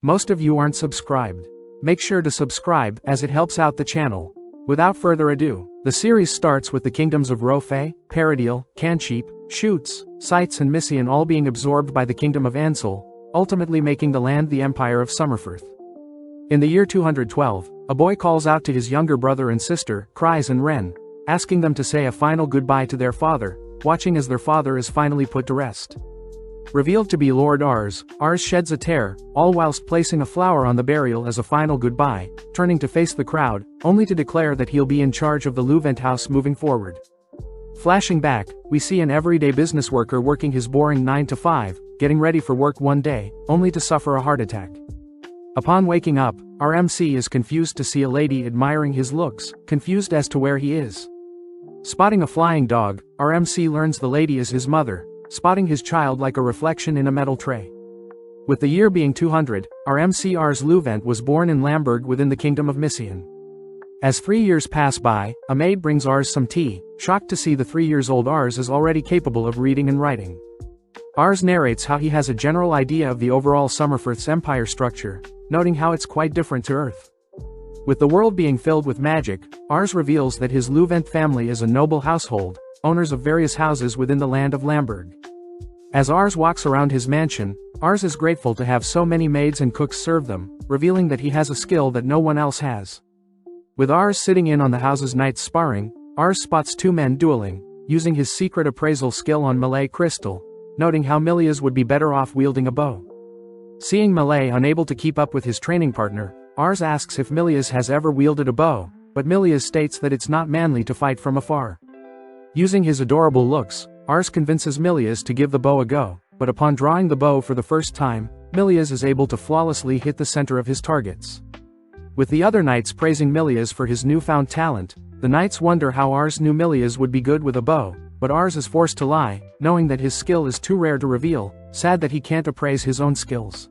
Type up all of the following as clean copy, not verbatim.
Most of you aren't subscribed. Make sure to subscribe, as it helps out the channel. Without further ado, the series starts with the kingdoms of Rofe, Paradil, Cansheep, Shoots, Sites and Missian all being absorbed by the kingdom of Ansel, ultimately making the land the Empire of Summerfirth. In the year 212, a boy calls out to his younger brother and sister, Cries and Ren, asking them to say a final goodbye to their father, watching as their father is finally put to rest. Revealed to be Lord Ars sheds a tear, all whilst placing a flower on the burial as a final goodbye, turning to face the crowd, only to declare that he'll be in charge of the Luvent house moving forward. Flashing back, we see an everyday business worker working his boring 9 to 5, getting ready for work one day, only to suffer a heart attack. Upon waking up, our MC is confused to see a lady admiring his looks, confused as to where he is. Spotting a flying dog, our MC learns the lady is his mother, spotting his child like a reflection in a metal tray. With the year being 200, our MC Ars Luvent was born in Lamberg within the kingdom of Missian. As 3 years pass by, a maid brings Ars some tea, shocked to see the 3-year-old Ars is already capable of reading and writing. Ars narrates how he has a general idea of the overall Summerfirth's empire structure, noting how it's quite different to Earth. With the world being filled with magic, Ars reveals that his Luvent family is a noble household, owners of various houses within the land of Lamberg. As Ars walks around his mansion, Ars is grateful to have so many maids and cooks serve them, revealing that he has a skill that no one else has. With Ars sitting in on the house's night sparring, Ars spots 2 men dueling, using his secret appraisal skill on Malay Crystal, noting how Milias would be better off wielding a bow. Seeing Malay unable to keep up with his training partner, Ars asks if Milias has ever wielded a bow, but Milias states that it's not manly to fight from afar. Using his adorable looks, Ars convinces Milias to give the bow a go, but upon drawing the bow for the first time, Milias is able to flawlessly hit the center of his targets. With the other knights praising Milias for his newfound talent, the knights wonder how Ars knew Milias would be good with a bow, but Ars is forced to lie, knowing that his skill is too rare to reveal, sad that he can't appraise his own skills.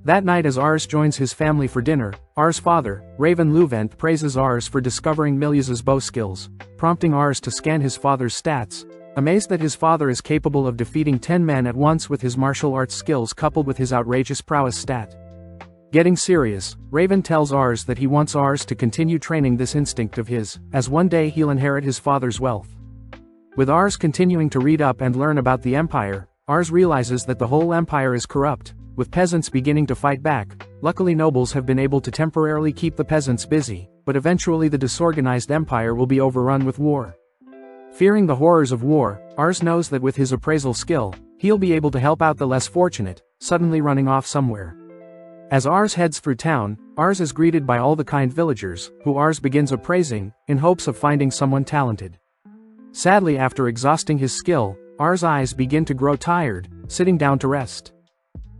That night as Ars joins his family for dinner, Ars' father, Raven Luvent praises Ars for discovering Milias's bow skills, prompting Ars to scan his father's stats, amazed that his father is capable of defeating 10 men at once with his martial arts skills coupled with his outrageous prowess stat. Getting serious, Raven tells Ars that he wants Ars to continue training this instinct of his, as one day he'll inherit his father's wealth. With Ars continuing to read up and learn about the Empire, Ars realizes that the whole Empire is corrupt, with peasants beginning to fight back. Luckily nobles have been able to temporarily keep the peasants busy, but eventually the disorganized Empire will be overrun with war. Fearing the horrors of war, Ars knows that with his appraisal skill, he'll be able to help out the less fortunate, suddenly running off somewhere. As Ars heads through town, Ars is greeted by all the kind villagers, who Ars begins appraising, in hopes of finding someone talented. Sadly, after exhausting his skill, Ars' eyes begin to grow tired, sitting down to rest.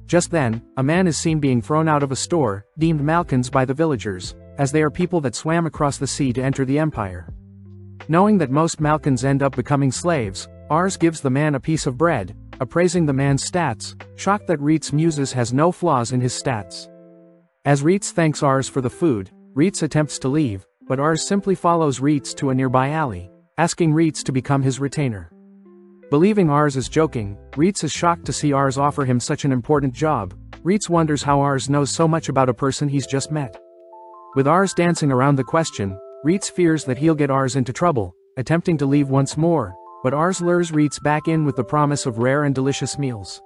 Just then, a man is seen being thrown out of a store, deemed Malkans by the villagers, as they are people that swam across the sea to enter the Empire. Knowing that most Malkans end up becoming slaves, Ars gives the man a piece of bread, appraising the man's stats, shocked that Reitz Muses has no flaws in his stats. As Reitz thanks Ars for the food, Reitz attempts to leave, but Ars simply follows Reitz to a nearby alley, asking Reitz to become his retainer. Believing Ars is joking, Reitz is shocked to see Ars offer him such an important job. Reitz wonders how Ars knows so much about a person he's just met. With Ars dancing around the question, Reitz fears that he'll get Ars into trouble, attempting to leave once more, but Ars lures Reitz back in with the promise of rare and delicious meals.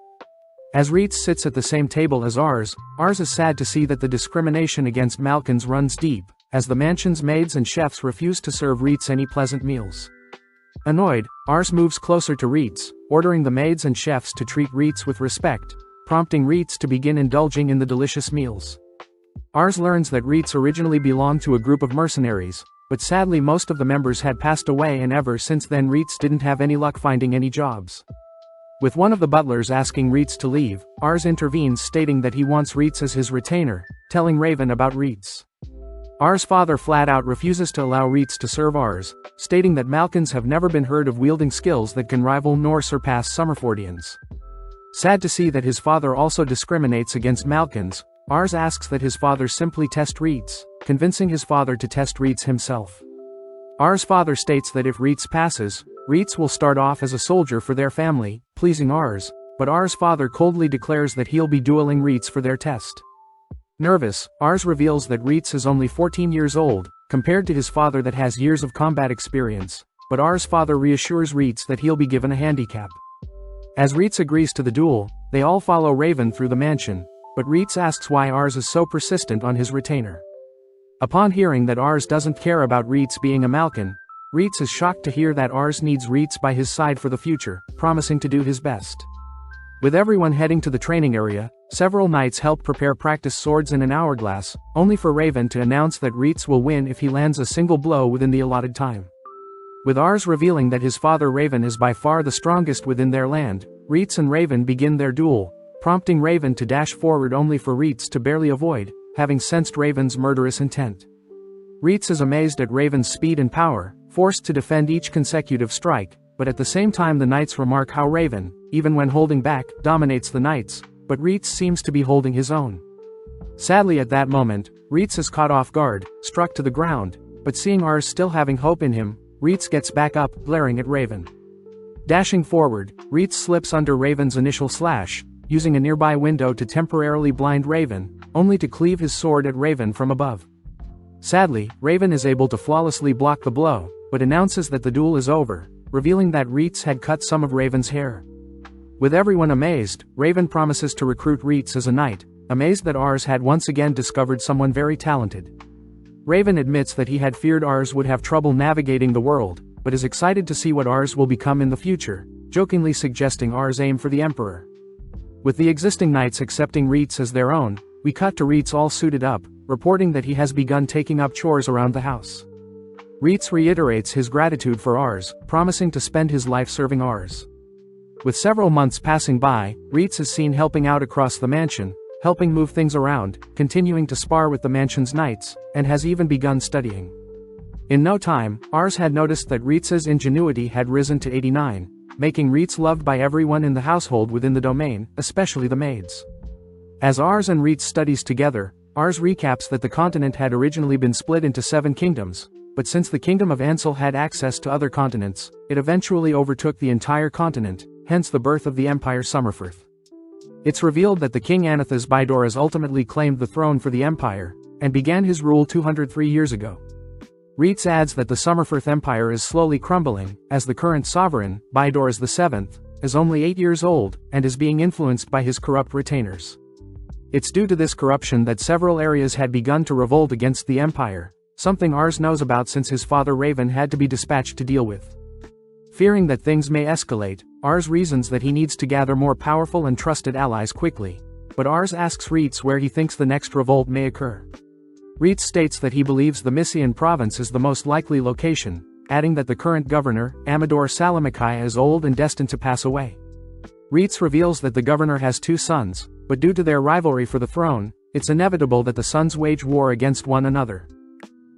As Reitz sits at the same table as Ars is sad to see that the discrimination against Malkans runs deep, as the mansion's maids and chefs refuse to serve Reitz any pleasant meals. Annoyed, Ars moves closer to Reitz, ordering the maids and chefs to treat Reitz with respect, prompting Reitz to begin indulging in the delicious meals. Ars learns that Reitz originally belonged to a group of mercenaries, but sadly most of the members had passed away and ever since then Reitz didn't have any luck finding any jobs. With one of the butlers asking Reitz to leave, Ars intervenes stating that he wants Reitz as his retainer, telling Raven about Reitz. Ars' father flat out refuses to allow Reitz to serve Ars, stating that Malkans have never been heard of wielding skills that can rival nor surpass Summerfordians. Sad to see that his father also discriminates against Malkans, Ars asks that his father simply test Reitz, convincing his father to test Reitz himself. Ars' father states that if Reitz passes, Reitz will start off as a soldier for their family, pleasing Ars, but Ars' father coldly declares that he'll be dueling Reitz for their test. Nervous, Ars reveals that REITZ is only 14 years old, compared to his father that has years of combat experience, but Ars' father reassures REITZ that he'll be given a handicap. As REITZ agrees to the duel, they all follow Raven through the mansion, but REITZ asks why Ars is so persistent on his retainer. Upon hearing that Ars doesn't care about REITZ being a Malkin, REITZ is shocked to hear that Ars needs REITZ by his side for the future, promising to do his best. With everyone heading to the training area, several knights help prepare practice swords in an hourglass, only for Raven to announce that REITZ will win if he lands a single blow within the allotted time. With Ars revealing that his father Raven is by far the strongest within their land, REITZ and Raven begin their duel, prompting Raven to dash forward only for REITZ to barely avoid, having sensed Raven's murderous intent. REITZ is amazed at Raven's speed and power, forced to defend each consecutive strike, but at the same time the knights remark how Raven, even when holding back, dominates the knights, but REITZ seems to be holding his own. Sadly at that moment, REITZ is caught off guard, struck to the ground, but seeing Ars still having hope in him, REITZ gets back up, glaring at Raven. Dashing forward, REITZ slips under Raven's initial slash, using a nearby window to temporarily blind Raven, only to cleave his sword at Raven from above. Sadly, Raven is able to flawlessly block the blow, but announces that the duel is over, revealing that REITZ had cut some of Raven's hair. With everyone amazed, Raven promises to recruit REITZ as a knight, amazed that Ars had once again discovered someone very talented. Raven admits that he had feared Ars would have trouble navigating the world, but is excited to see what Ars will become in the future, jokingly suggesting Ars aim for the Emperor. With the existing knights accepting REITZ as their own, we cut to REITZ all suited up, reporting that he has begun taking up chores around the house. REITZ reiterates his gratitude for Ars, promising to spend his life serving Ars. With several months passing by, REITZ is seen helping out across the mansion, helping move things around, continuing to spar with the mansion's knights, and has even begun studying. In no time, Ars had noticed that REITZ's ingenuity had risen to 89, making REITZ loved by everyone in the household within the domain, especially the maids. As Ars and REITZ studies together, Ars recaps that the continent had originally been split into 7 kingdoms, but since the kingdom of Ansel had access to other continents, it eventually overtook the entire continent, hence the birth of the Empire Summerfirth. It's revealed that the king Anathas Bidoras ultimately claimed the throne for the empire, and began his rule 203 years ago. REITZ adds that the Summerfirth Empire is slowly crumbling, as the current sovereign, Bidoras VII, is only 8 years old, and is being influenced by his corrupt retainers. It's due to this corruption that several areas had begun to revolt against the empire, something Ars knows about since his father Raven had to be dispatched to deal with. Fearing that things may escalate, Ars reasons that he needs to gather more powerful and trusted allies quickly, but Ars asks REITZ where he thinks the next revolt may occur. REITZ states that he believes the Mysian province is the most likely location, adding that the current governor, Amador Salamakai, is old and destined to pass away. REITZ reveals that the governor has 2 sons, but due to their rivalry for the throne, it's inevitable that the sons wage war against one another.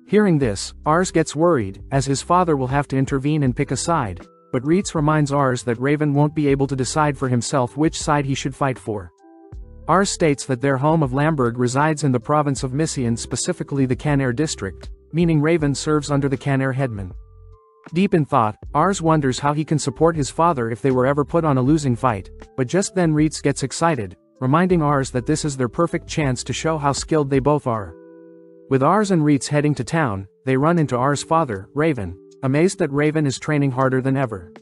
Hearing this, Ars gets worried, as his father will have to intervene and pick a side, but REITZ reminds Ars that Raven won't be able to decide for himself which side he should fight for. Ars states that their home of Lamberg resides in the province of Mysian, specifically the Canair district, meaning Raven serves under the Canair headman. Deep in thought, Ars wonders how he can support his father if they were ever put on a losing fight, but just then REITZ gets excited, reminding Ars that this is their perfect chance to show how skilled they both are. With Ars and REITZ heading to town, they run into Ars' father, Raven, amazed that Raven is training harder than ever.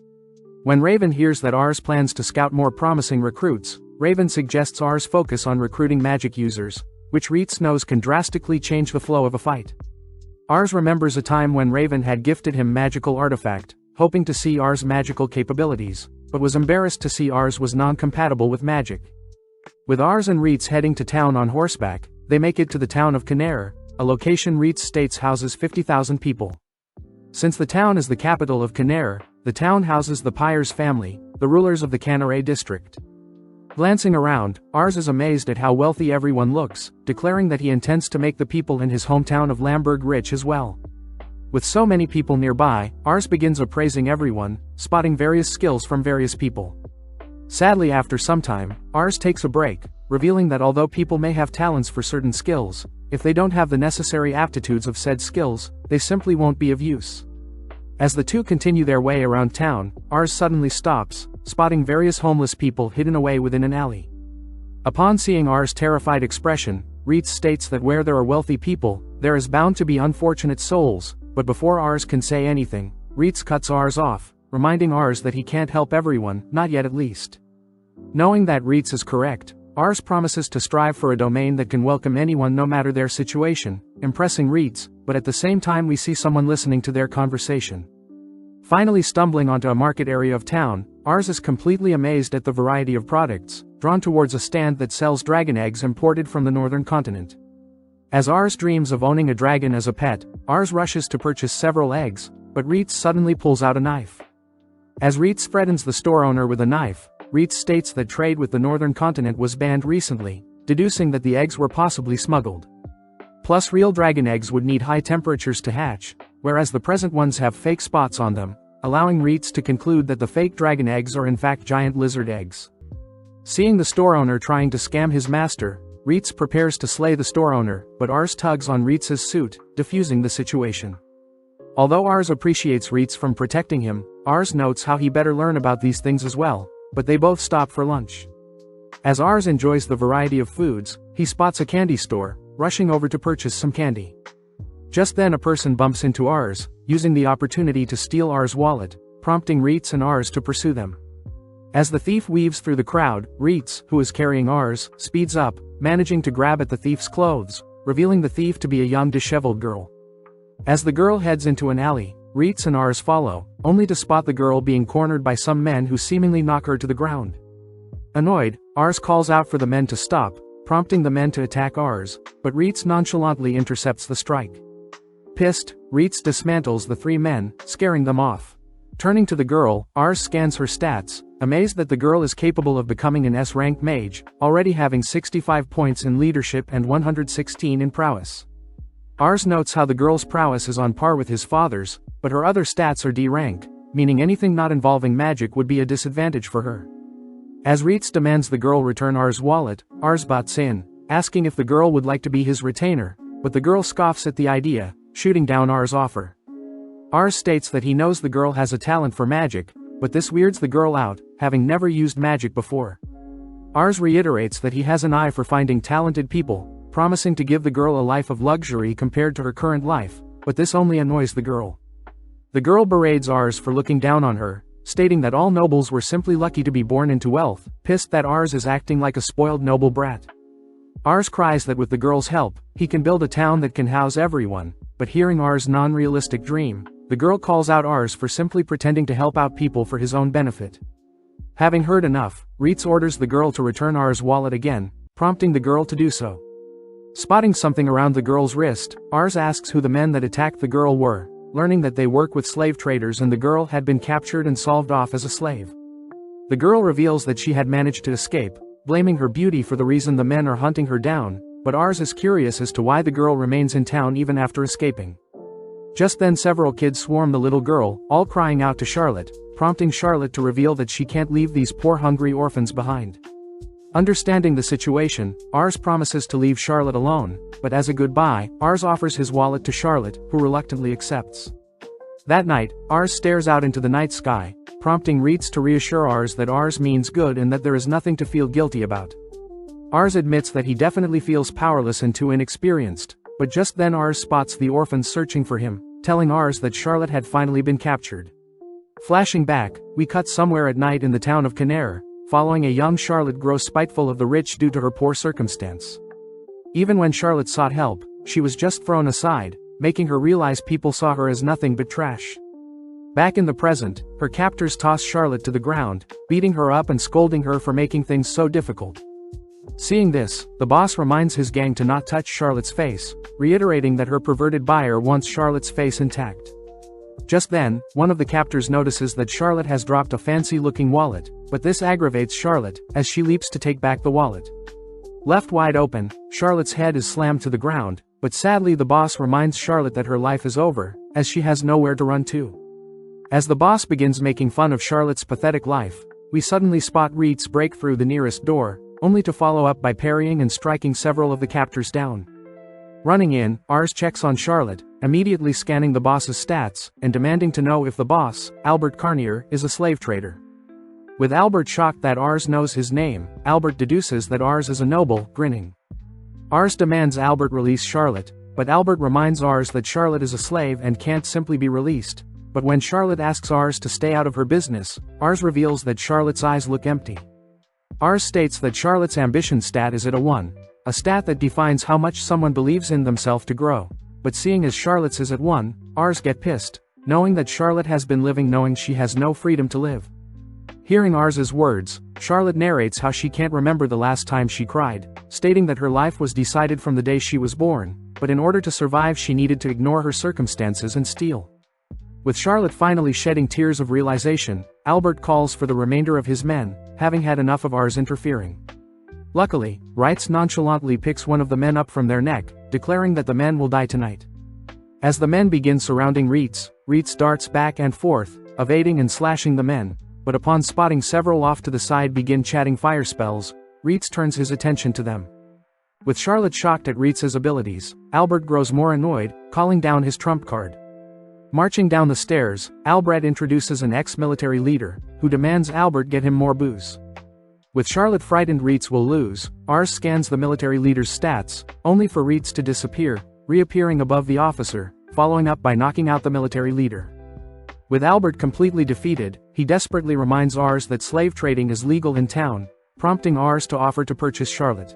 When Raven hears that Ars plans to scout more promising recruits, Raven suggests Ars focus on recruiting magic users, which REITZ knows can drastically change the flow of a fight. Ars remembers a time when Raven had gifted him magical artifact, hoping to see Ars' magical capabilities, but was embarrassed to see Ars was non-compatible with magic. With Ars and REITZ heading to town on horseback, they make it to the town of Canair, a location REITZ states houses 50,000 people. Since the town is the capital of Canair, the town houses the Pyres family, the rulers of the Canair district. Glancing around, Ars is amazed at how wealthy everyone looks, declaring that he intends to make the people in his hometown of Lamberg rich as well. With so many people nearby, Ars begins appraising everyone, spotting various skills from various people. Sadly, after some time, Ars takes a break, revealing that although people may have talents for certain skills, if they don't have the necessary aptitudes of said skills, they simply won't be of use. As the two continue their way around town, Ars suddenly stops, spotting various homeless people hidden away within an alley. Upon seeing Ars' terrified expression, REITZ states that where there are wealthy people, there is bound to be unfortunate souls, but before Ars can say anything, REITZ cuts Ars off, reminding Ars that he can't help everyone, not yet at least. Knowing that REITZ is correct, Ars promises to strive for a domain that can welcome anyone no matter their situation, impressing REITZ, but at the same time we see someone listening to their conversation. Finally stumbling onto a market area of town, Ars is completely amazed at the variety of products, drawn towards a stand that sells dragon eggs imported from the northern continent. As Ars dreams of owning a dragon as a pet, Ars rushes to purchase several eggs, but REITZ suddenly pulls out a knife. As REITZ threatens the store owner with a knife, REITZ states that trade with the northern continent was banned recently, deducing that the eggs were possibly smuggled. Plus real dragon eggs would need high temperatures to hatch, whereas the present ones have fake spots on them, allowing REITZ to conclude that the fake dragon eggs are in fact giant lizard eggs. Seeing the store owner trying to scam his master, REITZ prepares to slay the store owner, but Ars tugs on REITZ's suit, diffusing the situation. Although Ars appreciates REITZ from protecting him, Ars notes how he better learn about these things as well, but they both stop for lunch. As Ars enjoys the variety of foods, he spots a candy store, rushing over to purchase some candy. Just then a person bumps into Ars, using the opportunity to steal Ars' wallet, prompting REITZ and Ars to pursue them. As the thief weaves through the crowd, REITZ, who is carrying Ars, speeds up, managing to grab at the thief's clothes, revealing the thief to be a young disheveled girl. As the girl heads into an alley, REITZ and Ars follow, only to spot the girl being cornered by some men who seemingly knock her to the ground. Annoyed, Ars calls out for the men to stop, prompting the men to attack Ars, but REITZ nonchalantly intercepts the strike. Pissed, REITZ dismantles the three men, scaring them off. Turning to the girl, Ars scans her stats, amazed that the girl is capable of becoming an S-rank mage, already having 65 points in leadership and 116 in prowess. Ars notes how the girl's prowess is on par with his father's, but her other stats are D-rank, meaning anything not involving magic would be a disadvantage for her. As REITZ demands the girl return Ars' wallet, Ars butts in, asking if the girl would like to be his retainer, but the girl scoffs at the idea, shooting down Ars' offer. Ars states that he knows the girl has a talent for magic, but this weirds the girl out, having never used magic before. Ars reiterates that he has an eye for finding talented people, promising to give the girl a life of luxury compared to her current life, but this only annoys the girl. The girl berates Ars for looking down on her, stating that all nobles were simply lucky to be born into wealth, pissed that Ars is acting like a spoiled noble brat. Ars cries that with the girl's help, he can build a town that can house everyone, but hearing Ars' non-realistic dream, the girl calls out Ars for simply pretending to help out people for his own benefit. Having heard enough, REITZ orders the girl to return Ars' wallet again, prompting the girl to do so. Spotting something around the girl's wrist, Ars asks who the men that attacked the girl were, learning that they work with slave traders and the girl had been captured and sold off as a slave. The girl reveals that she had managed to escape, blaming her beauty for the reason the men are hunting her down, but Ars is curious as to why the girl remains in town even after escaping. Just then several kids swarm the little girl, all crying out to Charlotte, prompting Charlotte to reveal that she can't leave these poor hungry orphans behind. Understanding the situation, Ars promises to leave Charlotte alone, but as a goodbye, Ars offers his wallet to Charlotte, who reluctantly accepts. That night, Ars stares out into the night sky, prompting REITZ to reassure Ars that Ars means good and that there is nothing to feel guilty about. Ars admits that he definitely feels powerless and too inexperienced, but just then Ars spots the orphans searching for him, telling Ars that Charlotte had finally been captured. Flashing back, we cut somewhere at night in the town of Canare, following a young Charlotte grow spiteful of the rich due to her poor circumstance. Even when Charlotte sought help, she was just thrown aside, making her realize people saw her as nothing but trash. Back in the present, her captors toss Charlotte to the ground, beating her up and scolding her for making things so difficult. Seeing this, the boss reminds his gang to not touch Charlotte's face, reiterating that her perverted buyer wants Charlotte's face intact. Just then, one of the captors notices that Charlotte has dropped a fancy-looking wallet, but this aggravates Charlotte, as she leaps to take back the wallet. Left wide open, Charlotte's head is slammed to the ground, but sadly the boss reminds Charlotte that her life is over, as she has nowhere to run to. As the boss begins making fun of Charlotte's pathetic life, we suddenly spot REITZ break through the nearest door, only to follow up by parrying and striking several of the captors down. Running in, Ars checks on Charlotte, immediately scanning the boss's stats, and demanding to know if the boss, Albert Carnier, is a slave trader. With Albert shocked that Ars knows his name, Albert deduces that Ars is a noble, grinning. Ars demands Albert release Charlotte, but Albert reminds Ars that Charlotte is a slave and can't simply be released. But when Charlotte asks Ars to stay out of her business, Ars reveals that Charlotte's eyes look empty. Ars states that Charlotte's ambition stat is at a 1, a stat that defines how much someone believes in themselves to grow. But seeing as Charlotte's is at 1, Ars get pissed, knowing that Charlotte has been living knowing she has no freedom to live. Hearing Ars's words, Charlotte narrates how she can't remember the last time she cried, stating that her life was decided from the day she was born, but in order to survive she needed to ignore her circumstances and steal. With Charlotte finally shedding tears of realization, Albert calls for the remainder of his men, having had enough of Ars interfering. Luckily, REINCARNATES nonchalantly picks one of the men up from their neck, declaring that the men will die tonight. As the men begin surrounding REINCARNATES darts back and forth, evading and slashing the men, but upon spotting several off to the side begin chatting fire spells, REINCARNATES turns his attention to them. With Charlotte shocked at REINCARNATES' abilities, Albert grows more annoyed, calling down his trump card. Marching down the stairs, Albert introduces an ex-military leader, who demands Albert get him more booze. With Charlotte frightened REINCARNATES will lose, Ars scans the military leader's stats, only for REINCARNATES to disappear, reappearing above the officer, following up by knocking out the military leader. With Albert completely defeated, he desperately reminds Ars that slave trading is legal in town, prompting Ars to offer to purchase Charlotte.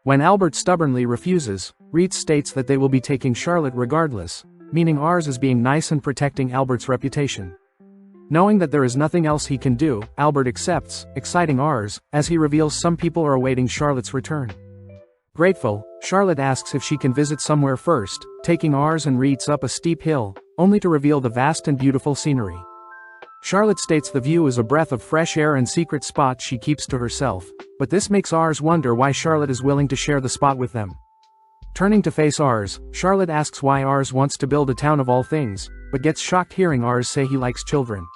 When Albert stubbornly refuses, REINCARNATES states that they will be taking Charlotte regardless, meaning Ars is being nice and protecting Albert's reputation. Knowing that there is nothing else he can do, Albert accepts, exciting Ars, as he reveals some people are awaiting Charlotte's return. Grateful, Charlotte asks if she can visit somewhere first, taking Ars and REINCARNATES up a steep hill, only to reveal the vast and beautiful scenery. Charlotte states the view is a breath of fresh air and secret spot she keeps to herself, but this makes Ars wonder why Charlotte is willing to share the spot with them. Turning to face Ars, Charlotte asks why Ars wants to build a town of all things, but gets shocked hearing Ars say he likes children.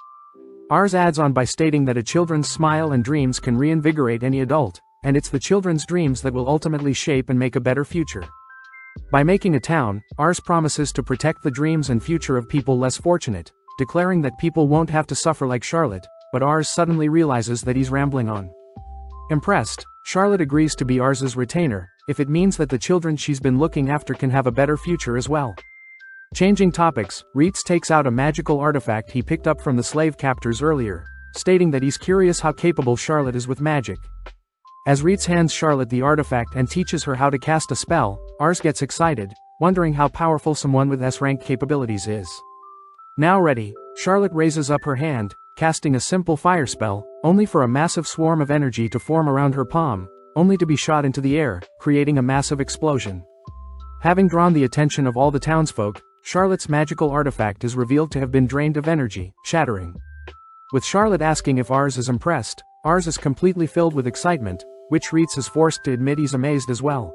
Ars adds on by stating that a children's smile and dreams can reinvigorate any adult, and it's the children's dreams that will ultimately shape and make a better future. By making a town, Ars promises to protect the dreams and future of people less fortunate, declaring that people won't have to suffer like Charlotte, but Ars suddenly realizes that he's rambling on. Impressed, Charlotte agrees to be Ars's retainer, if it means that the children she's been looking after can have a better future as well. Changing topics, REINCARNATES takes out a magical artifact he picked up from the slave captors earlier, stating that he's curious how capable Charlotte is with magic. As REINCARNATES hands Charlotte the artifact and teaches her how to cast a spell, Ars gets excited, wondering how powerful someone with S-rank capabilities is. Now ready, Charlotte raises up her hand, casting a simple fire spell, only for a massive swarm of energy to form around her palm, only to be shot into the air, creating a massive explosion. Having drawn the attention of all the townsfolk, Charlotte's magical artifact is revealed to have been drained of energy, shattering. With Charlotte asking if Ars is impressed, Ars is completely filled with excitement, which REINCARNATES is forced to admit he's amazed as well.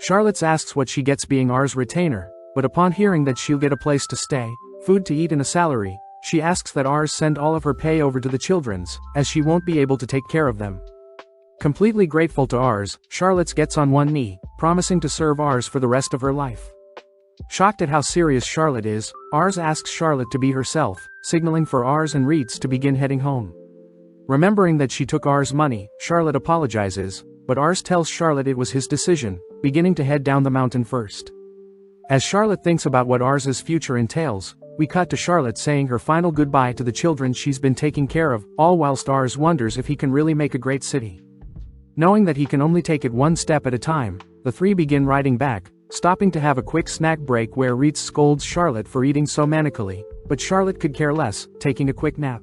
Charlotte asks what she gets being Ars' retainer, but upon hearing that she'll get a place to stay, food to eat and a salary, she asks that Ars send all of her pay over to the children's, as she won't be able to take care of them. Completely grateful to Ars, Charlotte gets on one knee, promising to serve Ars for the rest of her life. Shocked at how serious Charlotte is, Ars asks Charlotte to be herself, signaling for Ars and REINCARNATES to begin heading home. Remembering that she took Ars' money, Charlotte apologizes, but Ars tells Charlotte it was his decision, beginning to head down the mountain first. As Charlotte thinks about what Ars' future entails, we cut to Charlotte saying her final goodbye to the children she's been taking care of, all whilst Ars wonders if he can really make a great city. Knowing that he can only take it one step at a time, the three begin riding back, stopping to have a quick snack break where REINCARNATES scolds Charlotte for eating so manically, but Charlotte could care less, taking a quick nap.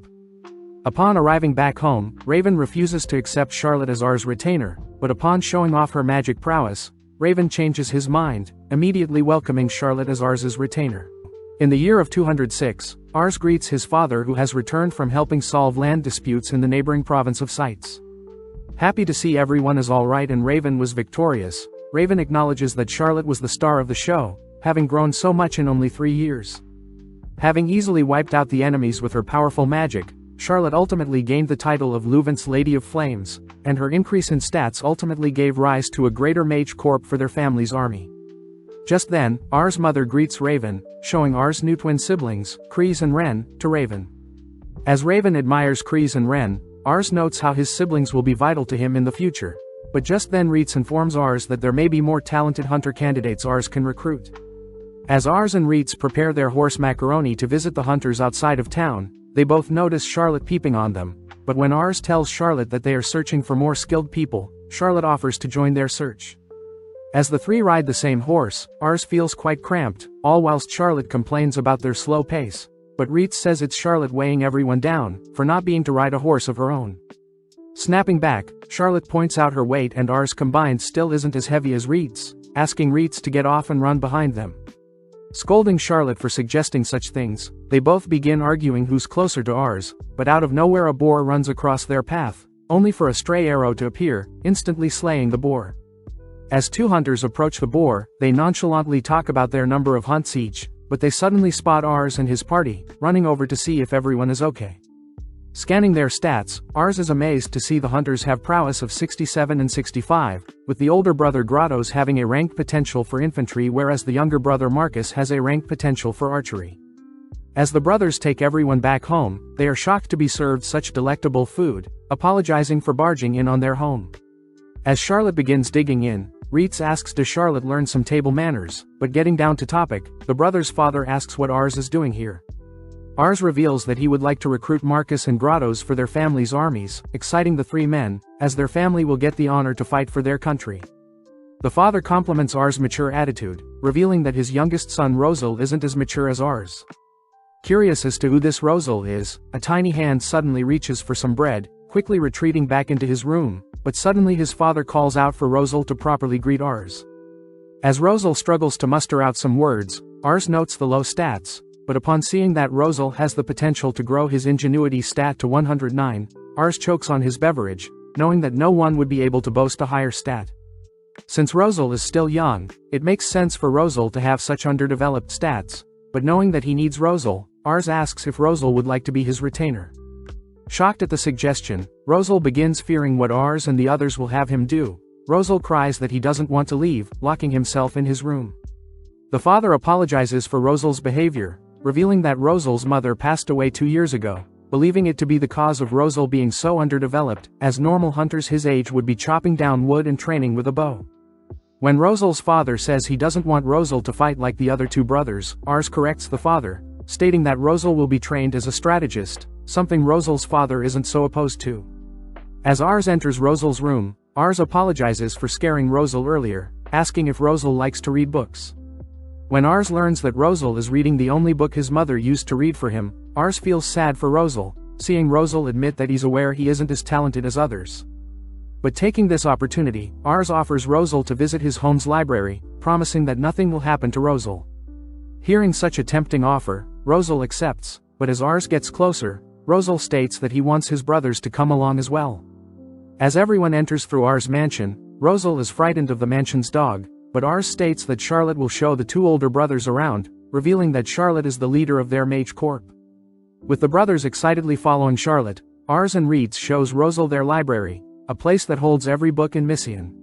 Upon arriving back home, Raven refuses to accept Charlotte as Ars' retainer, but upon showing off her magic prowess, Raven changes his mind, immediately welcoming Charlotte as Ars' retainer. In the year of 206, Ars greets his father who has returned from helping solve land disputes in the neighboring province of Sites. Happy to see everyone is alright and Raven was victorious, Raven acknowledges that Charlotte was the star of the show, having grown so much in only 3 years. Having easily wiped out the enemies with her powerful magic, Charlotte ultimately gained the title of Leuven's Lady of Flames, and her increase in stats ultimately gave rise to a greater mage corps for their family's army. Just then, Ars' mother greets Raven, showing Ars' new twin siblings, Kreese and Ren, to Raven. As Raven admires Kreese and Ren, Ars notes how his siblings will be vital to him in the future, But just then REITZ informs Ars that there may be more talented hunter candidates Ars can recruit. As Ars and REITZ prepare their horse Macaroni to visit the hunters outside of town, they both notice Charlotte peeping on them, but when Ars tells Charlotte that they are searching for more skilled people, Charlotte offers to join their search. As the three ride the same horse, Ars feels quite cramped, all whilst Charlotte complains about their slow pace. But REITZ says it's Charlotte weighing everyone down, for not being to ride a horse of her own. Snapping back, Charlotte points out her weight and Ars combined still isn't as heavy as REITZ, asking REITZ to get off and run behind them. Scolding Charlotte for suggesting such things, they both begin arguing who's closer to Ars, but out of nowhere a boar runs across their path, only for a stray arrow to appear, instantly slaying the boar. As two hunters approach the boar, they nonchalantly talk about their number of hunts each, but they suddenly spot Ars and his party, running over to see if everyone is okay. Scanning their stats, Ars is amazed to see the hunters have prowess of 67 and 65, with the older brother Grottos having a ranked potential for infantry whereas the younger brother Marcus has a ranked potential for archery. As the brothers take everyone back home, they are shocked to be served such delectable food, apologizing for barging in on their home. As Charlotte begins digging in, REITZ asks does Charlotte learn some table manners, but getting down to topic, the brother's father asks what Ars is doing here. Ars reveals that he would like to recruit Marcus and Grottos for their family's armies, exciting the three men, as their family will get the honor to fight for their country. The father compliments Ars' mature attitude, revealing that his youngest son Rosal isn't as mature as Ars. Curious as to who this Rosal is, a tiny hand suddenly reaches for some bread, quickly retreating back into his room, but suddenly his father calls out for Rosal to properly greet Ars. As Rosal struggles to muster out some words, Ars notes the low stats, but upon seeing that Rosal has the potential to grow his ingenuity stat to 109, Ars chokes on his beverage, knowing that no one would be able to boast a higher stat. Since Rosal is still young, it makes sense for Rosal to have such underdeveloped stats, but knowing that he needs Rosal, Ars asks if Rosal would like to be his retainer. Shocked at the suggestion, Rosal begins fearing what Ars and the others will have him do. Rosal cries that he doesn't want to leave, locking himself in his room. The father apologizes for Rosal's behavior, revealing that Rosal's mother passed away 2 years ago, believing it to be the cause of Rosal being so underdeveloped, as normal hunters his age would be chopping down wood and training with a bow. When Rosal's father says he doesn't want Rosal to fight like the other two brothers, Ars corrects the father, stating that Rosal will be trained as a strategist, something Rosal's father isn't so opposed to. As Ars enters Rosal's room, Ars apologizes for scaring Rosal earlier, asking if Rosal likes to read books. When Ars learns that Rosal is reading the only book his mother used to read for him, Ars feels sad for Rosal, seeing Rosal admit that he's aware he isn't as talented as others. But taking this opportunity, Ars offers Rosal to visit his home's library, promising that nothing will happen to Rosal. Hearing such a tempting offer, Rosal accepts, but as Ars gets closer, Rosal states that he wants his brothers to come along as well. As everyone enters through Ars' mansion, Rosal is frightened of the mansion's dog, but Ars states that Charlotte will show the two older brothers around, revealing that Charlotte is the leader of their mage corps. With the brothers excitedly following Charlotte, Ars and REITZ shows Rosal their library, a place that holds every book in Missian.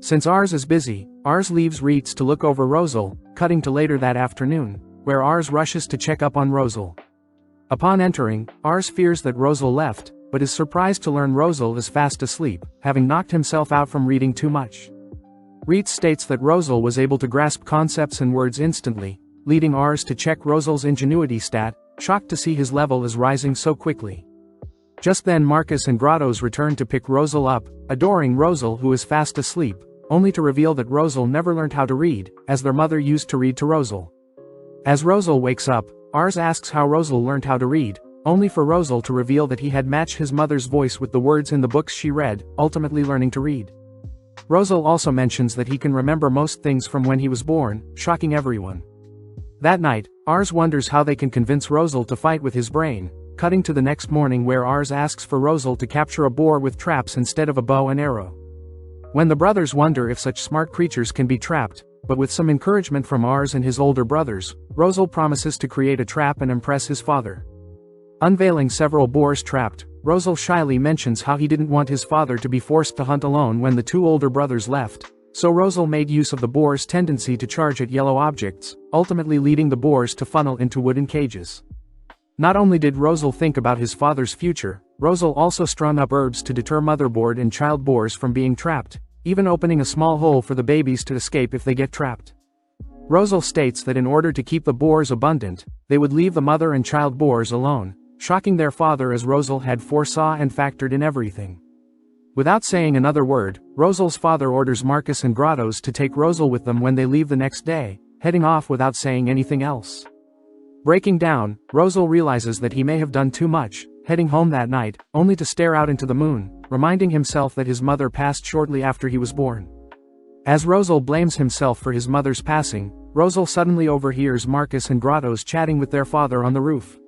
Since Ars is busy, Ars leaves REITZ to look over Rosal, cutting to later that afternoon, where Ars rushes to check up on Rosal. Upon entering, Ars fears that Rosal left, but is surprised to learn Rosal is fast asleep, having knocked himself out from reading too much. REITZ states that Rosal was able to grasp concepts and words instantly, leading Ars to check Rosal's ingenuity stat, shocked to see his level is rising so quickly. Just then Marcus and Grottos return to pick Rosal up, adoring Rosal who is fast asleep, only to reveal that Rosal never learned how to read, as their mother used to read to Rosal. As Rosal wakes up, Ars asks how Rosal learned how to read, only for Rosal to reveal that he had matched his mother's voice with the words in the books she read, ultimately learning to read. Rosal also mentions that he can remember most things from when he was born, shocking everyone. That night, Ars wonders how they can convince Rosal to fight with his brain, cutting to the next morning where Ars asks for Rosal to capture a boar with traps instead of a bow and arrow. When the brothers wonder if such smart creatures can be trapped, but with some encouragement from Ars and his older brothers, Rosal promises to create a trap and impress his father. Unveiling several boars trapped, Rosal shyly mentions how he didn't want his father to be forced to hunt alone when the two older brothers left, so Rosal made use of the boar's tendency to charge at yellow objects, ultimately leading the boars to funnel into wooden cages. Not only did Rosal think about his father's future, Rosal also strung up herbs to deter motherboard and child boars from being trapped, even opening a small hole for the babies to escape if they get trapped. Rosal states that in order to keep the boars abundant, they would leave the mother and child boars alone, shocking their father as Rosal had foresaw and factored in everything. Without saying another word, Rosal's father orders Marcus and Grottos to take Rosal with them when they leave the next day, heading off without saying anything else. Breaking down, Rosal realizes that he may have done too much, heading home that night, only to stare out into the moon, reminding himself that his mother passed shortly after he was born. As Rosal blames himself for his mother's passing, Rosal suddenly overhears Marcus and Grottos chatting with their father on the roof.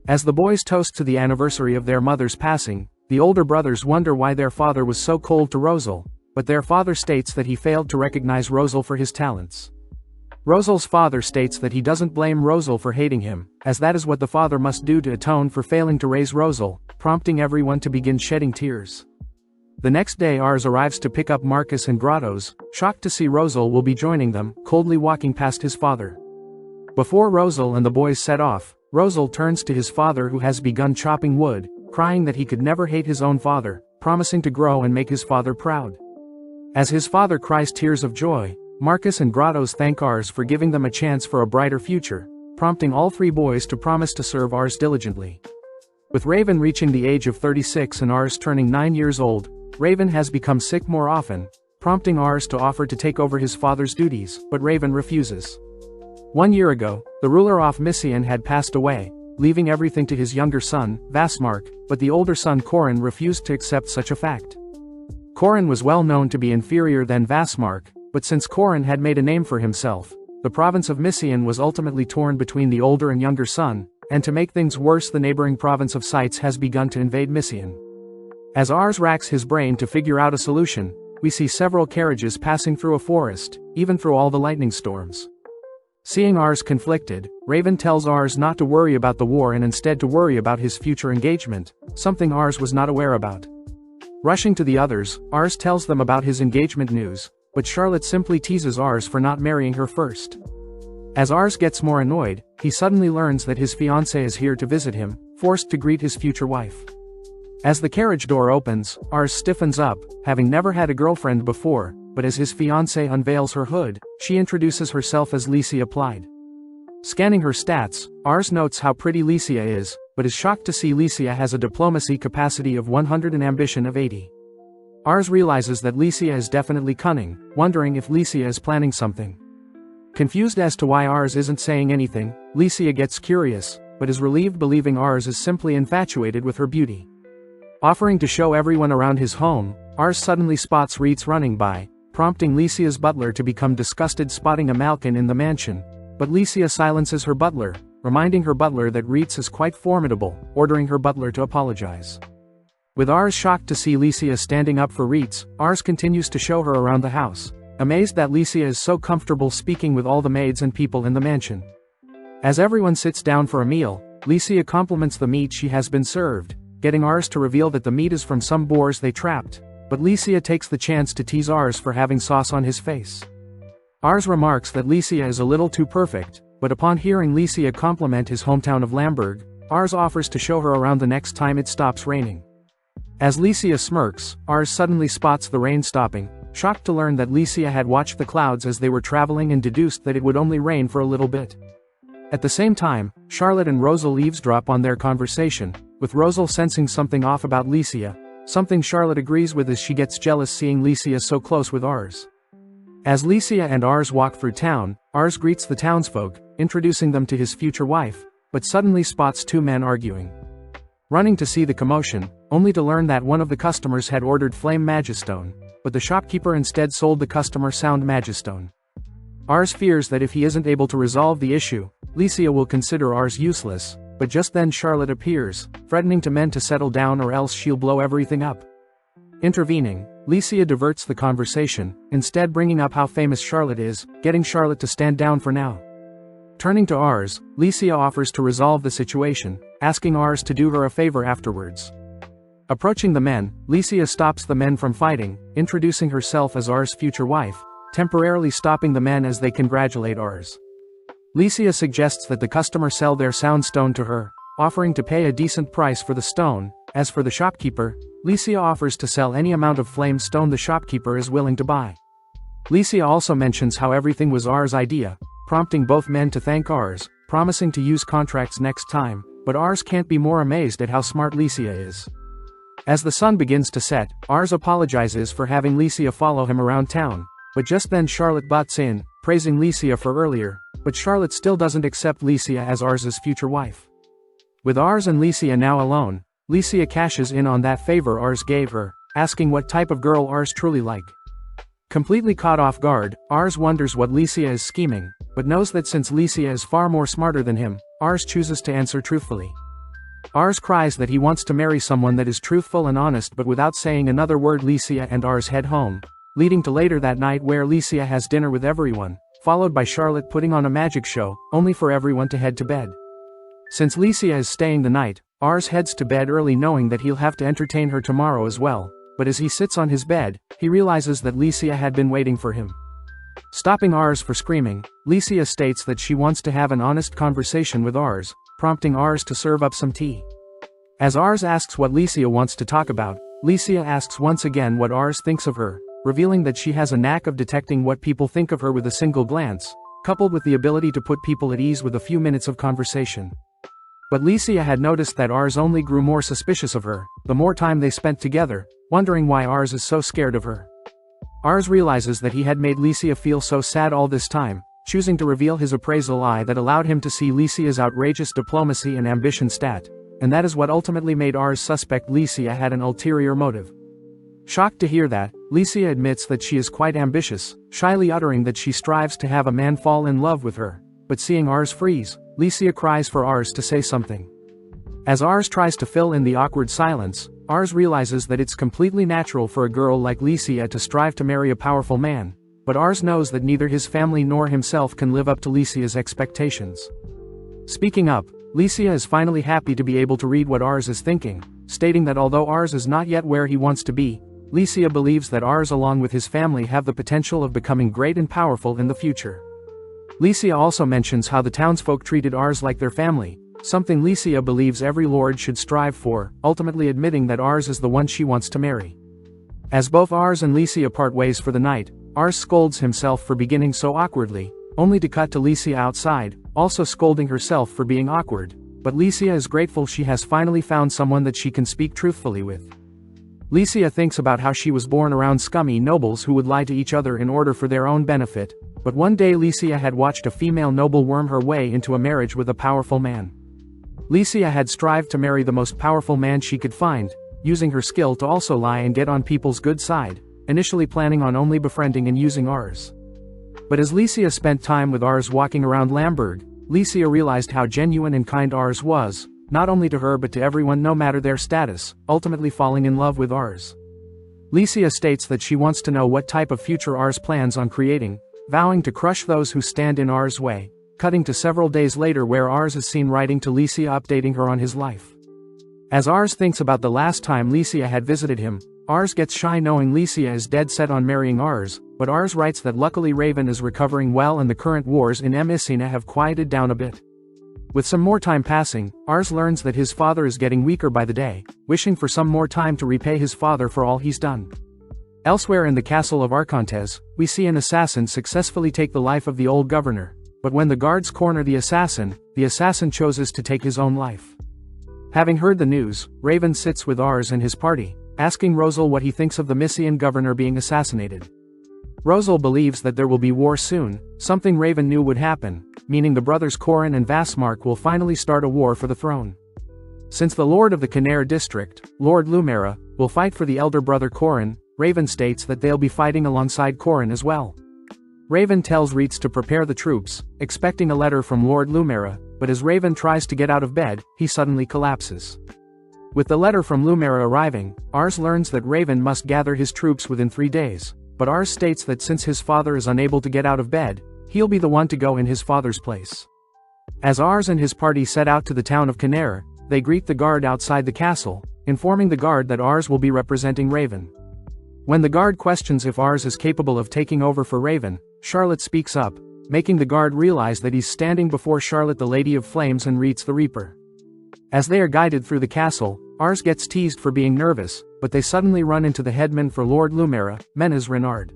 As the boys toast to the anniversary of their mother's passing, the older brothers wonder why their father was so cold to Rosal, but their father states that he failed to recognize Rosal for his talents. Rosal's father states that he doesn't blame Rosal for hating him, as that is what the father must do to atone for failing to raise Rosal, prompting everyone to begin shedding tears. The next day Ars arrives to pick up Marcus and Grottos, shocked to see Rosal will be joining them, coldly walking past his father. Before Rosal and the boys set off, Rosal turns to his father who has begun chopping wood, crying that he could never hate his own father, promising to grow and make his father proud. As his father cries tears of joy, Marcus and Grottos thank Ars for giving them a chance for a brighter future, prompting all three boys to promise to serve Ars diligently. With Raven reaching the age of 36 and Ars turning 9 years old, Raven has become sick more often, prompting Ars to offer to take over his father's duties, but Raven refuses. 1 year ago, the ruler of Misian had passed away, leaving everything to his younger son, Vasmark, but the older son Corin refused to accept such a fact. Corin was well known to be inferior than Vasmark, but since Corin had made a name for himself, the province of Misian was ultimately torn between the older and younger son, and to make things worse the neighboring province of Sites has begun to invade Misian. As Ars racks his brain to figure out a solution, we see several carriages passing through a forest, even through all the lightning storms. Seeing Ars conflicted, Raven tells Ars not to worry about the war and instead to worry about his future engagement, something Ars was not aware about. Rushing to the others, Ars tells them about his engagement news, but Charlotte simply teases Ars for not marrying her first. As Ars gets more annoyed, he suddenly learns that his fiancée is here to visit him, forced to greet his future wife. As the carriage door opens, Ars stiffens up, having never had a girlfriend before, but as his fiancée unveils her hood, she introduces herself as Licia Applied. Scanning her stats, Ars notes how pretty Licia is, but is shocked to see Licia has a diplomacy capacity of 100 and ambition of 80. Ars realizes that Licia is definitely cunning, wondering if Licia is planning something. Confused as to why Ars isn't saying anything, Licia gets curious, but is relieved believing Ars is simply infatuated with her beauty. Offering to show everyone around his home, Ars suddenly spots Reitz running by, prompting Licia's butler to become disgusted spotting a Malkin in the mansion, but Licia silences her butler, reminding her butler that Reitz is quite formidable, ordering her butler to apologize. With Ars shocked to see Licia standing up for Reitz, Ars continues to show her around the house, amazed that Licia is so comfortable speaking with all the maids and people in the mansion. As everyone sits down for a meal, Licia compliments the meat she has been served, getting Ars to reveal that the meat is from some boars they trapped, but Licia takes the chance to tease Ars for having sauce on his face. Ars remarks that Licia is a little too perfect, but upon hearing Licia compliment his hometown of Lamberg, Ars offers to show her around the next time it stops raining. As Licia smirks, Ars suddenly spots the rain stopping, shocked to learn that Licia had watched the clouds as they were traveling and deduced that it would only rain for a little bit. At the same time, Charlotte and Rosal eavesdrop on their conversation, with Rosal sensing something off about Licia, something Charlotte agrees with as she gets jealous seeing Licia so close with Ars. As Licia and Ars walk through town, Ars greets the townsfolk, introducing them to his future wife, but suddenly spots two men arguing. Running to see the commotion, only to learn that one of the customers had ordered Flame Magistone, but the shopkeeper instead sold the customer Sound Magistone. Ars fears that if he isn't able to resolve the issue, Licia will consider Ars useless, but just then Charlotte appears, threatening to men to settle down or else she'll blow everything up. Intervening, Licia diverts the conversation, instead bringing up how famous Charlotte is, getting Charlotte to stand down for now. Turning to Ars, Licia offers to resolve the situation, asking Ars to do her a favor afterwards. Approaching the men, Licia stops the men from fighting, introducing herself as Ars' future wife, temporarily stopping the men as they congratulate Ars. Licia suggests that the customer sell their sound stone to her, offering to pay a decent price for the stone, As for the shopkeeper, Licia offers to sell any amount of flame stone the shopkeeper is willing to buy. Licia also mentions how everything was R's idea, prompting both men to thank Rs, promising to use contracts next time, but Rs can't be more amazed at how smart Licia is. As the sun begins to set, Rs apologizes for having Licia follow him around town, but just then Charlotte butts in, praising Licia for earlier, but Charlotte still doesn't accept Licia as Rs's future wife. With Rs and Licia now alone, Licia cashes in on that favor Rs gave her, asking what type of girl Rs truly like. Completely caught off guard, Rs wonders what Licia is scheming, but knows that since Licia is far more smarter than him, Rs chooses to answer truthfully. Rs cries that he wants to marry someone that is truthful and honest, but without saying another word Licia and Rs head home, leading to later that night where Licia has dinner with everyone, followed by Charlotte putting on a magic show, only for everyone to head to bed. Since Licia is staying the night, Rs heads to bed early knowing that he'll have to entertain her tomorrow as well, but as he sits on his bed, he realizes that Licia had been waiting for him. Stopping Rs for screaming, Licia states that she wants to have an honest conversation with Rs, prompting Rs to serve up some tea. As Rs asks what Licia wants to talk about, Licia asks once again what Rs thinks of her, revealing that she has a knack of detecting what people think of her with a single glance, coupled with the ability to put people at ease with a few minutes of conversation. But Licia had noticed that Rs only grew more suspicious of her, the more time they spent together, wondering why Rs is so scared of her. Rs realizes that he had made Licia feel so sad all this time, choosing to reveal his appraisal eye that allowed him to see Licia's outrageous diplomacy and ambition stat, and that is what ultimately made Rs suspect Licia had an ulterior motive. Shocked to hear that, Licia admits that she is quite ambitious, shyly uttering that she strives to have a man fall in love with her, but seeing Rs freeze, Licia cries for Rs to say something. As Rs tries to fill in the awkward silence, Rs realizes that it's completely natural for a girl like Licia to strive to marry a powerful man, but Rs knows that neither his family nor himself can live up to Licia's expectations. Speaking up, Licia is finally happy to be able to read what Rs is thinking, stating that although Rs is not yet where he wants to be, Licia believes that Rs along with his family have the potential of becoming great and powerful in the future. Licia also mentions how the townsfolk treated Rs like their family, something Licia believes every lord should strive for, ultimately admitting that Rs is the one she wants to marry. As both Rs and Licia part ways for the night, Rs scolds himself for beginning so awkwardly, only to cut to Licia outside, also scolding herself for being awkward, but Licia is grateful she has finally found someone that she can speak truthfully with. Licia thinks about how she was born around scummy nobles who would lie to each other in order for their own benefit, but one day Licia had watched a female noble worm her way into a marriage with a powerful man. Licia had strived to marry the most powerful man she could find, using her skill to also lie and get on people's good side, initially planning on only befriending and using Rs. But as Licia spent time with Rs walking around Lamberg, Licia realized how genuine and kind Rs was, not only to her but to everyone no matter their status, ultimately falling in love with Rs. Licia states that she wants to know what type of future Rs plans on creating, vowing to crush those who stand in Rs' way, cutting to several days later where Rs is seen writing to Licia updating her on his life. As Rs thinks about the last time Licia had visited him, Rs gets shy knowing Licia is dead set on marrying Rs, but Rs writes that luckily Raven is recovering well and the current wars in Messina have quieted down a bit. With some more time passing, Rs learns that his father is getting weaker by the day, wishing for some more time to repay his father for all he's done. Elsewhere in the castle of REINCARNATES, we see an assassin successfully take the life of the old governor, but when the guards corner the assassin chooses to take his own life. Having heard the news, Raven sits with Rs and his party, asking Rosal what he thinks of the Mysian governor being assassinated. Rosal believes that there will be war soon, something Raven knew would happen, meaning the brothers Corin and Vasmark will finally start a war for the throne. Since the lord of the Canare district, Lord Lumera, will fight for the elder brother Corin, Raven states that they'll be fighting alongside Corin as well. Raven tells Reitz to prepare the troops, expecting a letter from Lord Lumera, but as Raven tries to get out of bed, he suddenly collapses. With the letter from Lumera arriving, Rs learns that Raven must gather his troops within 3 days, but Rs states that since his father is unable to get out of bed, he'll be the one to go in his father's place. As Rs and his party set out to the town of Canare, they greet the guard outside the castle, informing the guard that Rs will be representing Raven. When the guard questions if Rs is capable of taking over for Raven, Charlotte speaks up, making the guard realize that he's standing before Charlotte the Lady of Flames and Reitz the Reaper. As they are guided through the castle, Ars gets teased for being nervous, but they suddenly run into the headman for Lord Lumera, Menes Renard.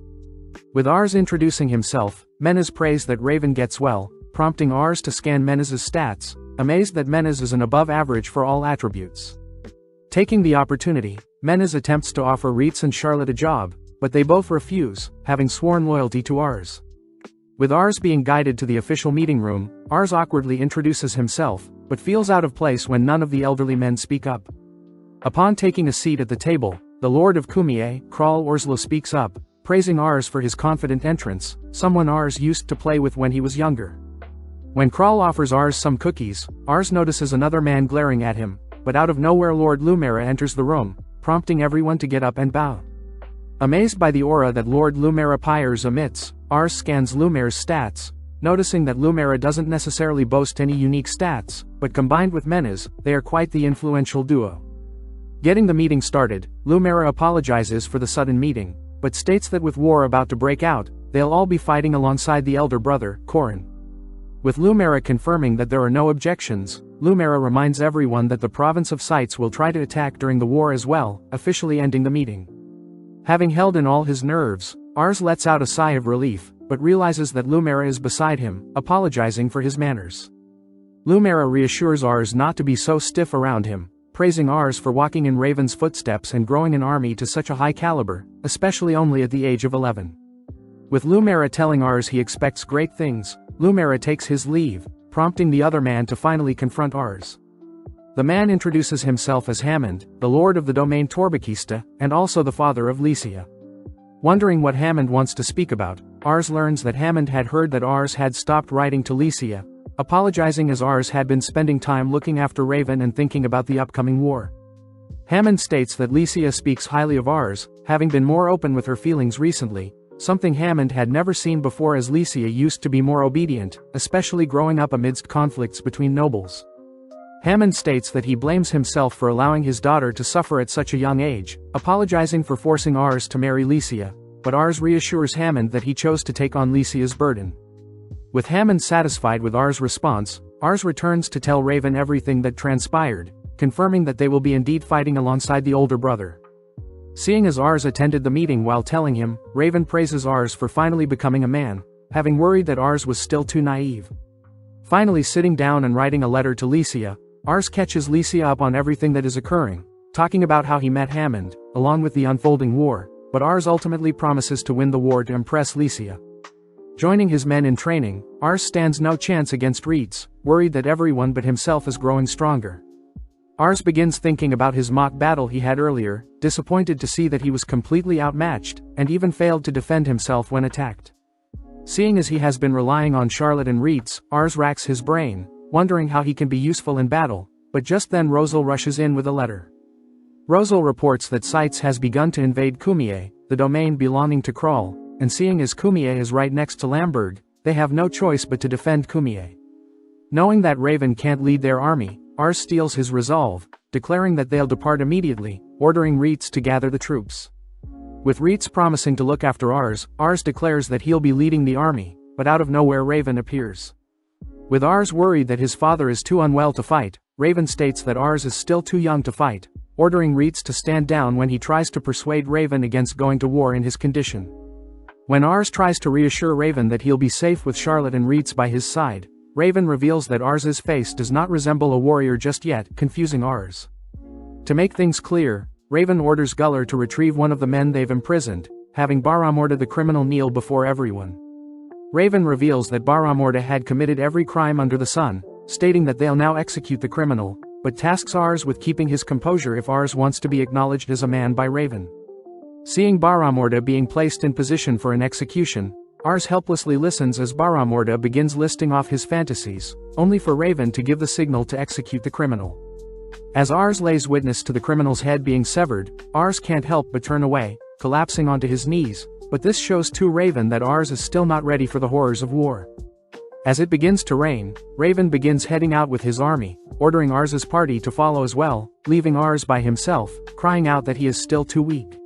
With Ars introducing himself, Menes prays that Raven gets well, prompting Ars to scan Menes's stats, amazed that Menes is an above average for all attributes. Taking the opportunity, Menes attempts to offer REITZ and Charlotte a job, but they both refuse, having sworn loyalty to Ars. With Ars being guided to the official meeting room, Ars awkwardly introduces himself, but feels out of place when none of the elderly men speak up. Upon taking a seat at the table, the Lord of Kumie, Kral Orslo, speaks up, praising Ars for his confident entrance, someone Ars used to play with when he was younger. When Kral offers Ars some cookies, Ars notices another man glaring at him, but out of nowhere Lord Lumera enters the room, prompting everyone to get up and bow. Amazed by the aura that Lord Lumera Pyres emits, Ars scans Lumera's stats, noticing that Lumera doesn't necessarily boast any unique stats, but combined with Menes, they are quite the influential duo. Getting the meeting started, Lumera apologizes for the sudden meeting, but states that with war about to break out, they'll all be fighting alongside the elder brother, Corin. With Lumera confirming that there are no objections, Lumera reminds everyone that the province of Sites will try to attack during the war as well, officially ending the meeting. Having held in all his nerves, Ars lets out a sigh of relief, but realizes that Lumera is beside him, apologizing for his manners. Lumera reassures Ars not to be so stiff around him, praising Ars for walking in Raven's footsteps and growing an army to such a high caliber, especially only at the age of 11. With Lumera telling Ars he expects great things, Lumera takes his leave, prompting the other man to finally confront Ars. The man introduces himself as Hammond, the lord of the domain Torbakista, and also the father of Lycia. Wondering what Hammond wants to speak about, Ars learns that Hammond had heard that Ars had stopped writing to Lycia, apologizing as Ars had been spending time looking after Raven and thinking about the upcoming war. Hammond states that Lycia speaks highly of Ars, having been more open with her feelings recently, something Hammond had never seen before, as Lycia used to be more obedient, especially growing up amidst conflicts between nobles. Hammond states that he blames himself for allowing his daughter to suffer at such a young age, apologizing for forcing Ars to marry Lycia, but Ars reassures Hammond that he chose to take on Lycia's burden. With Hammond satisfied with Ars' response, Ars returns to tell Raven everything that transpired, confirming that they will be indeed fighting alongside the older brother. Seeing as Ars attended the meeting while telling him, Raven praises Ars for finally becoming a man, having worried that Ars was still too naive. Finally sitting down and writing a letter to Lycia, Ars catches Lycia up on everything that is occurring, talking about how he met Hammond, along with the unfolding war, but Ars ultimately promises to win the war to impress Lycia. Joining his men in training, Ars stands no chance against REITZ, worried that everyone but himself is growing stronger. Ars begins thinking about his mock battle he had earlier, disappointed to see that he was completely outmatched, and even failed to defend himself when attacked. Seeing as he has been relying on Charlotte and REITZ, Ars racks his brain, wondering how he can be useful in battle, but just then Rosal rushes in with a letter. Rosal reports that Sites has begun to invade Kumie, the domain belonging to Kral, and seeing as Kumie is right next to Lamberg, they have no choice but to defend Kumie. Knowing that Raven can't lead their army, Ars steals his resolve, declaring that they'll depart immediately, ordering REITZ to gather the troops. With REITZ promising to look after Ars, Ars declares that he'll be leading the army, but out of nowhere Raven appears. With Ars worried that his father is too unwell to fight, Raven states that Ars is still too young to fight, ordering REITZ to stand down when he tries to persuade Raven against going to war in his condition. When Ars tries to reassure Raven that he'll be safe with Charlotte and REITZ by his side, Raven reveals that Ars's face does not resemble a warrior just yet, confusing Ars. To make things clear, Raven orders Guller to retrieve one of the men they've imprisoned, having Baramorda the criminal kneel before everyone. Raven reveals that Baramorda had committed every crime under the sun, stating that they'll now execute the criminal, but tasks Ars with keeping his composure if Ars wants to be acknowledged as a man by Raven. Seeing Baramorda being placed in position for an execution, Ars helplessly listens as Baramorda begins listing off his fantasies, only for Raven to give the signal to execute the criminal. As Ars lays witness to the criminal's head being severed, Ars can't help but turn away, collapsing onto his knees, but this shows to Raven that Ars is still not ready for the horrors of war. As it begins to rain, Raven begins heading out with his army, ordering Ars's party to follow as well, leaving Ars by himself, crying out that he is still too weak.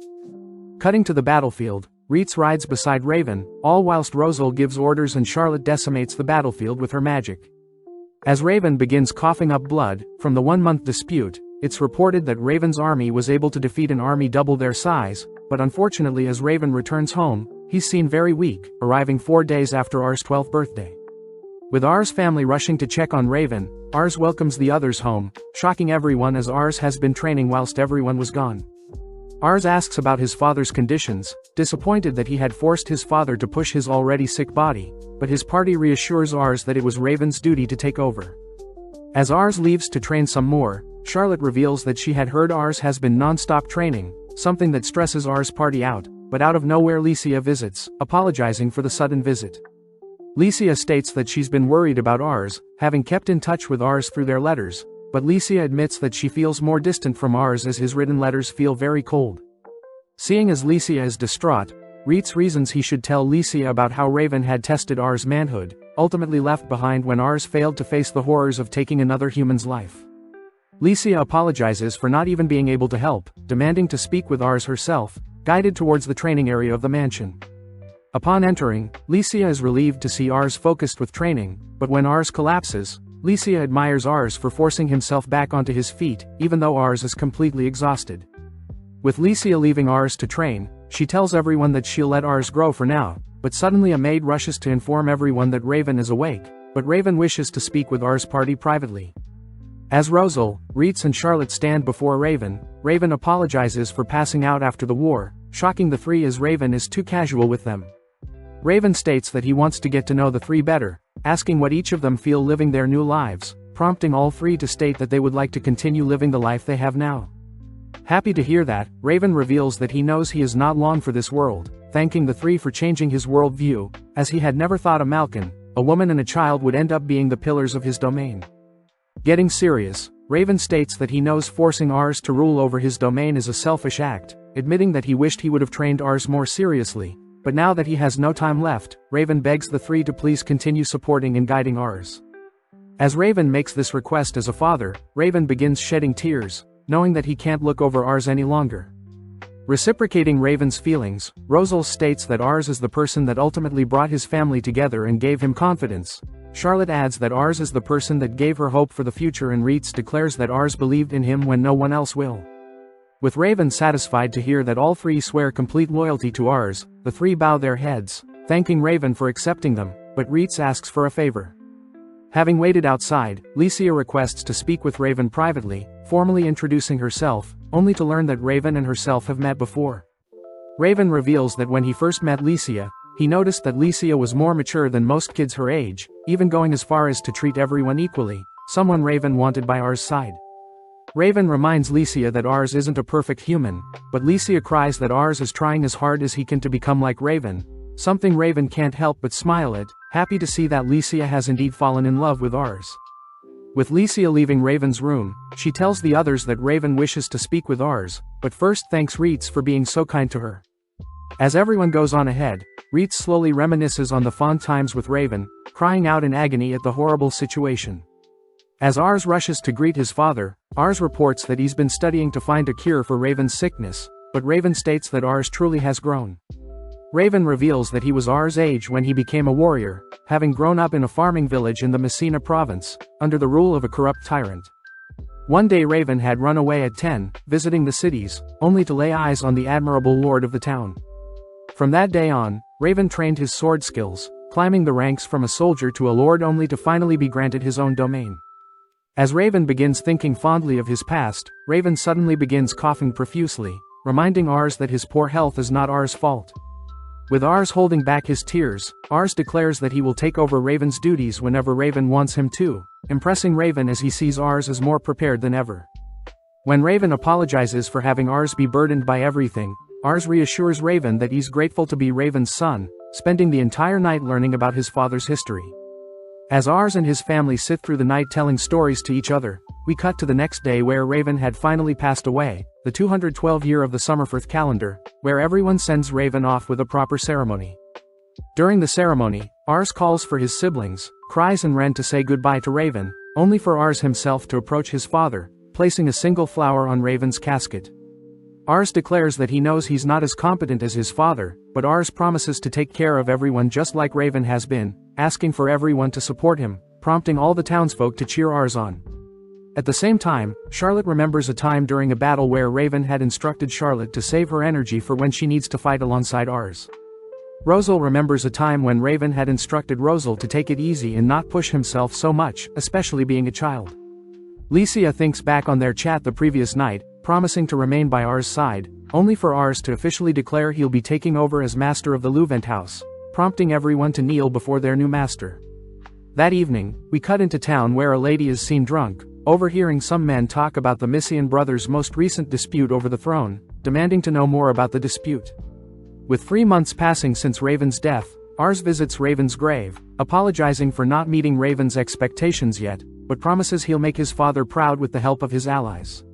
Cutting to the battlefield, REITZ rides beside Raven, all whilst Rosal gives orders and Charlotte decimates the battlefield with her magic. As Raven begins coughing up blood from the 1-month dispute, it's reported that Raven's army was able to defeat an army double their size, but unfortunately as Raven returns home, he's seen very weak, arriving 4 days after R's 12th birthday. With R's family rushing to check on Raven, Rs welcomes the others home, shocking everyone as Rs has been training whilst everyone was gone. Rs asks about his father's conditions, disappointed that he had forced his father to push his already sick body, but his party reassures Rs that it was Raven's duty to take over. As Rs leaves to train some more, Charlotte reveals that she had heard Rs has been non-stop training, something that stresses Rs' party out, but out of nowhere Licia visits, apologizing for the sudden visit. Licia states that she's been worried about Rs, having kept in touch with Rs through their letters, but Licia admits that she feels more distant from Rs as his written letters feel very cold. Seeing as Licia is distraught, REITZ reasons he should tell Licia about how Raven had tested Rs' manhood, ultimately left behind when Rs failed to face the horrors of taking another human's life. Licia apologizes for not even being able to help, demanding to speak with Rs herself, guided towards the training area of the mansion. Upon entering, Licia is relieved to see Rs focused with training, but when Rs collapses, Licia admires Rs for forcing himself back onto his feet, even though Rs is completely exhausted. With Licia leaving Rs to train, she tells everyone that she'll let Rs grow for now, but suddenly a maid rushes to inform everyone that Raven is awake, but Raven wishes to speak with Rs' party privately. As Rosal, REITZ and Charlotte stand before Raven, Raven apologizes for passing out after the war, shocking the three as Raven is too casual with them. Raven states that he wants to get to know the three better, asking what each of them feel living their new lives, prompting all three to state that they would like to continue living the life they have now. Happy to hear that, Raven reveals that he knows he is not long for this world, thanking the three for changing his worldview, as he had never thought a Malkin, a woman and a child would end up being the pillars of his domain. Getting serious, Raven states that he knows forcing Rs to rule over his domain is a selfish act, admitting that he wished he would have trained Rs more seriously, but now that he has no time left, Raven begs the three to please continue supporting and guiding Rs. As Raven makes this request as a father, Raven begins shedding tears, knowing that he can't look over Rs any longer. Reciprocating Raven's feelings, Rosal states that Rs is the person that ultimately brought his family together and gave him confidence. Charlotte adds that Rs is the person that gave her hope for the future, and REITZ declares that Rs believed in him when no one else will. With Raven satisfied to hear that all three swear complete loyalty to Rs, the three bow their heads, thanking Raven for accepting them, but REITZ asks for a favor. Having waited outside, Licia requests to speak with Raven privately, formally introducing herself, only to learn that Raven and herself have met before. Raven reveals that when he first met Licia, he noticed that Licia was more mature than most kids her age, even going as far as to treat everyone equally, someone Raven wanted by Rs' side. Raven reminds Licia that Rs isn't a perfect human, but Licia cries that Rs is trying as hard as he can to become like Raven, something Raven can't help but smile at, happy to see that Licia has indeed fallen in love with Rs. With Licia leaving Raven's room, she tells the others that Raven wishes to speak with Rs, but first thanks REITZ for being so kind to her. As everyone goes on ahead, REITZ slowly reminisces on the fond times with Raven, crying out in agony at the horrible situation. As Rs rushes to greet his father, Rs reports that he's been studying to find a cure for Raven's sickness, but Raven states that Rs truly has grown. Raven reveals that he was Rs' age when he became a warrior, having grown up in a farming village in the Messina province, under the rule of a corrupt tyrant. One day Raven had run away at 10, visiting the cities, only to lay eyes on the admirable lord of the town. From that day on, Raven trained his sword skills, climbing the ranks from a soldier to a lord only to finally be granted his own domain. As Raven begins thinking fondly of his past, Raven suddenly begins coughing profusely, reminding Rs that his poor health is not Rs' fault. With Rs holding back his tears, Rs declares that he will take over Raven's duties whenever Raven wants him to, impressing Raven as he sees Rs as more prepared than ever. When Raven apologizes for having Rs be burdened by everything, Rs reassures Raven that he's grateful to be Raven's son, spending the entire night learning about his father's history. As Rs and his family sit through the night telling stories to each other, we cut to the next day where Raven had finally passed away, the 212th year of the Summerfirth calendar, where everyone sends Raven off with a proper ceremony. During the ceremony, Rs calls for his siblings, cries and Ren to say goodbye to Raven, only for Rs himself to approach his father, placing a single flower on Raven's casket. Rs declares that he knows he's not as competent as his father, but Rs promises to take care of everyone just like Raven has been, asking for everyone to support him, prompting all the townsfolk to cheer Ars on. At the same time, Charlotte remembers a time during a battle where Raven had instructed Charlotte to save her energy for when she needs to fight alongside Ars. Rosal remembers a time when Raven had instructed Rosal to take it easy and not push himself so much, especially being a child. Licia thinks back on their chat the previous night, promising to remain by Ars' side, only for Ars to officially declare he'll be taking over as master of the Luvent house, prompting everyone to kneel before their new master. That evening, we cut into town where a lady is seen drunk, overhearing some men talk about the Missian brothers' most recent dispute over the throne, demanding to know more about the dispute. With 3 months passing since Raven's death, Ars visits Raven's grave, apologizing for not meeting Raven's expectations yet, but promises he'll make his father proud with the help of his allies.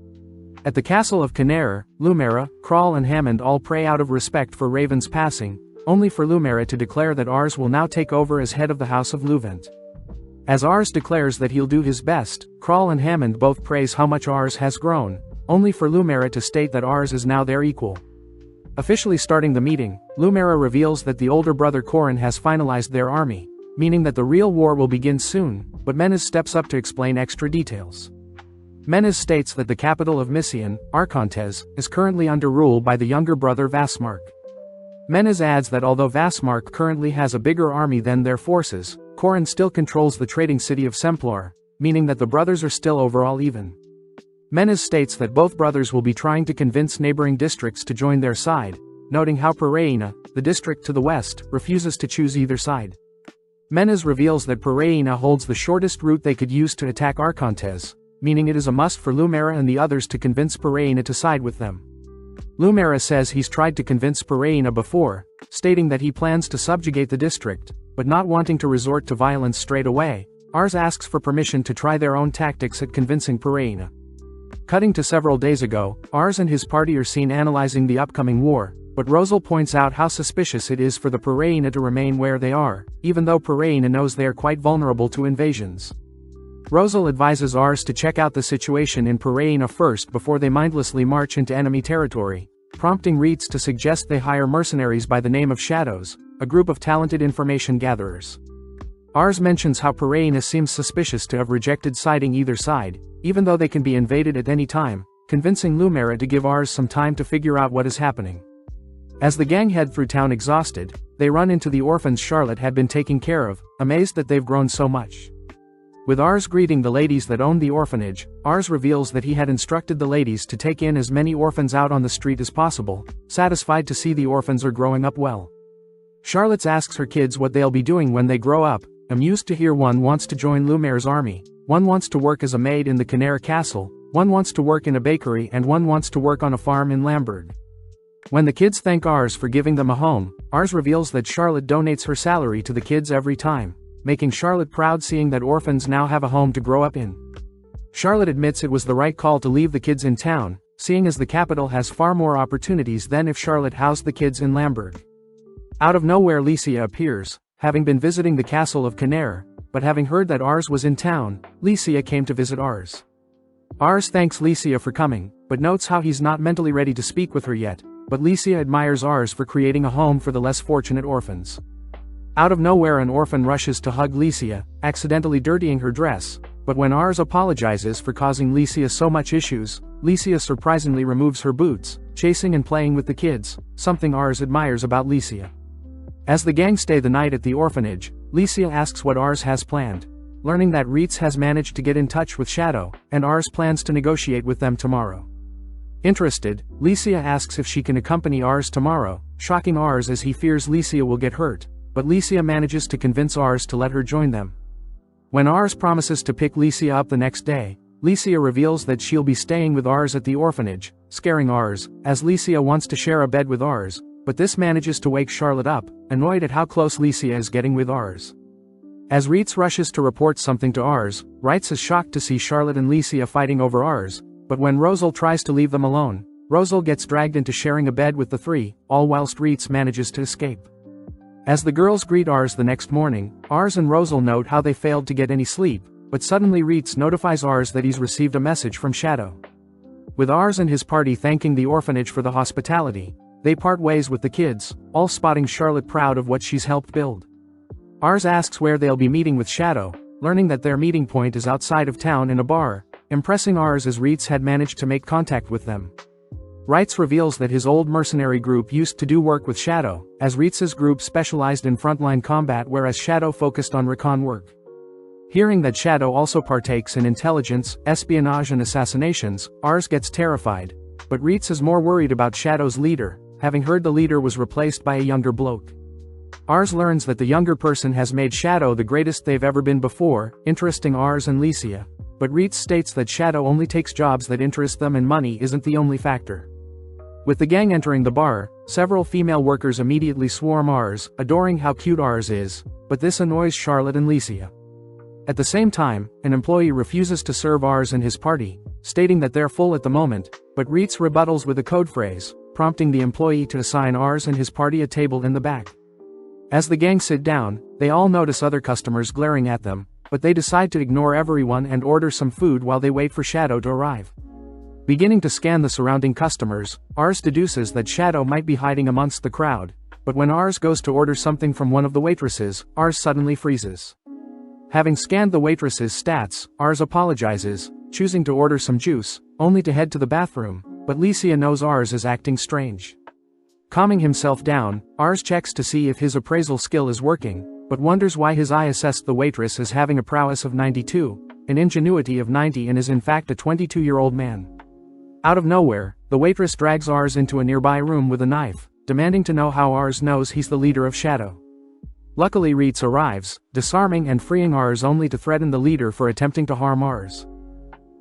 At the castle of Canera, Lumera, Kral and Hammond all pray out of respect for Raven's passing, only for Lumera to declare that Ars will now take over as head of the House of Luvent. As Ars declares that he'll do his best, Kral and Hammond both praise how much Ars has grown, only for Lumera to state that Ars is now their equal. Officially starting the meeting, Lumera reveals that the older brother Corin has finalized their army, meaning that the real war will begin soon, but Menes steps up to explain extra details. Menes states that the capital of Missian, REINCARNATES, is currently under rule by the younger brother Vasmark. Menes adds that although Vasmark currently has a bigger army than their forces, Corin still controls the trading city of Semplar, meaning that the brothers are still overall even. Menes states that both brothers will be trying to convince neighboring districts to join their side, noting how Pereina, the district to the west, refuses to choose either side. Menes reveals that Pereina holds the shortest route they could use to attack REINCARNATES, meaning it is a must for Lumera and the others to convince Pereina to side with them. Lumera says he's tried to convince Pereina before, stating that he plans to subjugate the district, but not wanting to resort to violence straight away. Ars asks for permission to try their own tactics at convincing Pereina. Cutting to several days ago, Ars and his party are seen analyzing the upcoming war, but Rosal points out how suspicious it is for the Pereina to remain where they are, even though Pereina knows they are quite vulnerable to invasions. Rosal advises Ars to check out the situation in Pereina first before they mindlessly march into enemy territory, prompting REITZ to suggest they hire mercenaries by the name of Shadows, a group of talented information gatherers. Ars mentions how Pereina seems suspicious to have rejected siding either side, even though they can be invaded at any time, convincing Lumera to give Ars some time to figure out what is happening. As the gang head through town exhausted, they run into the orphans Charlotte had been taking care of, amazed that they've grown so much. With Ars greeting the ladies that owned the orphanage, Ars reveals that he had instructed the ladies to take in as many orphans out on the street as possible, satisfied to see the orphans are growing up well. Charlotte asks her kids what they'll be doing when they grow up, amused to hear one wants to join Lumera's army, one wants to work as a maid in the Canera castle, one wants to work in a bakery and one wants to work on a farm in Lamberg. When the kids thank Ars for giving them a home, Ars reveals that Charlotte donates her salary to the kids every time, making Charlotte proud seeing that orphans now have a home to grow up in. Charlotte admits it was the right call to leave the kids in town, seeing as the capital has far more opportunities than if Charlotte housed the kids in Lamberg. Out of nowhere Licia appears, having been visiting the castle of Canera, but having heard that Ars was in town, Licia came to visit Ars. Ars thanks Licia for coming, but notes how he's not mentally ready to speak with her yet, but Licia admires Ars for creating a home for the less fortunate orphans. Out of nowhere an orphan rushes to hug Licia, accidentally dirtying her dress, but when Ars apologizes for causing Licia so much issues, Licia surprisingly removes her boots, chasing and playing with the kids, something Ars admires about Licia. As the gang stay the night at the orphanage, Licia asks what Ars has planned, learning that REITZ has managed to get in touch with Shadow, and Ars plans to negotiate with them tomorrow. Interested, Licia asks if she can accompany Ars tomorrow, shocking Ars as he fears Licia will get hurt, but Licia manages to convince Ars to let her join them. When Ars promises to pick Licia up the next day, Licia reveals that she'll be staying with Ars at the orphanage, scaring Ars, as Licia wants to share a bed with Ars, but this manages to wake Charlotte up, annoyed at how close Licia is getting with Ars. As REITZ rushes to report something to Ars, REITZ is shocked to see Charlotte and Licia fighting over Ars, but when Rosal tries to leave them alone, Rosal gets dragged into sharing a bed with the three, all whilst REITZ manages to escape. As the girls greet Ars the next morning, Ars and Rosal note how they failed to get any sleep, but suddenly REITZ notifies Ars that he's received a message from Shadow. With Ars and his party thanking the orphanage for the hospitality, they part ways with the kids, all spotting Charlotte proud of what she's helped build. Ars asks where they'll be meeting with Shadow, learning that their meeting point is outside of town in a bar, impressing Ars as REITZ had managed to make contact with them. REITZ reveals that his old mercenary group used to do work with Shadow, as REITZ's group specialized in frontline combat whereas Shadow focused on recon work. Hearing that Shadow also partakes in intelligence, espionage and assassinations, Ars gets terrified, but REITZ is more worried about Shadow's leader, having heard the leader was replaced by a younger bloke. Ars learns that the younger person has made Shadow the greatest they've ever been before, interesting Ars and Licia, but REITZ states that Shadow only takes jobs that interest them and money isn't the only factor. With the gang entering the bar, several female workers immediately swarm Ars, adoring how cute Ars is, but this annoys Charlotte and Licia. At the same time, an employee refuses to serve Ars and his party, stating that they're full at the moment, but REITZ rebuttals with a code phrase, prompting the employee to assign Ars and his party a table in the back. As the gang sit down, they all notice other customers glaring at them, but they decide to ignore everyone and order some food while they wait for Shadow to arrive. Beginning to scan the surrounding customers, Ars deduces that Shadow might be hiding amongst the crowd, but when Ars goes to order something from one of the waitresses, Ars suddenly freezes. Having scanned the waitress's stats, Ars apologizes, choosing to order some juice, only to head to the bathroom, but Licia knows Ars is acting strange. Calming himself down, Ars checks to see if his appraisal skill is working, but wonders why his eye assessed the waitress as having a prowess of 92, an ingenuity of 90 and is in fact a 22-year-old man. Out of nowhere, the waitress drags Ars into a nearby room with a knife, demanding to know how Ars knows he's the leader of Shadow. Luckily REITZ arrives, disarming and freeing Ars only to threaten the leader for attempting to harm Ars.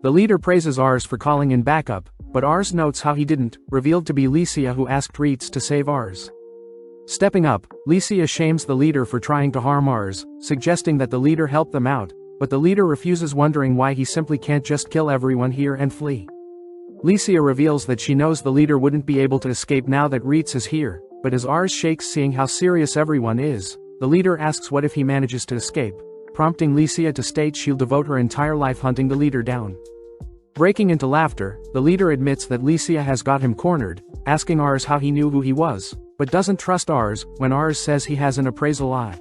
The leader praises Ars for calling in backup, but Ars notes how he didn't, revealed to be Licia who asked REITZ to save Ars. Stepping up, Licia shames the leader for trying to harm Ars, suggesting that the leader help them out, but the leader refuses, wondering why he simply can't just kill everyone here and flee. Licia reveals that she knows the leader wouldn't be able to escape now that REITZ is here, but as Ars shakes seeing how serious everyone is, the leader asks what if he manages to escape, prompting Licia to state she'll devote her entire life hunting the leader down. Breaking into laughter, the leader admits that Licia has got him cornered, asking Ars how he knew who he was, but doesn't trust Ars when Ars says he has an appraisal eye.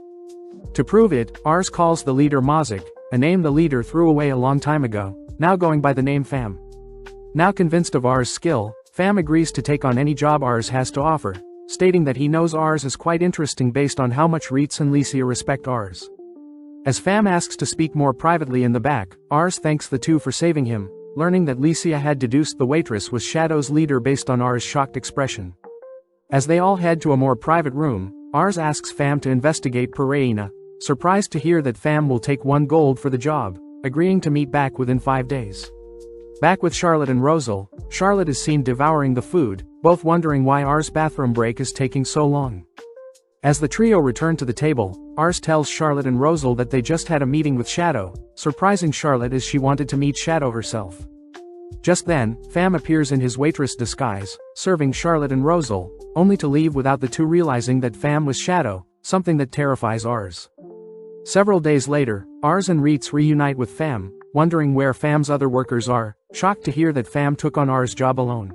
To prove it, Ars calls the leader Mazik, a name the leader threw away a long time ago, now going by the name Fam. Now convinced of Ars' skill, Fam agrees to take on any job Ars has to offer, stating that he knows Ars is quite interesting based on how much REITZ and Licia respect Ars. As Fam asks to speak more privately in the back, Ars thanks the two for saving him, learning that Licia had deduced the waitress was Shadow's leader based on Ars' shocked expression. As they all head to a more private room, Ars asks Fam to investigate Pereira, surprised to hear that Fam will take 1 gold for the job, agreeing to meet back within 5 days. Back with Charlotte and Rosal, Charlotte is seen devouring the food, both wondering why Ars' bathroom break is taking so long. As the trio return to the table, Ars tells Charlotte and Rosal that they just had a meeting with Shadow, surprising Charlotte as she wanted to meet Shadow herself. Just then, Fam appears in his waitress disguise, serving Charlotte and Rosal, only to leave without the two realizing that Fam was Shadow, something that terrifies Ars. Several days later, Ars and REITZ reunite with Fam, wondering where Fam's other workers are, shocked to hear that Fam took on Ars' job alone.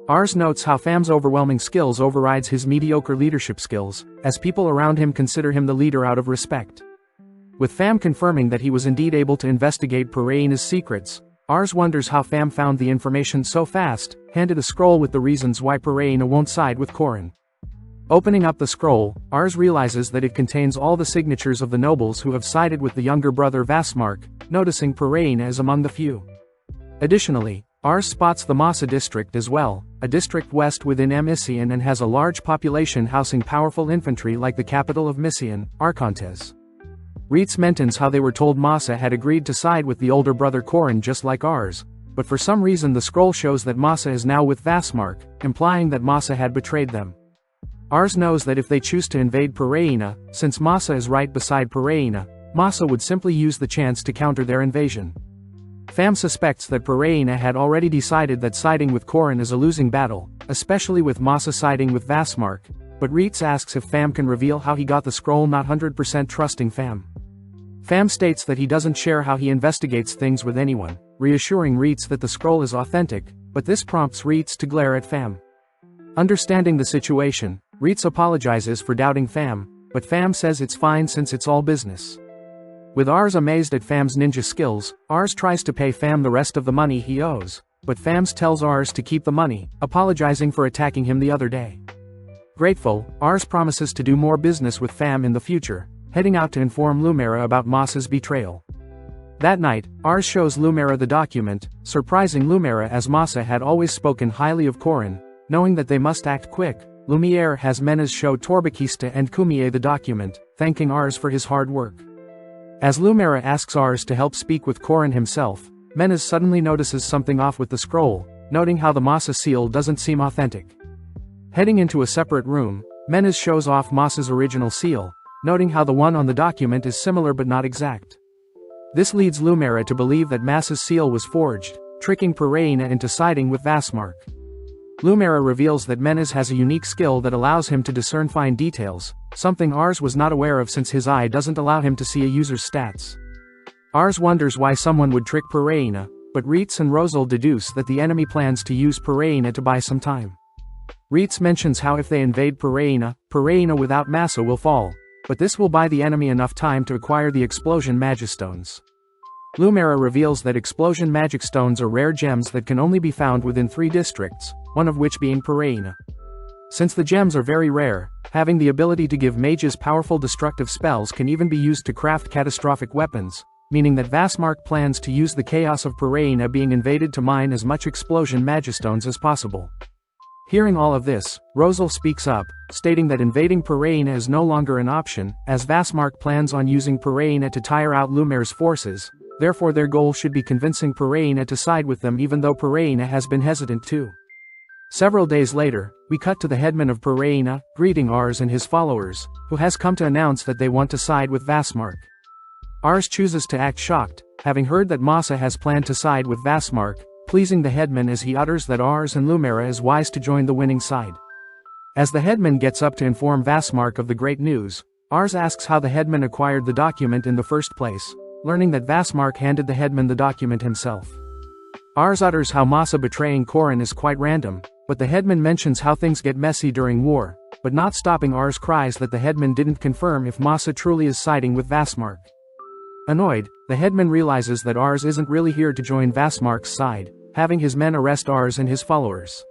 Ars notes how Fam's overwhelming skills overrides his mediocre leadership skills, as people around him consider him the leader out of respect. With Fam confirming that he was indeed able to investigate Pereira's secrets, Ars wonders how Fam found the information so fast, handed a scroll with the reasons why Pereira won't side with Corin. Opening up the scroll, Ars realizes that it contains all the signatures of the nobles who have sided with the younger brother Vasmark, noticing Pereira is among the few. Additionally, Ars spots the Massa district as well, a district west within Misian and has a large population housing powerful infantry like the capital of Misian, Arcontes. REITZ mentions how they were told Massa had agreed to side with the older brother Corin just like Ars, but for some reason the scroll shows that Massa is now with Vasmark, implying that Massa had betrayed them. Ars knows that if they choose to invade Pereira, since Massa is right beside Pereira, Massa would simply use the chance to counter their invasion. Fam suspects that Pereira had already decided that siding with Corin is a losing battle, especially with Massa siding with Vasmark, but REITZ asks if Fam can reveal how he got the scroll, not 100% trusting Fam. Fam states that he doesn't share how he investigates things with anyone, reassuring REITZ that the scroll is authentic, but this prompts REITZ to glare at Fam. Understanding the situation, REITZ apologizes for doubting Fam, but Fam says it's fine since it's all business. With Ars amazed at Fam's ninja skills, Ars tries to pay Fam the rest of the money he owes, but Fam tells Ars to keep the money, apologizing for attacking him the other day. Grateful, Ars promises to do more business with Fam in the future, heading out to inform Lumera about Masa's betrayal. That night, Ars shows Lumera the document, surprising Lumera as Masa had always spoken highly of Korin. Knowing that they must act quick, Lumiere has Menes show Torbakista and Kumie the document, thanking Ars for his hard work. As Lumera asks Ars to help speak with Korin himself, Menes suddenly notices something off with the scroll, noting how the Masa seal doesn't seem authentic. Heading into a separate room, Menes shows off Masa's original seal, noting how the one on the document is similar but not exact. This leads Lumera to believe that Masa's seal was forged, tricking Pereina into siding with Vasmark. Lumera reveals that Menes has a unique skill that allows him to discern fine details, something Ars was not aware of since his eye doesn't allow him to see a user's stats. Ars wonders why someone would trick Pereina, but Reitz and Rosal deduce that the enemy plans to use Pereina to buy some time. Reitz mentions how if they invade Pereina without Masa will fall, but this will buy the enemy enough time to acquire the Explosion Magistones. Lumera reveals that Explosion Magic Stones are rare gems that can only be found within 3 districts, one of which being Pereina. Since the gems are very rare, having the ability to give mages powerful destructive spells can even be used to craft catastrophic weapons, meaning that Vasmark plans to use the chaos of Pereina being invaded to mine as much Explosion Magistones as possible. Hearing all of this, Rosal speaks up, stating that invading Pereina is no longer an option, as Vasmark plans on using Pereina to tire out Lumera's forces, therefore their goal should be convincing Pereina to side with them even though Pereina has been hesitant too. Several days later, we cut to the headman of Pereina, greeting Ars and his followers, who has come to announce that they want to side with Vasmark. Ars chooses to act shocked, having heard that Masa has planned to side with Vasmark, pleasing the headman as he utters that Ars and Lumera is wise to join the winning side. As the headman gets up to inform Vasmark of the great news, Ars asks how the headman acquired the document in the first place, learning that Vasmark handed the headman the document himself. Ars utters how Masa betraying Korin is quite random, but the headman mentions how things get messy during war, but not stopping Ars cries that the headman didn't confirm if Masa truly is siding with Vasmark. Annoyed, the headman realizes that Ars isn't really here to join Vasmark's side, having his men arrest Ars and his followers.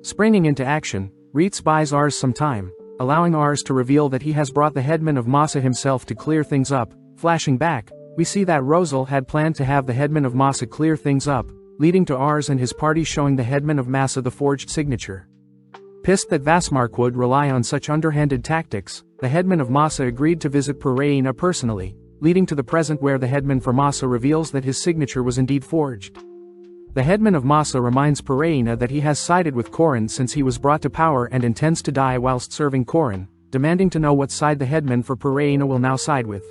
Springing into action, Reitz buys Ars some time, allowing Ars to reveal that he has brought the headman of Masa himself to clear things up. Flashing back, we see that Rosal had planned to have the headman of Masa clear things up, leading to Ars and his party showing the headman of Masa the forged signature. Pissed that Vasmark would rely on such underhanded tactics, the headman of Masa agreed to visit Pereina personally, leading to the present where the headman for Masa reveals that his signature was indeed forged. The headman of Masa reminds Pereina that he has sided with Korin since he was brought to power and intends to die whilst serving Korin, demanding to know what side the headman for Pereina will now side with.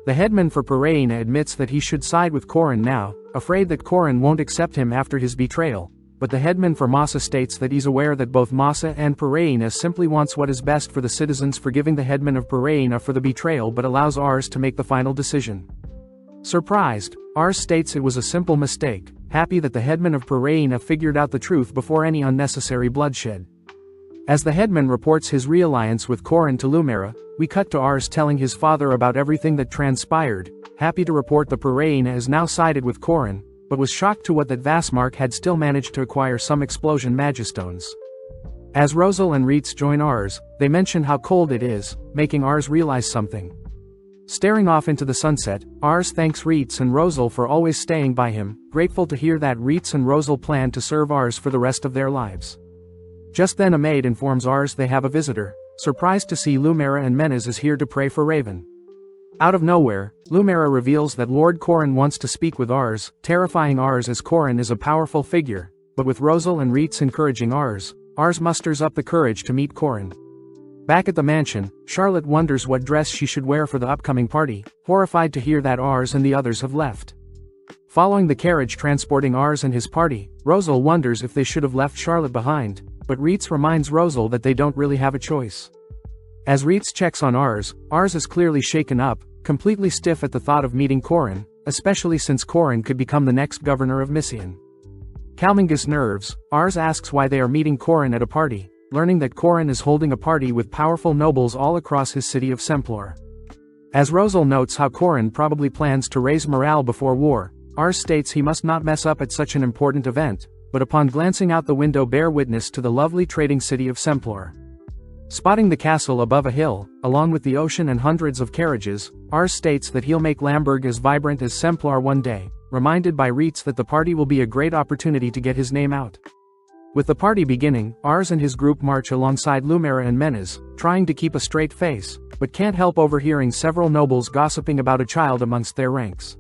The headman for Pereina admits that he should side with Korin now, afraid that Korin won't accept him after his betrayal, but the headman for Masa states that he's aware that both Masa and Pereina simply wants what is best for the citizens, forgiving the headman of Pereina for the betrayal but allows Ars to make the final decision. Surprised, Ars states it was a simple mistake, happy that the headman of Pereina figured out the truth before any unnecessary bloodshed. As the headman reports his realliance with Korin to Lumera, we cut to Ars telling his father about everything that transpired, happy to report that Pereina is now sided with Korin, but was shocked to what that Vasmark had still managed to acquire some Explosion Magistones. As Rosal and Reitz join Ars, they mention how cold it is, making Ars realize something. Staring off into the sunset, Ars thanks Reitz and Rosal for always staying by him, grateful to hear that Reitz and Rosal plan to serve Ars for the rest of their lives. Just then a maid informs Ars they have a visitor, surprised to see Lumera and Menes is here to pray for Raven. Out of nowhere, Lumera reveals that Lord Korin wants to speak with Ars, terrifying Ars as Korin is a powerful figure, but with Rosal and Reitz encouraging Ars, Ars musters up the courage to meet Korin. Back at the mansion, Charlotte wonders what dress she should wear for the upcoming party, horrified to hear that Ars and the others have left. Following the carriage transporting Ars and his party, Rosal wonders if they should have left Charlotte behind, but Reitz reminds Rosal that they don't really have a choice. As Reitz checks on Ars is clearly shaken up, completely stiff at the thought of meeting Korin, especially since Korin could become the next governor of Missian. Calming his nerves, Ars asks why they are meeting Korin at a party, learning that Korin is holding a party with powerful nobles all across his city of Semplor. As Rosal notes how Corin probably plans to raise morale before war, Ars states he must not mess up at such an important event, but upon glancing out the window bear witness to the lovely trading city of Semplor. Spotting the castle above a hill, along with the ocean and hundreds of carriages, Ars states that he'll make Lamberg as vibrant as Semplor one day, reminded by REITZ that the party will be a great opportunity to get his name out. With the party beginning, Ars and his group march alongside Lumera and Menes, trying to keep a straight face, but can't help overhearing several nobles gossiping about a child amongst their ranks.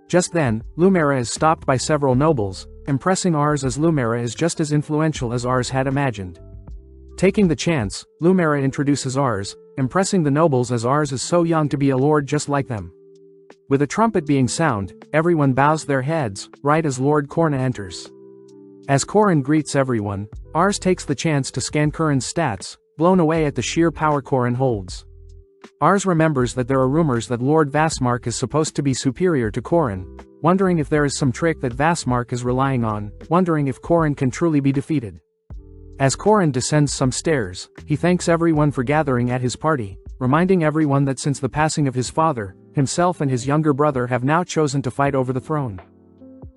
Just then, Lumera is stopped by several nobles, impressing Ars as Lumera is just as influential as Ars had imagined. Taking the chance, Lumera introduces Ars, impressing the nobles as Ars is so young to be a lord just like them. With a trumpet being sound, everyone bows their heads, right as Lord Corna enters. As Corin greets everyone, Ars takes the chance to scan Corin's stats, blown away at the sheer power Corin holds. Ars remembers that there are rumors that Lord Vassmark is supposed to be superior to Corin, wondering if there is some trick that Vassmark is relying on, wondering if Corin can truly be defeated. As Corin descends some stairs, he thanks everyone for gathering at his party, reminding everyone that since the passing of his father, himself and his younger brother have now chosen to fight over the throne.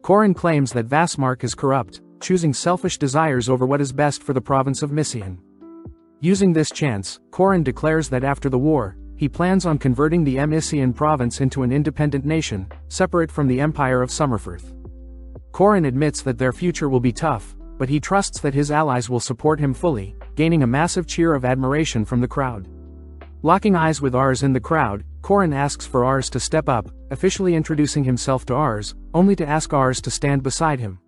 Corin claims that Vassmark is corrupt, choosing selfish desires over what is best for the province of Misian. Using this chance, Corin declares that after the war, he plans on converting the Misian province into an independent nation, separate from the Empire of Summerfirth. Corin admits that their future will be tough, but he trusts that his allies will support him fully, gaining a massive cheer of admiration from the crowd. Locking eyes with Ars in the crowd, Corin asks for Ars to step up, officially introducing himself to Ars, only to ask Ars to stand beside him.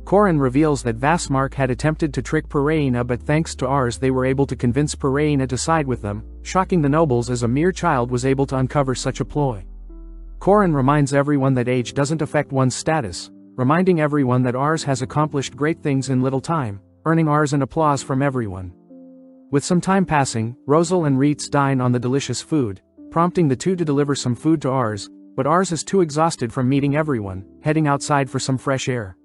Corin reveals that Vassmark had attempted to trick Pereina, but thanks to Ars they were able to convince Pereina to side with them, shocking the nobles as a mere child was able to uncover such a ploy. Corin reminds everyone that age doesn't affect one's status, reminding everyone that Ars has accomplished great things in little time, earning Ars an applause from everyone. With some time passing, Rosal and REITZ dine on the delicious food, prompting the two to deliver some food to Ars, but Ars is too exhausted from meeting everyone, heading outside for some fresh air.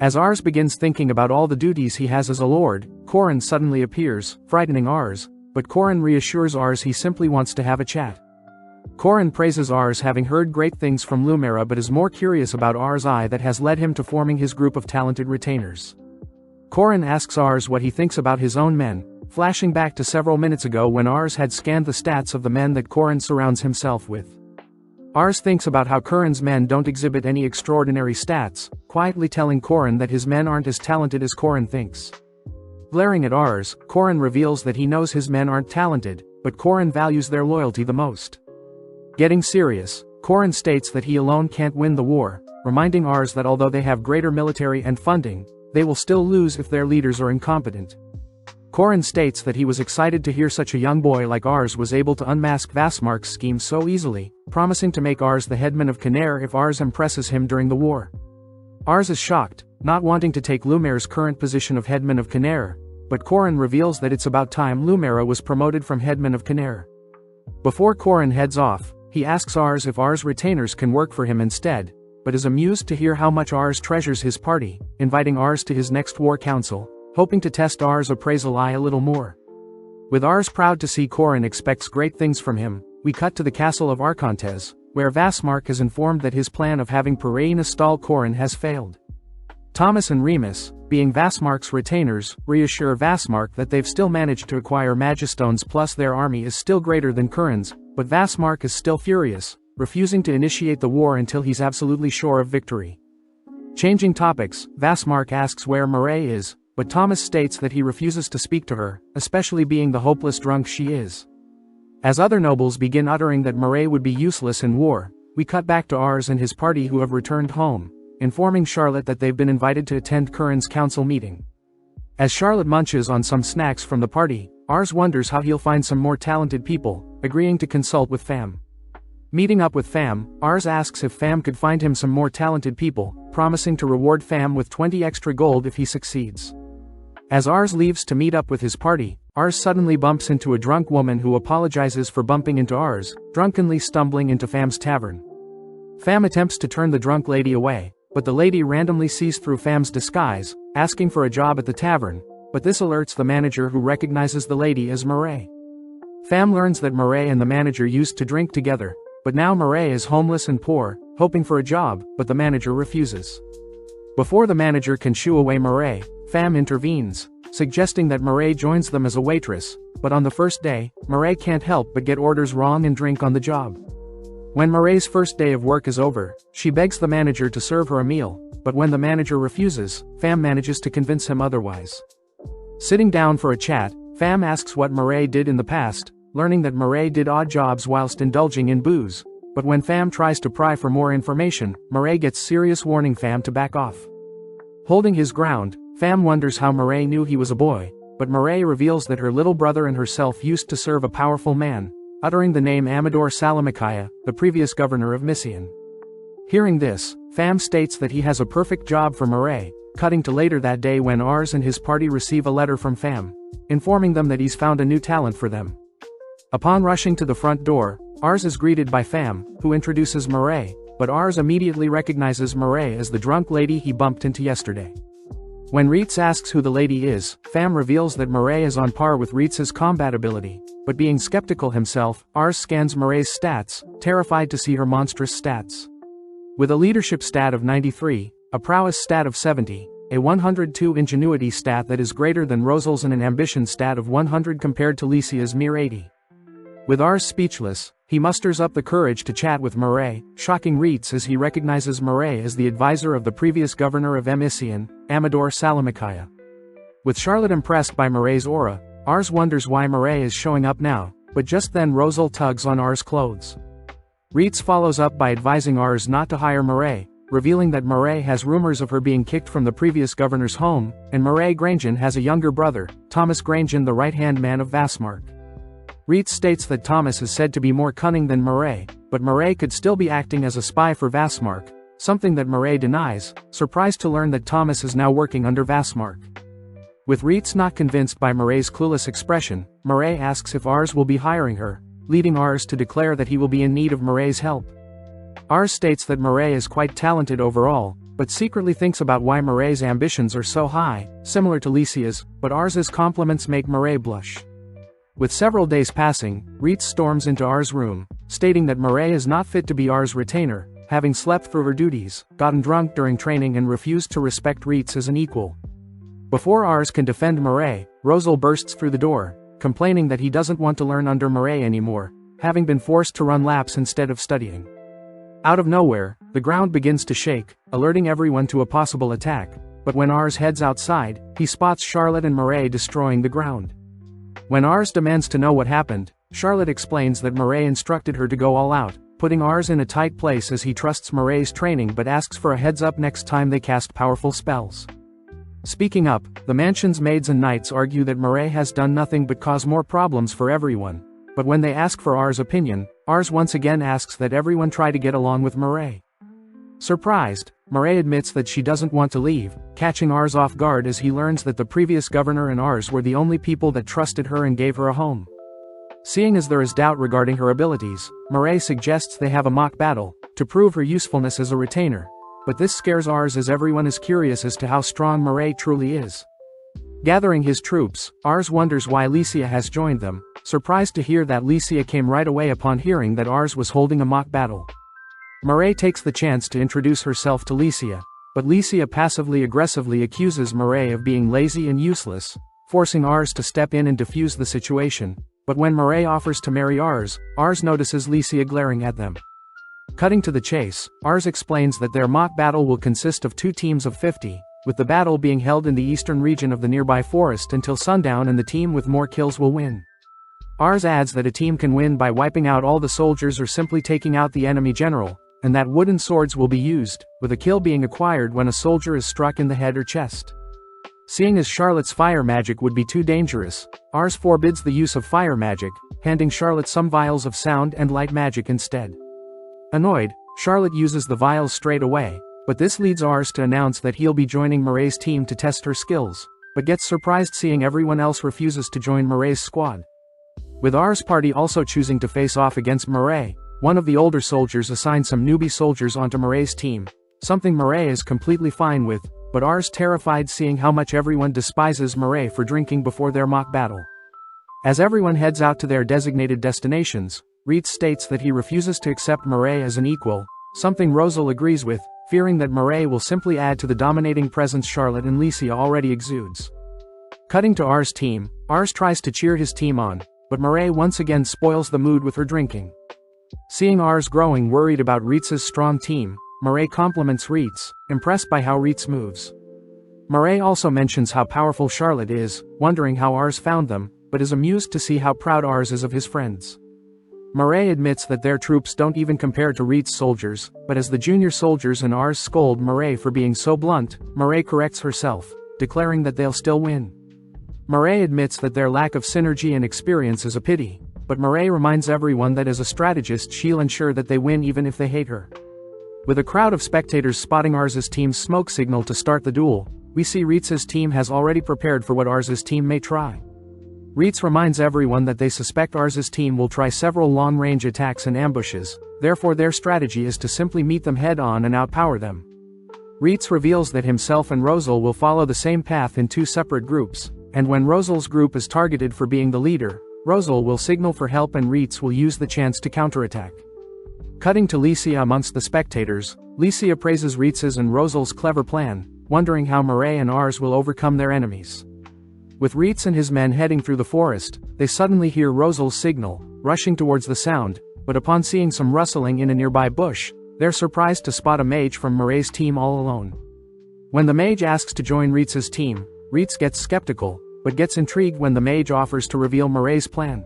As Ars begins thinking about all the duties he has as a lord, Corin suddenly appears, frightening Ars, but Corin reassures Ars he simply wants to have a chat. Corin praises Ars having heard great things from Lumera but is more curious about Ars' eye that has led him to forming his group of talented retainers. Corin asks Ars what he thinks about his own men, flashing back to several minutes ago when Ars had scanned the stats of the men that Corin surrounds himself with. Ars thinks about how Corin's men don't exhibit any extraordinary stats, quietly telling Corin that his men aren't as talented as Corin thinks. Glaring at Ars, Corin reveals that he knows his men aren't talented, but Corin values their loyalty the most. Getting serious, Corin states that he alone can't win the war, reminding Ars that although they have greater military and funding, they will still lose if their leaders are incompetent. Corin states that he was excited to hear such a young boy like Ars was able to unmask Vassmark's scheme so easily, promising to make Ars the headman of Canair if Ars impresses him during the war. Ars is shocked, not wanting to take Lumera's current position of headman of Canair, but Corin reveals that it's about time Lumera was promoted from headman of Canair. Before Corin heads off, he asks Ars if Ars' retainers can work for him instead, but is amused to hear how much Ars treasures his party, inviting Ars to his next war council, hoping to test Ars' appraisal eye a little more. With Ars proud to see Corin expects great things from him, we cut to the castle of REINCARNATES, where Vassmark is informed that his plan of having Pereina stall Corin has failed. Thomas and Remus, being Vassmark's retainers, reassure Vassmark that they've still managed to acquire Magistones plus their army is still greater than Corin's, but Vassmark is still furious, refusing to initiate the war until he's absolutely sure of victory. Changing topics, Vassmark asks where Mireille is, but Thomas states that he refuses to speak to her, especially being the hopeless drunk she is. As other nobles begin uttering that Mireille would be useless in war, we cut back to Ars and his party who have returned home, informing Charlotte that they've been invited to attend Corin's council meeting. As Charlotte munches on some snacks from the party, Ars wonders how he'll find some more talented people, agreeing to consult with Fam. Meeting up with Fam, Ars asks if Fam could find him some more talented people, promising to reward Fam with 20 extra gold if he succeeds. As Ars leaves to meet up with his party, Ars suddenly bumps into a drunk woman who apologizes for bumping into Ars, drunkenly stumbling into Fam's tavern. Fam attempts to turn the drunk lady away, but the lady randomly sees through Fam's disguise, asking for a job at the tavern, but this alerts the manager who recognizes the lady as Mireille. Pham learns that Murray and the manager used to drink together, but now Murray is homeless and poor, hoping for a job, but the manager refuses. Before the manager can shoo away Murray, Pham intervenes, suggesting that Murray joins them as a waitress, but on the first day, Murray can't help but get orders wrong and drink on the job. When Murray's first day of work is over, she begs the manager to serve her a meal, but when the manager refuses, Pham manages to convince him otherwise. Sitting down for a chat, Pham asks what Murray did in the past, learning that Murray did odd jobs whilst indulging in booze, but when Pham tries to pry for more information, Murray gets serious warning Pham to back off. Holding his ground, Pham wonders how Murray knew he was a boy, but Murray reveals that her little brother and herself used to serve a powerful man, uttering the name Amador Salamikaya, the previous governor of Missian. Hearing this, Pham states that he has a perfect job for Murray, cutting to later that day when Ars and his party receive a letter from Pham, informing them that he's found a new talent for them. Upon rushing to the front door, Ars is greeted by Pham, who introduces Murray, but Ars immediately recognizes Murray as the drunk lady he bumped into yesterday. When VIDZ asks who the lady is, Pham reveals that Murray is on par with VIDZ's combat ability, but being skeptical himself, Ars scans Murray's stats, terrified to see her monstrous stats. With a leadership stat of 93, a prowess stat of 70, a 102 ingenuity stat that is greater than Rosal's and an ambition stat of 100 compared to Lycia's mere 80. With Ars speechless, he musters up the courage to chat with Murray, shocking VIDZ as he recognizes Murray as the advisor of the previous governor of Missian, Amador Salamikaya. With Charlotte impressed by Murray's aura, Ars wonders why Murray is showing up now, but just then Rosal tugs on Ars' clothes. VIDZ follows up by advising Ars not to hire Murray, revealing that Murray has rumors of her being kicked from the previous governor's home, and Murray Grangen has a younger brother, Thomas Grangen, the right-hand man of Vassmark. VIDZ states that Thomas is said to be more cunning than Murray, but Murray could still be acting as a spy for Vassmark, something that Murray denies, surprised to learn that Thomas is now working under Vassmark. With VIDZ not convinced by Murray's clueless expression, Murray asks if Ars will be hiring her, leading Ars to declare that he will be in need of Murray's help. Ars states that Murray is quite talented overall, but secretly thinks about why Murray's ambitions are so high, similar to Lycia's, but Ars's compliments make Murray blush. With several days passing, VIDZ storms into Ars' room, stating that Murray is not fit to be Ars' retainer, having slept through her duties, gotten drunk during training and refused to respect VIDZ as an equal. Before Ars can defend Murray, Rosal bursts through the door, complaining that he doesn't want to learn under Murray anymore, having been forced to run laps instead of studying. Out of nowhere, the ground begins to shake, alerting everyone to a possible attack, but when Ars heads outside, he spots Charlotte and Murray destroying the ground. When Ars demands to know what happened, Charlotte explains that Murray instructed her to go all out, putting Ars in a tight place as he trusts Murray's training but asks for a heads up next time they cast powerful spells. Speaking up, the mansion's maids and knights argue that Murray has done nothing but cause more problems for everyone, but when they ask for Ars' opinion, Ars once again asks that everyone try to get along with Murray. Surprised, Murray admits that she doesn't want to leave, catching Ars off guard as he learns that the previous governor and Ars were the only people that trusted her and gave her a home. Seeing as there is doubt regarding her abilities, Murray suggests they have a mock battle, to prove her usefulness as a retainer, but this scares Ars as everyone is curious as to how strong Murray truly is. Gathering his troops, Ars wonders why Lycia has joined them, surprised to hear that Lycia came right away upon hearing that Ars was holding a mock battle. Murray takes the chance to introduce herself to Lycia, but Lycia passively-aggressively accuses Murray of being lazy and useless, forcing Ars to step in and defuse the situation, but when Murray offers to marry Ars notices Lycia glaring at them. Cutting to the chase, Ars explains that their mock battle will consist of 2 teams of 50, with the battle being held in the eastern region of the nearby forest until sundown and the team with more kills will win. Ars adds that a team can win by wiping out all the soldiers or simply taking out the enemy general, and that wooden swords will be used, with a kill being acquired when a soldier is struck in the head or chest. Seeing as Charlotte's fire magic would be too dangerous, Ars forbids the use of fire magic, handing Charlotte some vials of sound and light magic instead. Annoyed, Charlotte uses the vials straight away, but this leads Ars to announce that he'll be joining Murray's team to test her skills, but gets surprised seeing everyone else refuses to join Murray's squad. With Ars' party also choosing to face off against Murray, one of the older soldiers assigns some newbie soldiers onto Murray's team, something Murray is completely fine with, but Ars terrified seeing how much everyone despises Murray for drinking before their mock battle. As everyone heads out to their designated destinations, REITZ states that he refuses to accept Murray as an equal, something Rosal agrees with, fearing that Murray will simply add to the dominating presence Charlotte and Licia already exudes. Cutting to R's team, Ars tries to cheer his team on, but Murray once again spoils the mood with her drinking. Seeing Ars growing worried about REITZ's strong team, Murray compliments REITZ, impressed by how REITZ moves. Murray also mentions how powerful Charlotte is, wondering how Ars found them, but is amused to see how proud Ars is of his friends. Murray admits that their troops don't even compare to REITZ soldiers, but as the junior soldiers and Ars scold Murray for being so blunt, Murray corrects herself, declaring that they'll still win. Murray admits that their lack of synergy and experience is a pity, but Murray reminds everyone that as a strategist she'll ensure that they win even if they hate her. With a crowd of spectators spotting Ars's team's smoke signal to start the duel, we see REITZ's team has already prepared for what Ars's team may try. REITZ reminds everyone that they suspect Ars's team will try several long-range attacks and ambushes, therefore their strategy is to simply meet them head-on and outpower them. REITZ reveals that himself and Rosal will follow the same path in two separate groups, and when Rosal's group is targeted for being the leader, Rosal will signal for help and REITZ will use the chance to counterattack. Cutting to Licia amongst the spectators, Licia praises REITZ's and Rosal's clever plan, wondering how Murray and Ars will overcome their enemies. With REITZ and his men heading through the forest, they suddenly hear Rosal's signal, rushing towards the sound, but upon seeing some rustling in a nearby bush, they're surprised to spot a mage from Murray's team all alone. When the mage asks to join REITZ's team, REITZ gets skeptical, but gets intrigued when the mage offers to reveal Murray's plan.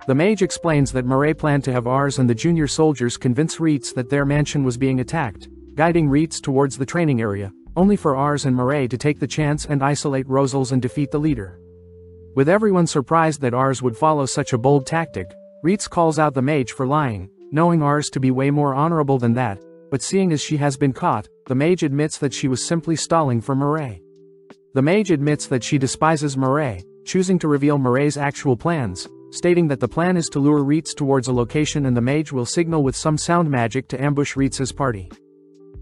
The mage explains that Murray planned to have Ars and the junior soldiers convince REITZ that their mansion was being attacked, guiding REITZ towards the training area, only for Ars and Murray to take the chance and isolate Rosals and defeat the leader. With everyone surprised that Ars would follow such a bold tactic, REITZ calls out the mage for lying, knowing Ars to be way more honorable than that, but seeing as she has been caught, the mage admits that she was simply stalling for Murray. The mage admits that she despises Murray, choosing to reveal Murray's actual plans, stating that the plan is to lure REITZ towards a location and the mage will signal with some sound magic to ambush REITZ's party.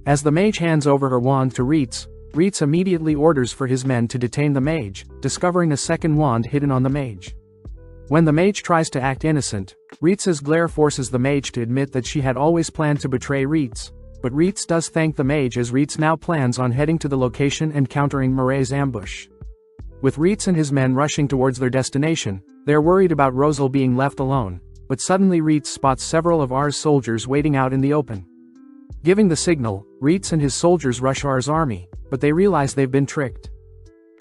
As the mage hands over her wand to REITZ, REITZ immediately orders for his men to detain the mage, discovering a second wand hidden on the mage. When the mage tries to act innocent, REITZ's glare forces the mage to admit that she had always planned to betray REITZ, but REITZ does thank the mage as REITZ now plans on heading to the location and countering Murray's ambush. With REITZ and his men rushing towards their destination, they're worried about Rosal being left alone, but suddenly REITZ spots several of Ars soldiers waiting out in the open. Giving the signal, REITZ and his soldiers rush Ars' army, but they realize they've been tricked.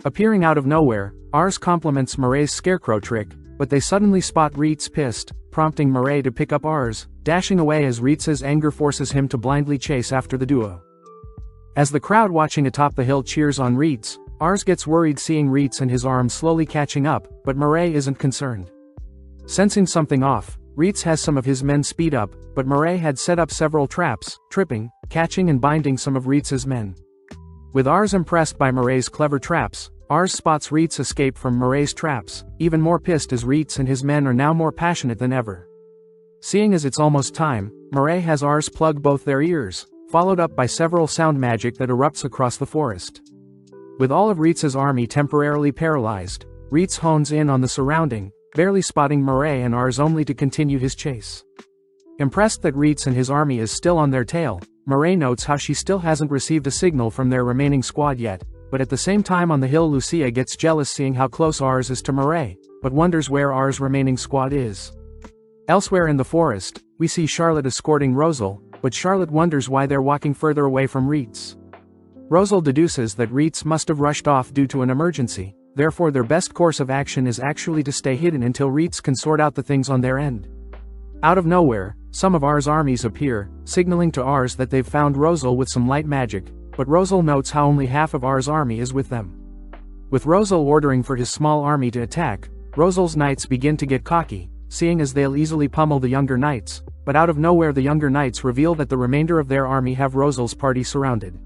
Appearing out of nowhere, Ars compliments Murray's scarecrow trick, but they suddenly spot REITZ pissed, prompting Murray to pick up Ars, dashing away as REITZ's anger forces him to blindly chase after the duo. As the crowd watching atop the hill cheers on REITZ, Ars gets worried seeing REITZ and his arm slowly catching up, but Murray isn't concerned. Sensing something off, REITZ has some of his men speed up, but Murray had set up several traps, tripping, catching and binding some of REITZ's men. With Ars impressed by Murray's clever traps, Ars spots REITZ escape from Murray's traps, even more pissed as REITZ and his men are now more passionate than ever. Seeing as it's almost time, Murray has Ars plug both their ears, followed up by several sound magic that erupts across the forest. With all of REITZ's army temporarily paralyzed, REITZ hones in on the surrounding, barely spotting Murray and Ars only to continue his chase. Impressed that REITZ and his army is still on their tail, Murray notes how she still hasn't received a signal from their remaining squad yet, but at the same time on the hill Lucia gets jealous seeing how close Ars is to Murray, but wonders where Ars' remaining squad is. Elsewhere in the forest, we see Charlotte escorting Rosal, but Charlotte wonders why they're walking further away from REITZ. Rosal deduces that REITZ must have rushed off due to an emergency, therefore their best course of action is actually to stay hidden until REITZ can sort out the things on their end. Out of nowhere, some of Ars' armies appear, signaling to Ars that they've found Rosal with some light magic, but Rosal notes how only half of Ars' army is with them. With Rosal ordering for his small army to attack, Rosal's knights begin to get cocky, seeing as they'll easily pummel the younger knights, but out of nowhere the younger knights reveal that the remainder of their army have Rosal's party surrounded.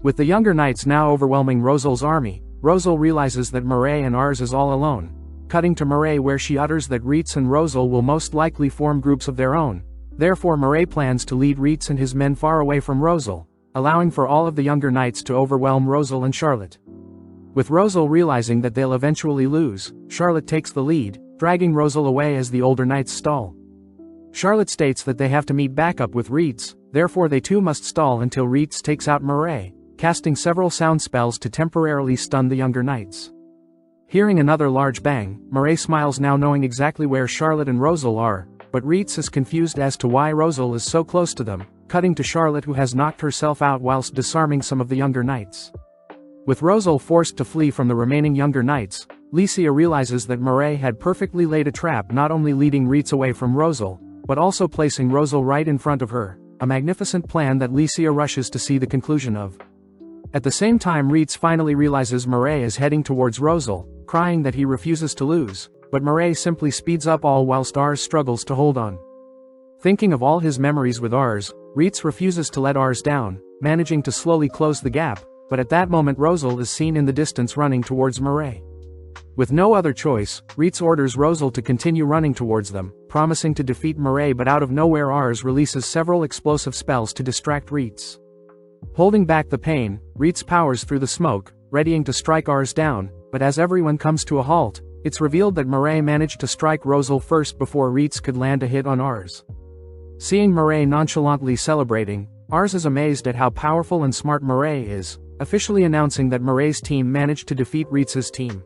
With the younger knights now overwhelming Rosal's army, Rosal realizes that Murray and Ars is all alone, cutting to Murray where she utters that REITZ and Rosal will most likely form groups of their own, therefore Murray plans to lead REITZ and his men far away from Rosal, allowing for all of the younger knights to overwhelm Rosal and Charlotte. With Rosal realizing that they'll eventually lose, Charlotte takes the lead, dragging Rosal away as the older knights stall. Charlotte states that they have to meet back up with REITZ, therefore they too must stall until REITZ takes out Murray, casting several sound spells to temporarily stun the younger knights. Hearing another large bang, Murray smiles now knowing exactly where Charlotte and Rosal are, but REITZ is confused as to why Rosal is so close to them, cutting to Charlotte who has knocked herself out whilst disarming some of the younger knights. With Rosal forced to flee from the remaining younger knights, Licia realizes that Murray had perfectly laid a trap, not only leading REITZ away from Rosal, but also placing Rosal right in front of her, a magnificent plan that Licia rushes to see the conclusion of. At the same time REITZ finally realizes Murray is heading towards Rosal, crying that he refuses to lose, but Murray simply speeds up all whilst Ars struggles to hold on. Thinking of all his memories with Ars, REITZ refuses to let Ars down, managing to slowly close the gap, but at that moment Rosal is seen in the distance running towards Murray. With no other choice, REITZ orders Rosal to continue running towards them, promising to defeat Murray, but out of nowhere Ars releases several explosive spells to distract REITZ. Holding back the pain, REITZ powers through the smoke, readying to strike Ars down, but as everyone comes to a halt, it's revealed that Murray managed to strike Rosal first before REITZ could land a hit on Ars. Seeing Murray nonchalantly celebrating, Ars is amazed at how powerful and smart Murray is, officially announcing that Murray's team managed to defeat REITZ's team.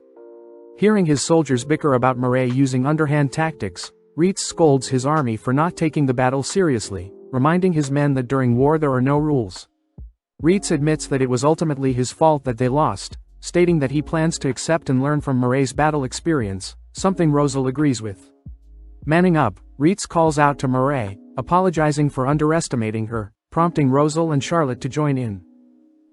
Hearing his soldiers bicker about Murray using underhand tactics, REITZ scolds his army for not taking the battle seriously, reminding his men that during war there are no rules. REITZ admits that it was ultimately his fault that they lost, stating that he plans to accept and learn from Murray's battle experience, something Rosal agrees with. Manning up, REITZ calls out to Murray, apologizing for underestimating her, prompting Rosal and Charlotte to join in.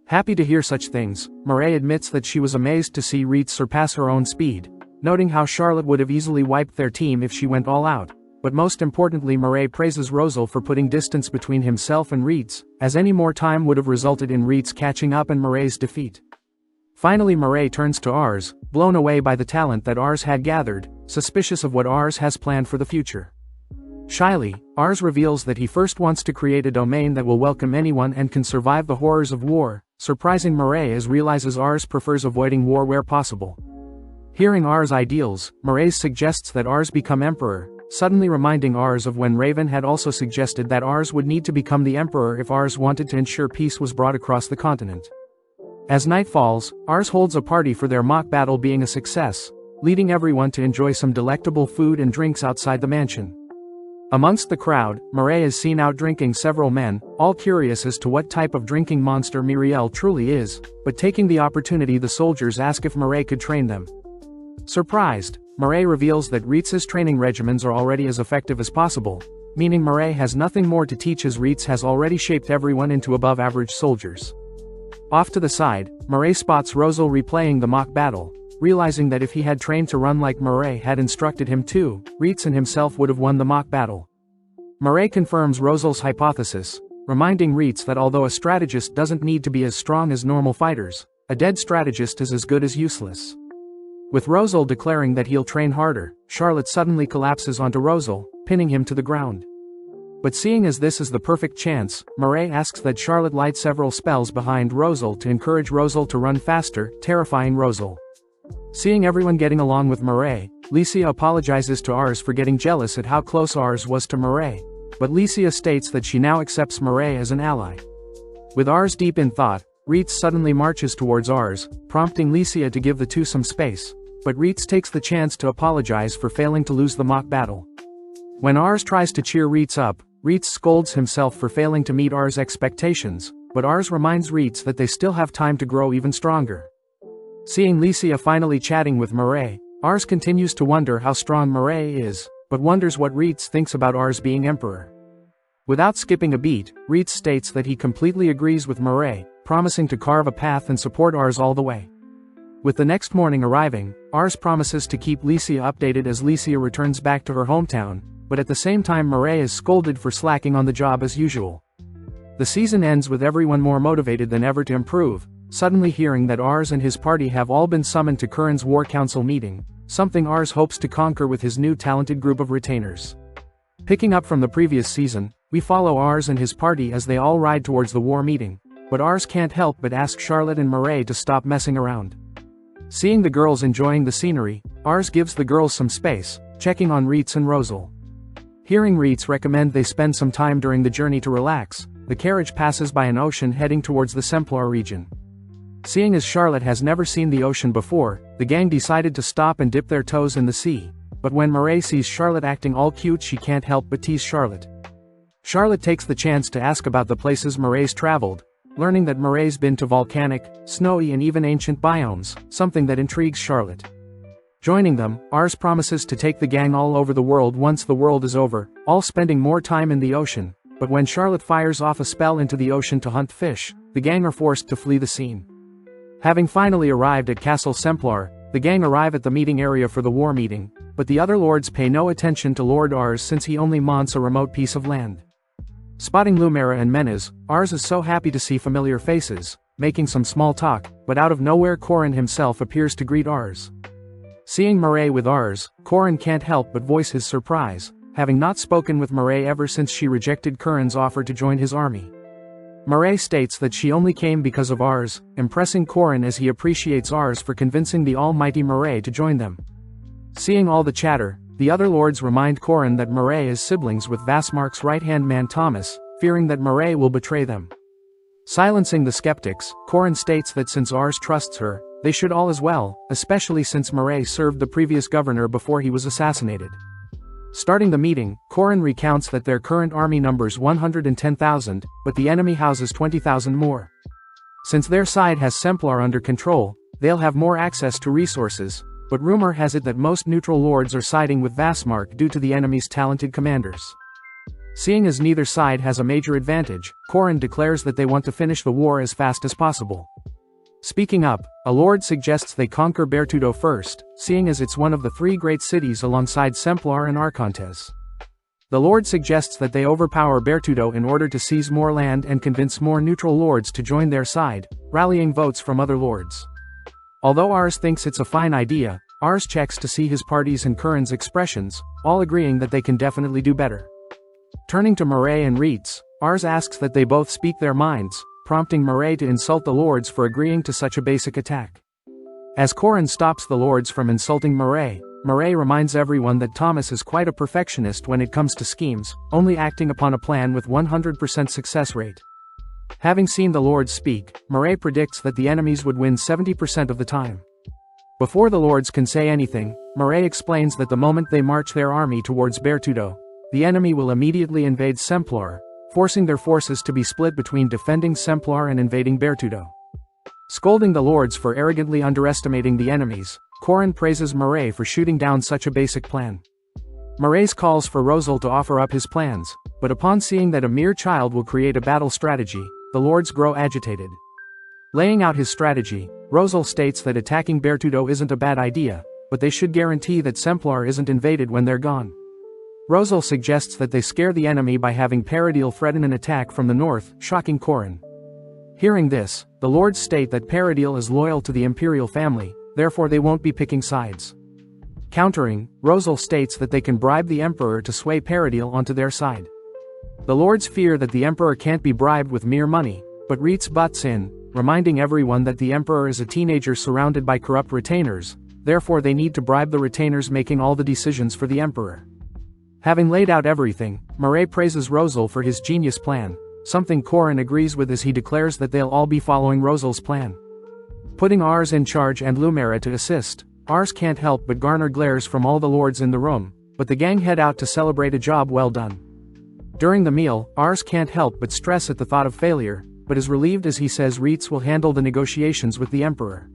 Happy to hear such things, Murray admits that she was amazed to see REITZ surpass her own speed, noting how Charlotte would have easily wiped their team if she went all out, but most importantly Murray praises Rosal for putting distance between himself and REITZ, as any more time would have resulted in REITZ catching up and Murray's defeat. Finally Murray turns to Ars, blown away by the talent that Ars had gathered, suspicious of what Ars has planned for the future. Shyly, Ars reveals that he first wants to create a domain that will welcome anyone and can survive the horrors of war, surprising Murray as realizes Ars prefers avoiding war where possible. Hearing Ars' ideals, Murray suggests that Ars become emperor, suddenly reminding Ars of when Raven had also suggested that Ars would need to become the emperor if Ars wanted to ensure peace was brought across the continent. As night falls, Ars holds a party for their mock battle being a success, leading everyone to enjoy some delectable food and drinks outside the mansion. Amongst the crowd, Murray is seen out drinking several men, all curious as to what type of drinking monster Muriel truly is, but taking the opportunity the soldiers ask if Murray could train them. Surprised, Murray reveals that REITZ's training regimens are already as effective as possible, meaning Murray has nothing more to teach as REITZ has already shaped everyone into above-average soldiers. Off to the side, Murray spots Rosal replaying the mock battle, realizing that if he had trained to run like Murray had instructed him to, REITZ and himself would have won the mock battle. Murray confirms Rosal's hypothesis, reminding REITZ that although a strategist doesn't need to be as strong as normal fighters, a dead strategist is as good as useless. With Rosal declaring that he'll train harder, Charlotte suddenly collapses onto Rosal, pinning him to the ground. But seeing as this is the perfect chance, Murray asks that Charlotte light several spells behind Rosal to encourage Rosal to run faster, terrifying Rosal. Seeing everyone getting along with Murray, Licia apologizes to Ars for getting jealous at how close Ars was to Murray, but Licia states that she now accepts Murray as an ally. With Ars deep in thought, REITZ suddenly marches towards Ars, prompting Licia to give the two some space, but REITZ takes the chance to apologize for failing to lose the mock battle. When Ars tries to cheer REITZ up, REITZ scolds himself for failing to meet Ars' expectations, but Ars reminds REITZ that they still have time to grow even stronger. Seeing Licia finally chatting with Murray, Ars continues to wonder how strong Murray is, but wonders what REITZ thinks about Ars being emperor. Without skipping a beat, REITZ states that he completely agrees with Murray, promising to carve a path and support Ars all the way. With the next morning arriving, Ars promises to keep Licia updated as Licia returns back to her hometown, but at the same time Murray is scolded for slacking on the job as usual. The season ends with everyone more motivated than ever to improve, suddenly hearing that Ars and his party have all been summoned to Curran's War Council meeting, something Ars hopes to conquer with his new talented group of retainers. Picking up from the previous season, we follow Ars and his party as they all ride towards the war meeting, but Ars can't help but ask Charlotte and Murray to stop messing around. Seeing the girls enjoying the scenery, Ars gives the girls some space, checking on REITZ and Rosal. Hearing REITZ recommend they spend some time during the journey to relax, the carriage passes by an ocean heading towards the Semplar region. Seeing as Charlotte has never seen the ocean before, the gang decided to stop and dip their toes in the sea. But when Murray sees Charlotte acting all cute, she can't help but tease Charlotte. Charlotte takes the chance to ask about the places Murray's traveled, learning that Murray's been to volcanic, snowy and even ancient biomes, something that intrigues Charlotte. Joining them, Ars promises to take the gang all over the world once the world is over, all spending more time in the ocean, but when Charlotte fires off a spell into the ocean to hunt fish, the gang are forced to flee the scene. Having finally arrived at Castle Semplar, the gang arrive at the meeting area for the war meeting, but the other lords pay no attention to Lord Ars since he only mounts a remote piece of land. Spotting Lumera and Menes, Ars is so happy to see familiar faces, making some small talk, but out of nowhere Corin himself appears to greet Ars. Seeing Murray with Ars, Corin can't help but voice his surprise, having not spoken with Murray ever since she rejected Curran's offer to join his army. Murray states that she only came because of Ars, impressing Corin as he appreciates Ars for convincing the almighty Murray to join them. Seeing all the chatter, the other lords remind Corin that Murray is siblings with Vasmark's right-hand man Thomas, fearing that Murray will betray them. Silencing the skeptics, Corin states that since Ars trusts her, they should all as well, especially since Murray served the previous governor before he was assassinated. Starting the meeting, Corin recounts that their current army numbers 110,000, but the enemy houses 20,000 more. Since their side has Semplar under control, they'll have more access to resources, but rumor has it that most neutral lords are siding with Vasmark due to the enemy's talented commanders. Seeing as neither side has a major advantage, Corin declares that they want to finish the war as fast as possible. Speaking up, a lord suggests they conquer Bertudo first, seeing as it's one of the three great cities alongside Semplar and Arcontes. The lord suggests that they overpower Bertudo in order to seize more land and convince more neutral lords to join their side, rallying votes from other lords. Although Ars thinks it's a fine idea, Ars checks to see his party's and Curran's expressions, all agreeing that they can definitely do better. Turning to Murray and REITZ, Ars asks that they both speak their minds, prompting Murray to insult the lords for agreeing to such a basic attack. As Corin stops the lords from insulting Murray, Murray reminds everyone that Thomas is quite a perfectionist when it comes to schemes, only acting upon a plan with 100% success rate. Having seen the lords speak, Murray predicts that the enemies would win 70% of the time. Before the lords can say anything, Murray explains that the moment they march their army towards Bertudo, the enemy will immediately invade Semplar, forcing their forces to be split between defending Semplar and invading Bertudo. Scolding the lords for arrogantly underestimating the enemies, Corin praises Murray for shooting down such a basic plan. Murray calls for Rosal to offer up his plans, but upon seeing that a mere child will create a battle strategy, the lords grow agitated. Laying out his strategy, Rosal states that attacking Bertudo isn't a bad idea, but they should guarantee that Semplar isn't invaded when they're gone. Rosal suggests that they scare the enemy by having Paradil threaten an attack from the north, shocking Corin. Hearing this, the lords state that Paradil is loyal to the imperial family, therefore they won't be picking sides. Countering, Rosal states that they can bribe the emperor to sway Paradil onto their side. The lords fear that the emperor can't be bribed with mere money, but REITZ butts in, reminding everyone that the emperor is a teenager surrounded by corrupt retainers, therefore they need to bribe the retainers making all the decisions for the emperor. Having laid out everything, Murray praises Rosal for his genius plan, something Corin agrees with as he declares that they'll all be following Rosal's plan. Putting Ars in charge and Lumera to assist, Ars can't help but garner glares from all the lords in the room, but the gang head out to celebrate a job well done. During the meal, Ars can't help but stress at the thought of failure, but is relieved as he says REITZ will handle the negotiations with the emperor.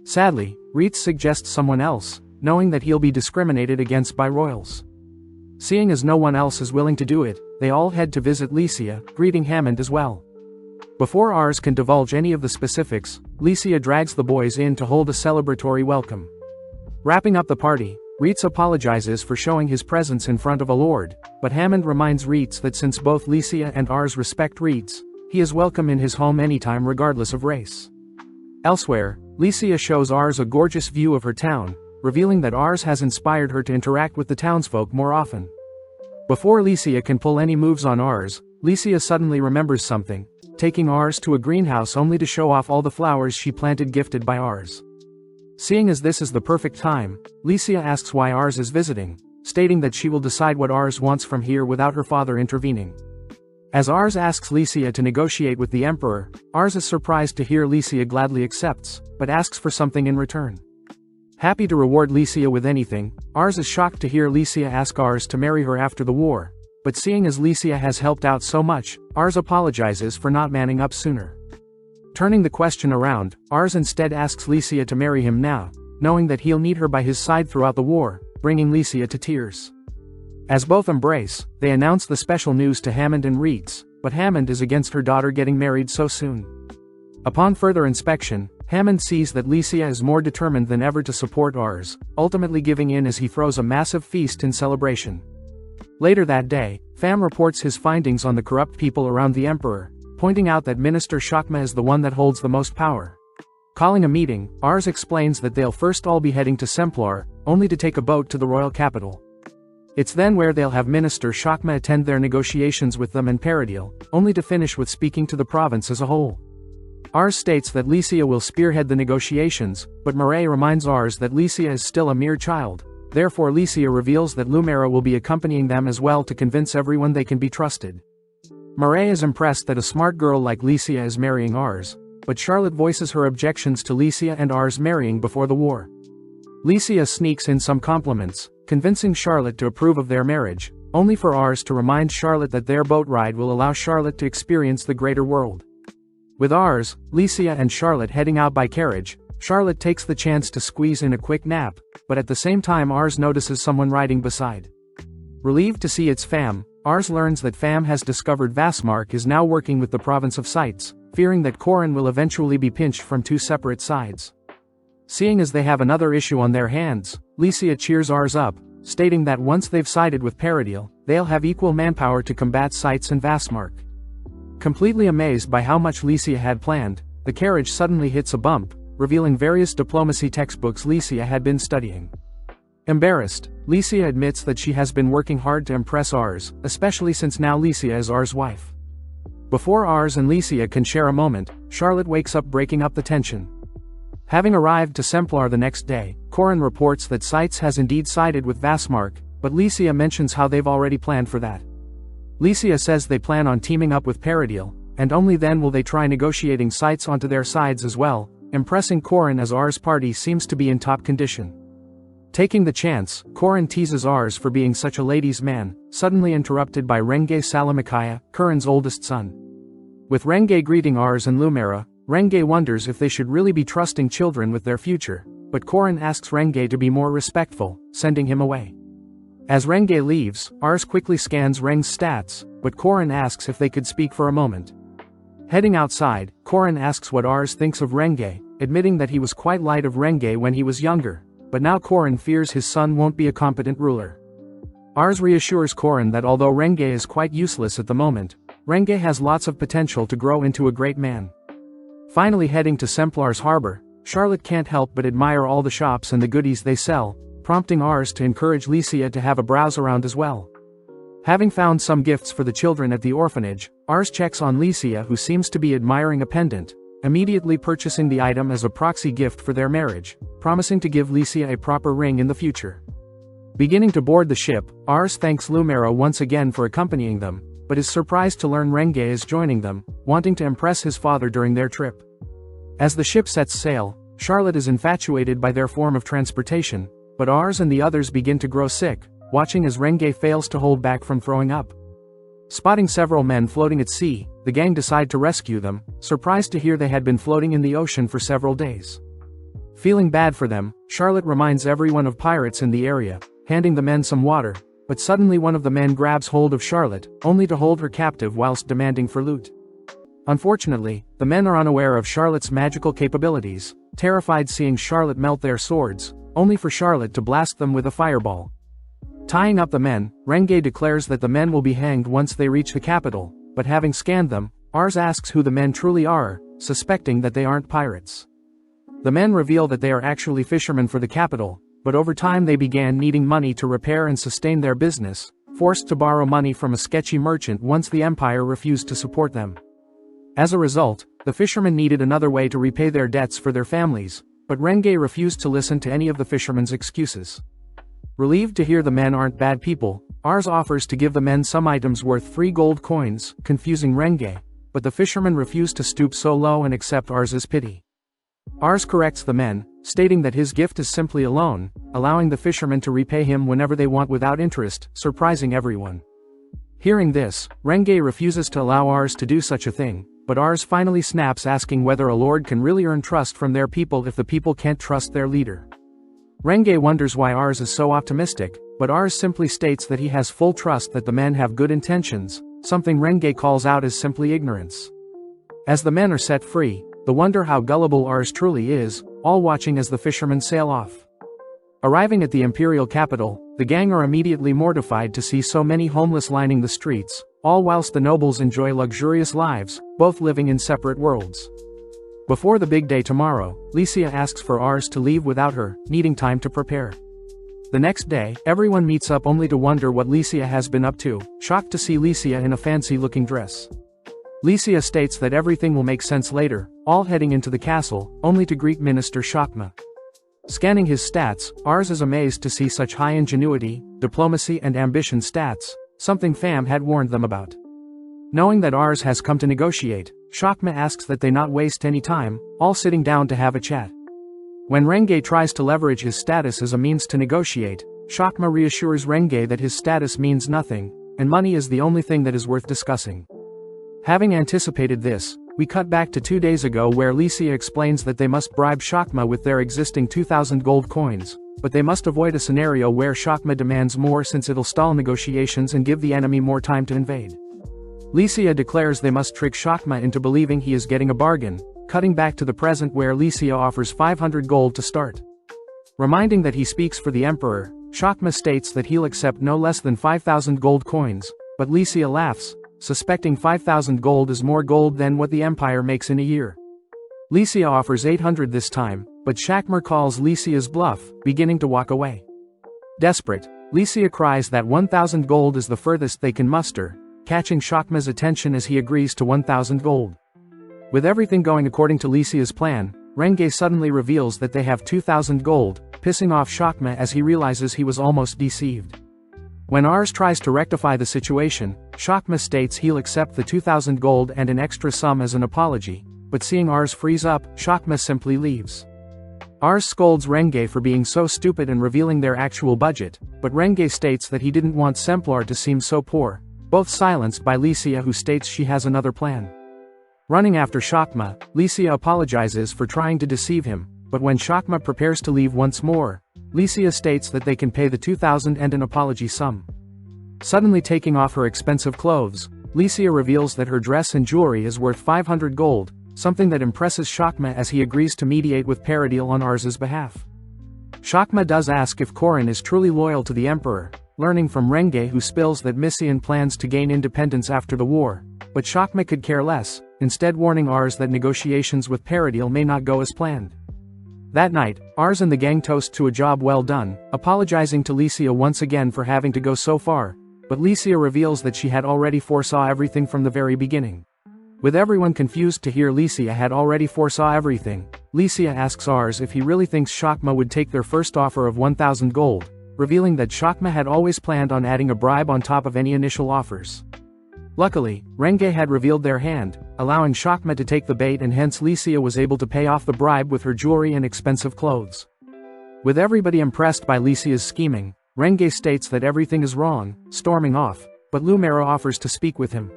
Sadly, REITZ suggests someone else, knowing that he'll be discriminated against by royals. Seeing as no one else is willing to do it, they all head to visit Lycia, greeting Hammond as well. Before Ars can divulge any of the specifics, Lycia drags the boys in to hold a celebratory welcome. Wrapping up the party, REITZ apologizes for showing his presence in front of a lord, but Hammond reminds REITZ that since both Lycia and Ars respect REITZ, he is welcome in his home anytime regardless of race. Elsewhere, Lycia shows Ars a gorgeous view of her town, revealing that Ars has inspired her to interact with the townsfolk more often. Before Lycia can pull any moves on Ars, Lycia suddenly remembers something, taking Ars to a greenhouse only to show off all the flowers she planted gifted by Ars. Seeing as this is the perfect time, Lycia asks why Ars is visiting, stating that she will decide what Ars wants from here without her father intervening. As Ars asks Lycia to negotiate with the Emperor, Ars is surprised to hear Lycia gladly accepts, but asks for something in return. Happy to reward Lycia with anything, Ars is shocked to hear Lycia ask Ars to marry her after the war, but seeing as Lycia has helped out so much, Ars apologizes for not manning up sooner. Turning the question around, Ars instead asks Lycia to marry him now, knowing that he'll need her by his side throughout the war, bringing Lycia to tears. As both embrace, they announce the special news to Hammond and VIDZ, but Hammond is against her daughter getting married so soon. Upon further inspection, Hammond sees that Lycia is more determined than ever to support Ars, ultimately giving in as he throws a massive feast in celebration. Later that day, Pham reports his findings on the corrupt people around the Emperor, pointing out that Minister Shakma is the one that holds the most power. Calling a meeting, Ars explains that they'll first all be heading to Semplar, only to take a boat to the royal capital. It's then where they'll have Minister Shakma attend their negotiations with them and Paradil, only to finish with speaking to the province as a whole. Ars states that Lycia will spearhead the negotiations, but Marae reminds Ars that Lycia is still a mere child, therefore Lycia reveals that Lumera will be accompanying them as well to convince everyone they can be trusted. Marae is impressed that a smart girl like Lycia is marrying Ars, but Charlotte voices her objections to Lycia and Ars marrying before the war. Lycia sneaks in some compliments, convincing Charlotte to approve of their marriage, only for Ars to remind Charlotte that their boat ride will allow Charlotte to experience the greater world. With Ars, Lycia and Charlotte heading out by carriage, Charlotte takes the chance to squeeze in a quick nap, but at the same time Ars notices someone riding beside. Relieved to see it's Pham, Ars learns that Pham has discovered Vasmark is now working with the province of Sites, fearing that Corin will eventually be pinched from two separate sides. Seeing as they have another issue on their hands, Lycia cheers Ars up, stating that once they've sided with Paradil, they'll have equal manpower to combat Sites and Vasmark. Completely amazed by how much Lycia had planned, the carriage suddenly hits a bump, revealing various diplomacy textbooks Lycia had been studying. Embarrassed, Lycia admits that she has been working hard to impress Ars, especially since now Lycia is Ars' wife. Before Ars and Lycia can share a moment, Charlotte wakes up breaking up the tension. Having arrived to Semplar the next day, Corin reports that Sites has indeed sided with Vasmark, but Lycia mentions how they've already planned for that. Lycia says they plan on teaming up with Paradil, and only then will they try negotiating Sites onto their sides as well, impressing Corin as Ars' party seems to be in top condition. Taking the chance, Corin teases Ars for being such a ladies' man, suddenly interrupted by Renge Salamikaya, Corin's oldest son. With Renge greeting Ars and Lumera, Renge wonders if they should really be trusting children with their future, but Corin asks Renge to be more respectful, sending him away. As Renge leaves, Ars quickly scans Reng's stats, but Corin asks if they could speak for a moment. Heading outside, Corin asks what Ars thinks of Renge, admitting that he was quite light of Renge when he was younger, but now Corin fears his son won't be a competent ruler. Ars reassures Corin that although Renge is quite useless at the moment, Renge has lots of potential to grow into a great man. Finally heading to Semplar's harbor, Charlotte can't help but admire all the shops and the goodies they sell, prompting Ars to encourage Lycia to have a browse around as well. Having found some gifts for the children at the orphanage, Ars checks on Lycia, who seems to be admiring a pendant, immediately purchasing the item as a proxy gift for their marriage, promising to give Lycia a proper ring in the future. Beginning to board the ship, Ars thanks Lumera once again for accompanying them, but is surprised to learn Renge is joining them, wanting to impress his father during their trip. As the ship sets sail, Charlotte is infatuated by their form of transportation, but Ars and the others begin to grow sick, watching as Renge fails to hold back from throwing up. Spotting several men floating at sea, the gang decide to rescue them, surprised to hear they had been floating in the ocean for several days. Feeling bad for them, Charlotte reminds everyone of pirates in the area, handing the men some water, but suddenly one of the men grabs hold of Charlotte, only to hold her captive whilst demanding for loot. Unfortunately, the men are unaware of Charlotte's magical capabilities, terrified seeing Charlotte melt their swords, only for Charlotte to blast them with a fireball. Tying up the men, Renge declares that the men will be hanged once they reach the capital, but having scanned them, Ars asks who the men truly are, suspecting that they aren't pirates. The men reveal that they are actually fishermen for the capital, but over time they began needing money to repair and sustain their business, forced to borrow money from a sketchy merchant once the empire refused to support them. As a result, the fishermen needed another way to repay their debts for their families, but Renge refused to listen to any of the fishermen's excuses. Relieved to hear the men aren't bad people, Ars offers to give the men some items worth 3 gold coins, confusing Renge, but the fishermen refuse to stoop so low and accept Ars's pity. Ars corrects the men, stating that his gift is simply a loan, allowing the fishermen to repay him whenever they want without interest, surprising everyone. Hearing this, Renge refuses to allow Ars to do such a thing, but Ars finally snaps, asking whether a lord can really earn trust from their people if the people can't trust their leader. Renge wonders why Ars is so optimistic, but Ars simply states that he has full trust that the men have good intentions, something Renge calls out as simply ignorance. As the men are set free, they wonder how gullible Ars truly is, all watching as the fishermen sail off. Arriving at the imperial capital, the gang are immediately mortified to see so many homeless lining the streets, all whilst the nobles enjoy luxurious lives, both living in separate worlds. Before the big day tomorrow, Licia asks for Ars to leave without her, needing time to prepare. The next day, everyone meets up only to wonder what Licia has been up to, shocked to see Licia in a fancy-looking dress. Licia states that everything will make sense later, all heading into the castle, only to greet Minister Shakma. Scanning his stats, Ars is amazed to see such high ingenuity, diplomacy and ambition stats, something Pham had warned them about. Knowing that Ars has come to negotiate, Shakma asks that they not waste any time, all sitting down to have a chat. When Renge tries to leverage his status as a means to negotiate, Shakma reassures Renge that his status means nothing, and money is the only thing that is worth discussing. Having anticipated this, we cut back to 2 days ago where Licia explains that they must bribe Shakma with their existing 2,000 gold coins, but they must avoid a scenario where Shakma demands more since it'll stall negotiations and give the enemy more time to invade. Licia declares they must trick Shakma into believing he is getting a bargain, cutting back to the present where Licia offers 500 gold to start. Reminding that he speaks for the emperor, Shakma states that he'll accept no less than 5,000 gold coins, but Licia laughs, suspecting 5,000 gold is more gold than what the empire makes in a year. Licia offers 800 this time, but Shakma calls Licia's bluff, beginning to walk away. Desperate, Licia cries that 1,000 gold is the furthest they can muster, catching Shakma's attention as he agrees to 1,000 gold. With everything going according to Licia's plan, Renge suddenly reveals that they have 2,000 gold, pissing off Shakma as he realizes he was almost deceived. When Ars tries to rectify the situation, Shakma states he'll accept the 2,000 gold and an extra sum as an apology, but seeing Ars freeze up, Shakma simply leaves. Ars scolds Renge for being so stupid and revealing their actual budget, but Renge states that he didn't want Semplar to seem so poor, both silenced by Licia who states she has another plan. Running after Shakma, Licia apologizes for trying to deceive him, but when Shakma prepares to leave once more, Licia states that they can pay the 2,000 and an apology sum. Suddenly taking off her expensive clothes, Licia reveals that her dress and jewelry is worth 500 gold, something that impresses Shakma as he agrees to mediate with Paradil on Ars's behalf. Shakma does ask if Korin is truly loyal to the emperor, learning from Renge who spills that Misian plans to gain independence after the war, but Shakma could care less, instead warning Ars that negotiations with Paradil may not go as planned. That night, Ars and the gang toast to a job well done, apologizing to Licia once again for having to go so far, but Licia reveals that she had already foresaw everything from the very beginning. With everyone confused to hear Licia had already foresaw everything, Licia asks Ars if he really thinks Shakma would take their first offer of 1,000 gold, revealing that Shakma had always planned on adding a bribe on top of any initial offers. Luckily, Renge had revealed their hand, allowing Shakma to take the bait, and hence Licia was able to pay off the bribe with her jewelry and expensive clothes. With everybody impressed by Licia's scheming, Renge states that everything is wrong, storming off, but Lumera offers to speak with him.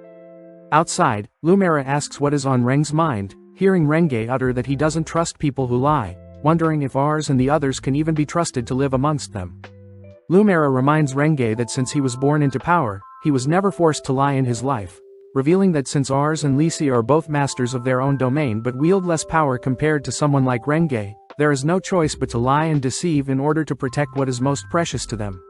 Outside, Lumera asks what is on Renge's mind, hearing Renge utter that he doesn't trust people who lie, wondering if Ars and the others can even be trusted to live amongst them. Lumera reminds Renge that since he was born into power, he was never forced to lie in his life, revealing that since Ars and Licia are both masters of their own domain but wield less power compared to someone like Renge, there is no choice but to lie and deceive in order to protect what is most precious to them.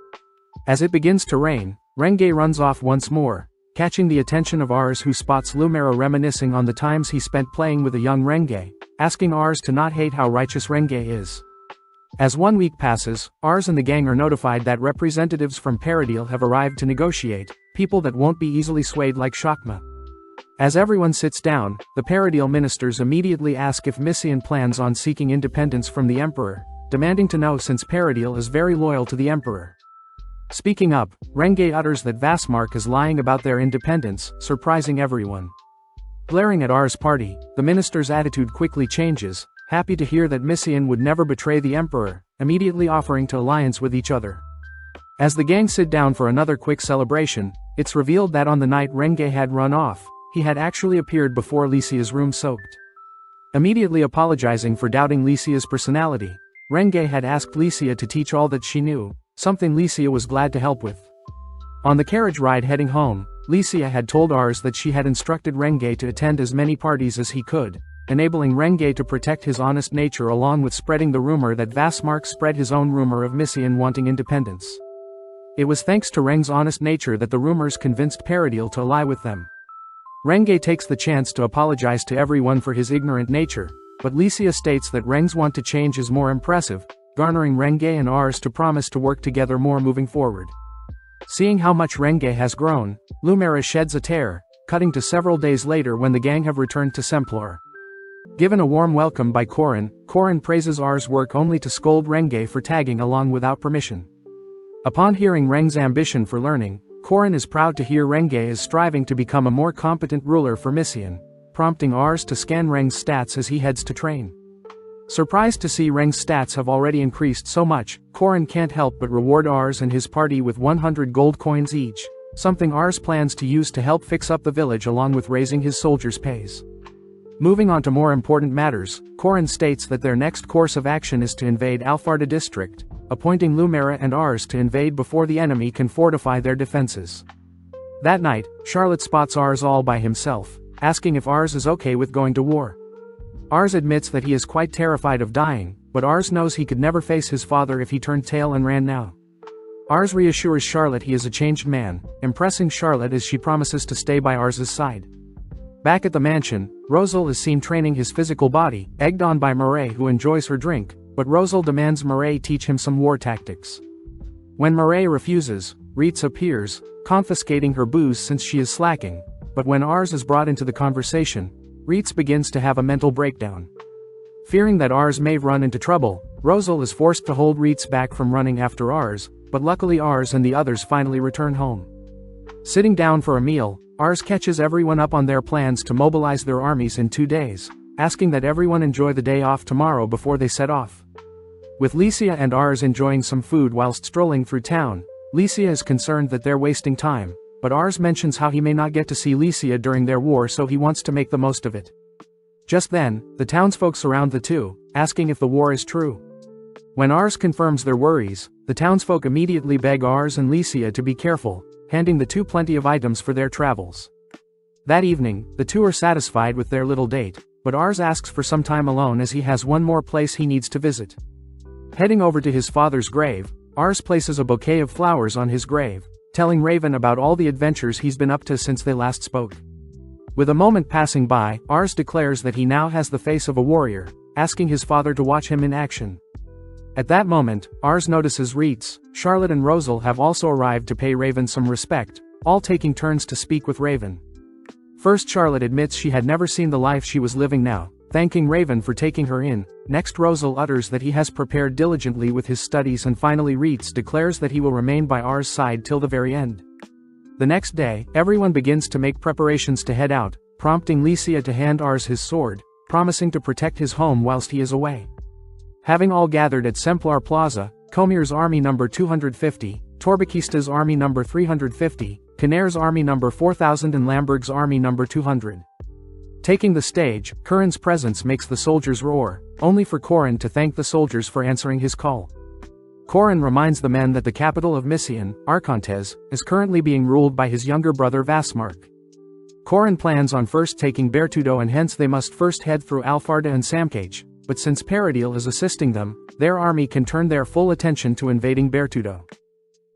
As it begins to rain, Renge runs off once more, catching the attention of Ars who spots Lumera reminiscing on the times he spent playing with a young Renge, asking Ars to not hate how righteous Renge is. As 1 week passes, Ars and the gang are notified that representatives from Paradil have arrived to negotiate, people that won't be easily swayed like Shakma. As everyone sits down, the Paradil ministers immediately ask if Misian plans on seeking independence from the emperor, demanding to know since Paradil is very loyal to the Emperor. Speaking up, Renge utters that Vastmark is lying about their independence, surprising everyone. Glaring at R's party, the minister's attitude quickly changes, happy to hear that Misian would never betray the Emperor, immediately offering to alliance with each other. As the gang sit down for another quick celebration, it's revealed that on the night Renge had run off, he had actually appeared before Lycia's room soaked. Immediately apologizing for doubting Lycia's personality, Renge had asked Lycia to teach all that she knew, something Lycia was glad to help with. On the carriage ride heading home, Lycia had told Ars that she had instructed Renge to attend as many parties as he could, enabling Renge to protect his honest nature along with spreading the rumor that Vastmark spread his own rumor of Misian wanting independence. It was thanks to Renge's honest nature that the rumors convinced Paradil to ally with them. Renge takes the chance to apologize to everyone for his ignorant nature, but Lycia states that Renge's want to change is more impressive, garnering Renge and Ars to promise to work together more moving forward. Seeing how much Renge has grown, Lumera sheds a tear, cutting to several days later when the gang have returned to Semplar. Given a warm welcome by Korin praises Ars' work only to scold Renge for tagging along without permission. Upon hearing Renge's ambition for learning, Korin is proud to hear Renge is striving to become a more competent ruler for Misian, prompting Ars to scan Renge's stats as he heads to train. Surprised to see Renge's stats have already increased so much, Korin can't help but reward Ars and his party with 100 gold coins each, something Ars plans to use to help fix up the village along with raising his soldiers' pays. Moving on to more important matters, Korin states that their next course of action is to invade Alfarda district, appointing Lumera and Ars to invade before the enemy can fortify their defenses. That night, Charlotte spots Ars all by himself, asking if Ars is okay with going to war. Ars admits that he is quite terrified of dying, but Ars knows he could never face his father if he turned tail and ran now. Ars reassures Charlotte he is a changed man, impressing Charlotte as she promises to stay by Ars's side. Back at the mansion, Rosal is seen training his physical body, egged on by Murray who enjoys her drink, but Rosal demands Murray teach him some war tactics. When Murray refuses, REITZ appears, confiscating her booze since she is slacking, but when Ars is brought into the conversation, REITZ begins to have a mental breakdown. Fearing that Ars may run into trouble, Rosal is forced to hold REITZ back from running after Ars, but luckily Ars and the others finally return home. Sitting down for a meal, Ars catches everyone up on their plans to mobilize their armies in 2 days, asking that everyone enjoy the day off tomorrow before they set off. With Lycia and Ars enjoying some food whilst strolling through town, Lycia is concerned that they're wasting time, but Ars mentions how he may not get to see Lycia during their war so he wants to make the most of it. Just then, the townsfolk surround the two, asking if the war is true. When Ars confirms their worries, the townsfolk immediately beg Ars and Lycia to be careful, handing the two plenty of items for their travels. That evening, the two are satisfied with their little date, but Ars asks for some time alone as he has one more place he needs to visit. Heading over to his father's grave, Ars places a bouquet of flowers on his grave, telling Raven about all the adventures he's been up to since they last spoke. With a moment passing by, Ars declares that he now has the face of a warrior, asking his father to watch him in action. At that moment, Ars notices REITZ, Charlotte and Rosal have also arrived to pay Raven some respect, all taking turns to speak with Raven. First Charlotte admits she had never seen the life she was living now, thanking Raven for taking her in. Next Rosal utters that he has prepared diligently with his studies, and finally REITZ declares that he will remain by Ars' side till the very end. The next day, everyone begins to make preparations to head out, prompting Lycia to hand Ars his sword, promising to protect his home whilst he is away. Having all gathered at Semplar Plaza, Comir's army number 250, Torbakista's army number 350, Canair's army number 4000 and Lamberg's army number 200. Taking the stage, Curran's presence makes the soldiers roar, only for Korin to thank the soldiers for answering his call. Korin reminds the men that the capital of Misian, REINCARNATES, is currently being ruled by his younger brother Vastmark. Korin plans on first taking Bertudo, and hence they must first head through Alfarda and Samcage, but since Paradil is assisting them, their army can turn their full attention to invading Bertudo.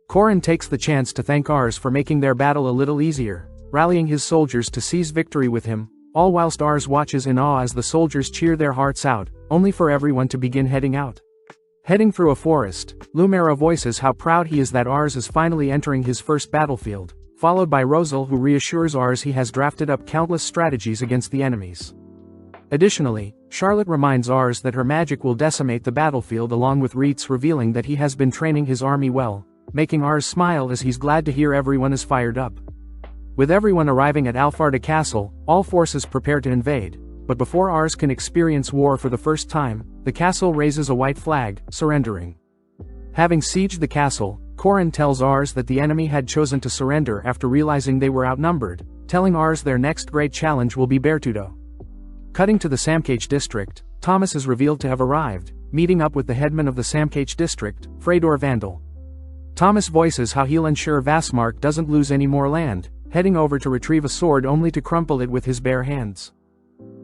Korin takes the chance to thank Ars for making their battle a little easier, rallying his soldiers to seize victory with him, all whilst Ars watches in awe as the soldiers cheer their hearts out, only for everyone to begin heading out. Heading through a forest, Lumera voices how proud he is that Ars is finally entering his first battlefield, followed by Rosal who reassures Ars he has drafted up countless strategies against the enemies. Additionally, Charlotte reminds Ars that her magic will decimate the battlefield, along with REITZ revealing that he has been training his army well, making Ars smile as he's glad to hear everyone is fired up. With everyone arriving at Alfarda Castle, all forces prepare to invade, but before Ars can experience war for the first time, the castle raises a white flag, surrendering. Having sieged the castle, Corin tells Ars that the enemy had chosen to surrender after realizing they were outnumbered, telling Ars their next great challenge will be Bertudo. Cutting to the Samkach district, Thomas is revealed to have arrived, meeting up with the headman of the Samkach district, Fredor Vandal. Thomas voices how he'll ensure Vassmark doesn't lose any more land, heading over to retrieve a sword only to crumple it with his bare hands.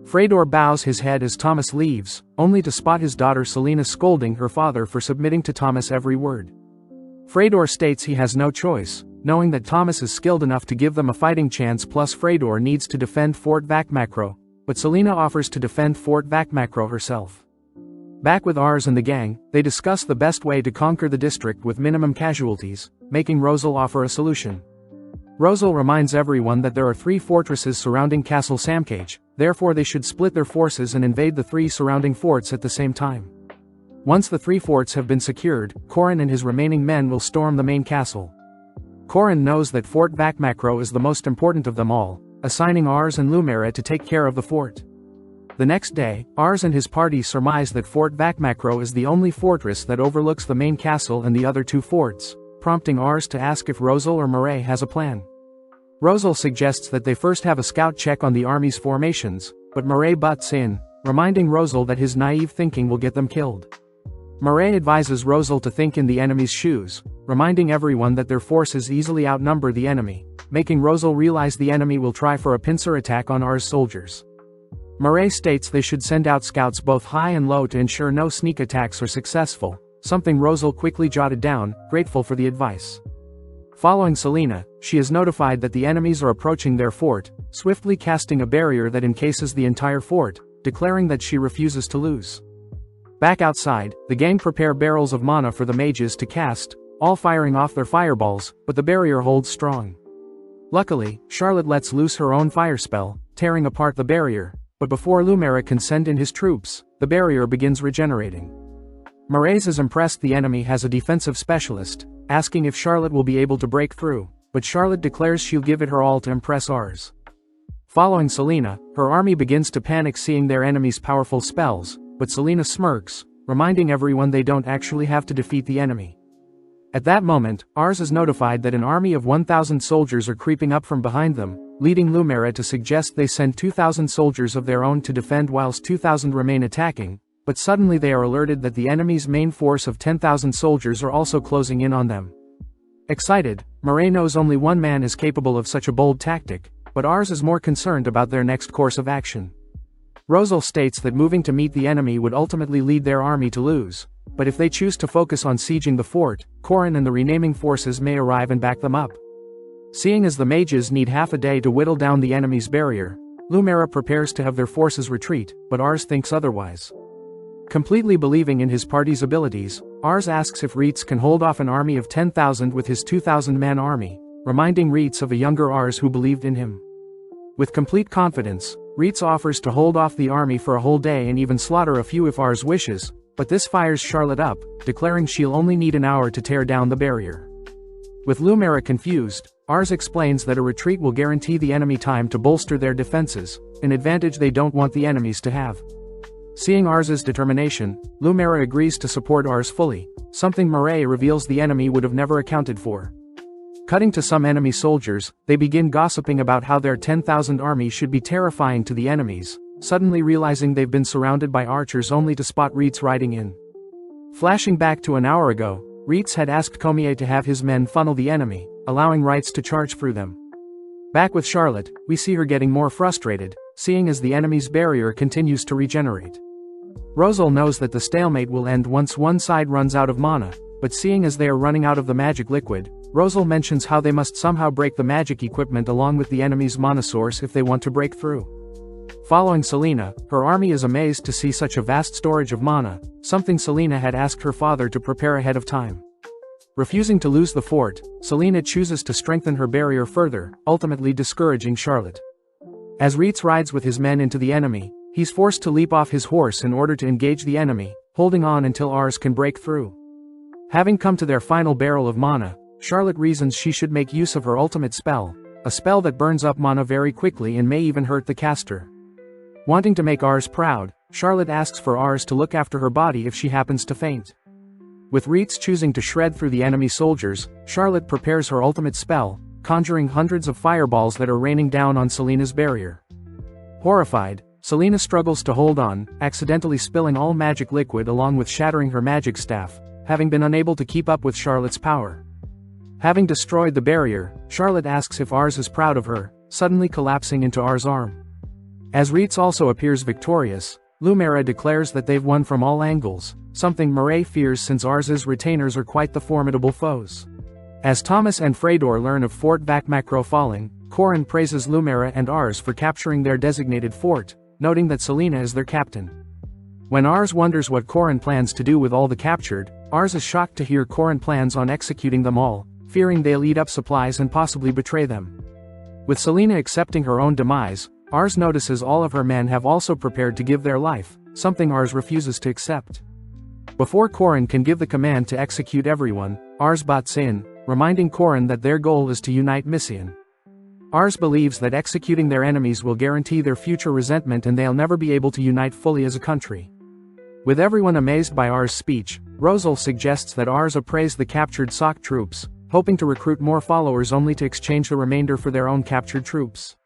Fredor bows his head as Thomas leaves, only to spot his daughter Selena scolding her father for submitting to Thomas' every word. Fredor states he has no choice, knowing that Thomas is skilled enough to give them a fighting chance, plus Fredor needs to defend Fort Vakmakro, but Selena offers to defend Fort Vakmakro herself. Back with Ars and the gang, they discuss the best way to conquer the district with minimum casualties, making Rosal offer a solution. Rosal reminds everyone that there are 3 fortresses surrounding Castle Samkach, therefore they should split their forces and invade the 3 surrounding forts at the same time. Once the 3 forts have been secured, Corin and his remaining men will storm the main castle. Corin knows that Fort Vakmakro is the most important of them all, assigning Ars and Lumera to take care of the fort. The next day, Ars and his party surmise that Fort Vakmakro is the only fortress that overlooks the main castle and the other 2 forts, prompting Ars to ask if Rosal or Murray has a plan. Rosal suggests that they first have a scout check on the army's formations, but Murray butts in, reminding Rosal that his naive thinking will get them killed. Murray advises Rosal to think in the enemy's shoes, reminding everyone that their forces easily outnumber the enemy, making Rosal realize the enemy will try for a pincer attack on Ars soldiers. Murray states they should send out scouts both high and low to ensure no sneak attacks are successful, something Rosal quickly jotted down, grateful for the advice. Following Selena, she is notified that the enemies are approaching their fort, swiftly casting a barrier that encases the entire fort, declaring that she refuses to lose. Back outside, the gang prepare barrels of mana for the mages to cast, all firing off their fireballs, but the barrier holds strong. Luckily, Charlotte lets loose her own fire spell, tearing apart the barrier, but before Lumera can send in his troops, the barrier begins regenerating. Murray's is impressed the enemy has a defensive specialist, asking if Charlotte will be able to break through, but Charlotte declares she'll give it her all to impress Ars. Following Selena, her army begins to panic seeing their enemy's powerful spells, but Selena smirks, reminding everyone they don't actually have to defeat the enemy. At that moment, Ars is notified that an army of 1,000 soldiers are creeping up from behind them, leading Lumera to suggest they send 2,000 soldiers of their own to defend whilst 2,000 remain attacking, but suddenly they are alerted that the enemy's main force of 10,000 soldiers are also closing in on them. Excited, Murray knows only one man is capable of such a bold tactic, but Ars is more concerned about their next course of action. Rosal states that moving to meet the enemy would ultimately lead their army to lose, but if they choose to focus on sieging the fort, Corin and the renaming forces may arrive and back them up. Seeing as the mages need half a day to whittle down the enemy's barrier, Lumera prepares to have their forces retreat, but Ars thinks otherwise. Completely believing in his party's abilities, Ars asks if REITZ can hold off an army of 10,000 with his 2,000-man army, reminding REITZ of a younger Ars who believed in him. With complete confidence, REITZ offers to hold off the army for a whole day and even slaughter a few if Ars wishes, but this fires Charlotte up, declaring she'll only need an hour to tear down the barrier. With Lumera confused, Ars explains that a retreat will guarantee the enemy time to bolster their defenses, an advantage they don't want the enemies to have. Seeing Ars's determination, Lumera agrees to support Ars fully, something Murray reveals the enemy would have never accounted for. Cutting to some enemy soldiers, they begin gossiping about how their 10,000 army should be terrifying to the enemies, suddenly realizing they've been surrounded by archers only to spot REITZ riding in. Flashing back to an hour ago, REITZ had asked Comier to have his men funnel the enemy, allowing REITZ to charge through them. Back with Charlotte, we see her getting more frustrated, seeing as the enemy's barrier continues to regenerate. Rosal knows that the stalemate will end once one side runs out of mana, but seeing as they are running out of the magic liquid, Rosal mentions how they must somehow break the magic equipment along with the enemy's mana source if they want to break through. Following Selena, her army is amazed to see such a vast storage of mana, something Selena had asked her father to prepare ahead of time. Refusing to lose the fort, Selena chooses to strengthen her barrier further, ultimately discouraging Charlotte. As REITZ rides with his men into the enemy, he's forced to leap off his horse in order to engage the enemy, holding on until Ars can break through. Having come to their final barrel of mana, Charlotte reasons she should make use of her ultimate spell, a spell that burns up mana very quickly and may even hurt the caster. Wanting to make Ars proud, Charlotte asks for Ars to look after her body if she happens to faint. With REITZ choosing to shred through the enemy soldiers, Charlotte prepares her ultimate spell, conjuring hundreds of fireballs that are raining down on Selina's barrier. Horrified, Selina struggles to hold on, accidentally spilling all magic liquid along with shattering her magic staff, having been unable to keep up with Charlotte's power. Having destroyed the barrier, Charlotte asks if Ars is proud of her, suddenly collapsing into Ars' arm. As REITZ also appears victorious, Lumera declares that they've won from all angles, something Murray fears since Ars's retainers are quite the formidable foes. As Thomas and Fredor learn of Fort Vakmakro falling, Corin praises Lumera and Ars for capturing their designated fort, noting that Selina is their captain. When Ars wonders what Corin plans to do with all the captured, Ars is shocked to hear Corin plans on executing them all, fearing they'll eat up supplies and possibly betray them. With Selina accepting her own demise, Ars notices all of her men have also prepared to give their life, something Ars refuses to accept. Before Corin can give the command to execute everyone, Ars butts in, reminding Corin that their goal is to unite Messian. Ars believes that executing their enemies will guarantee their future resentment and they'll never be able to unite fully as a country. With everyone amazed by Ars' speech, Rosal suggests that Ars appraise the captured Sok troops, hoping to recruit more followers only to exchange the remainder for their own captured troops.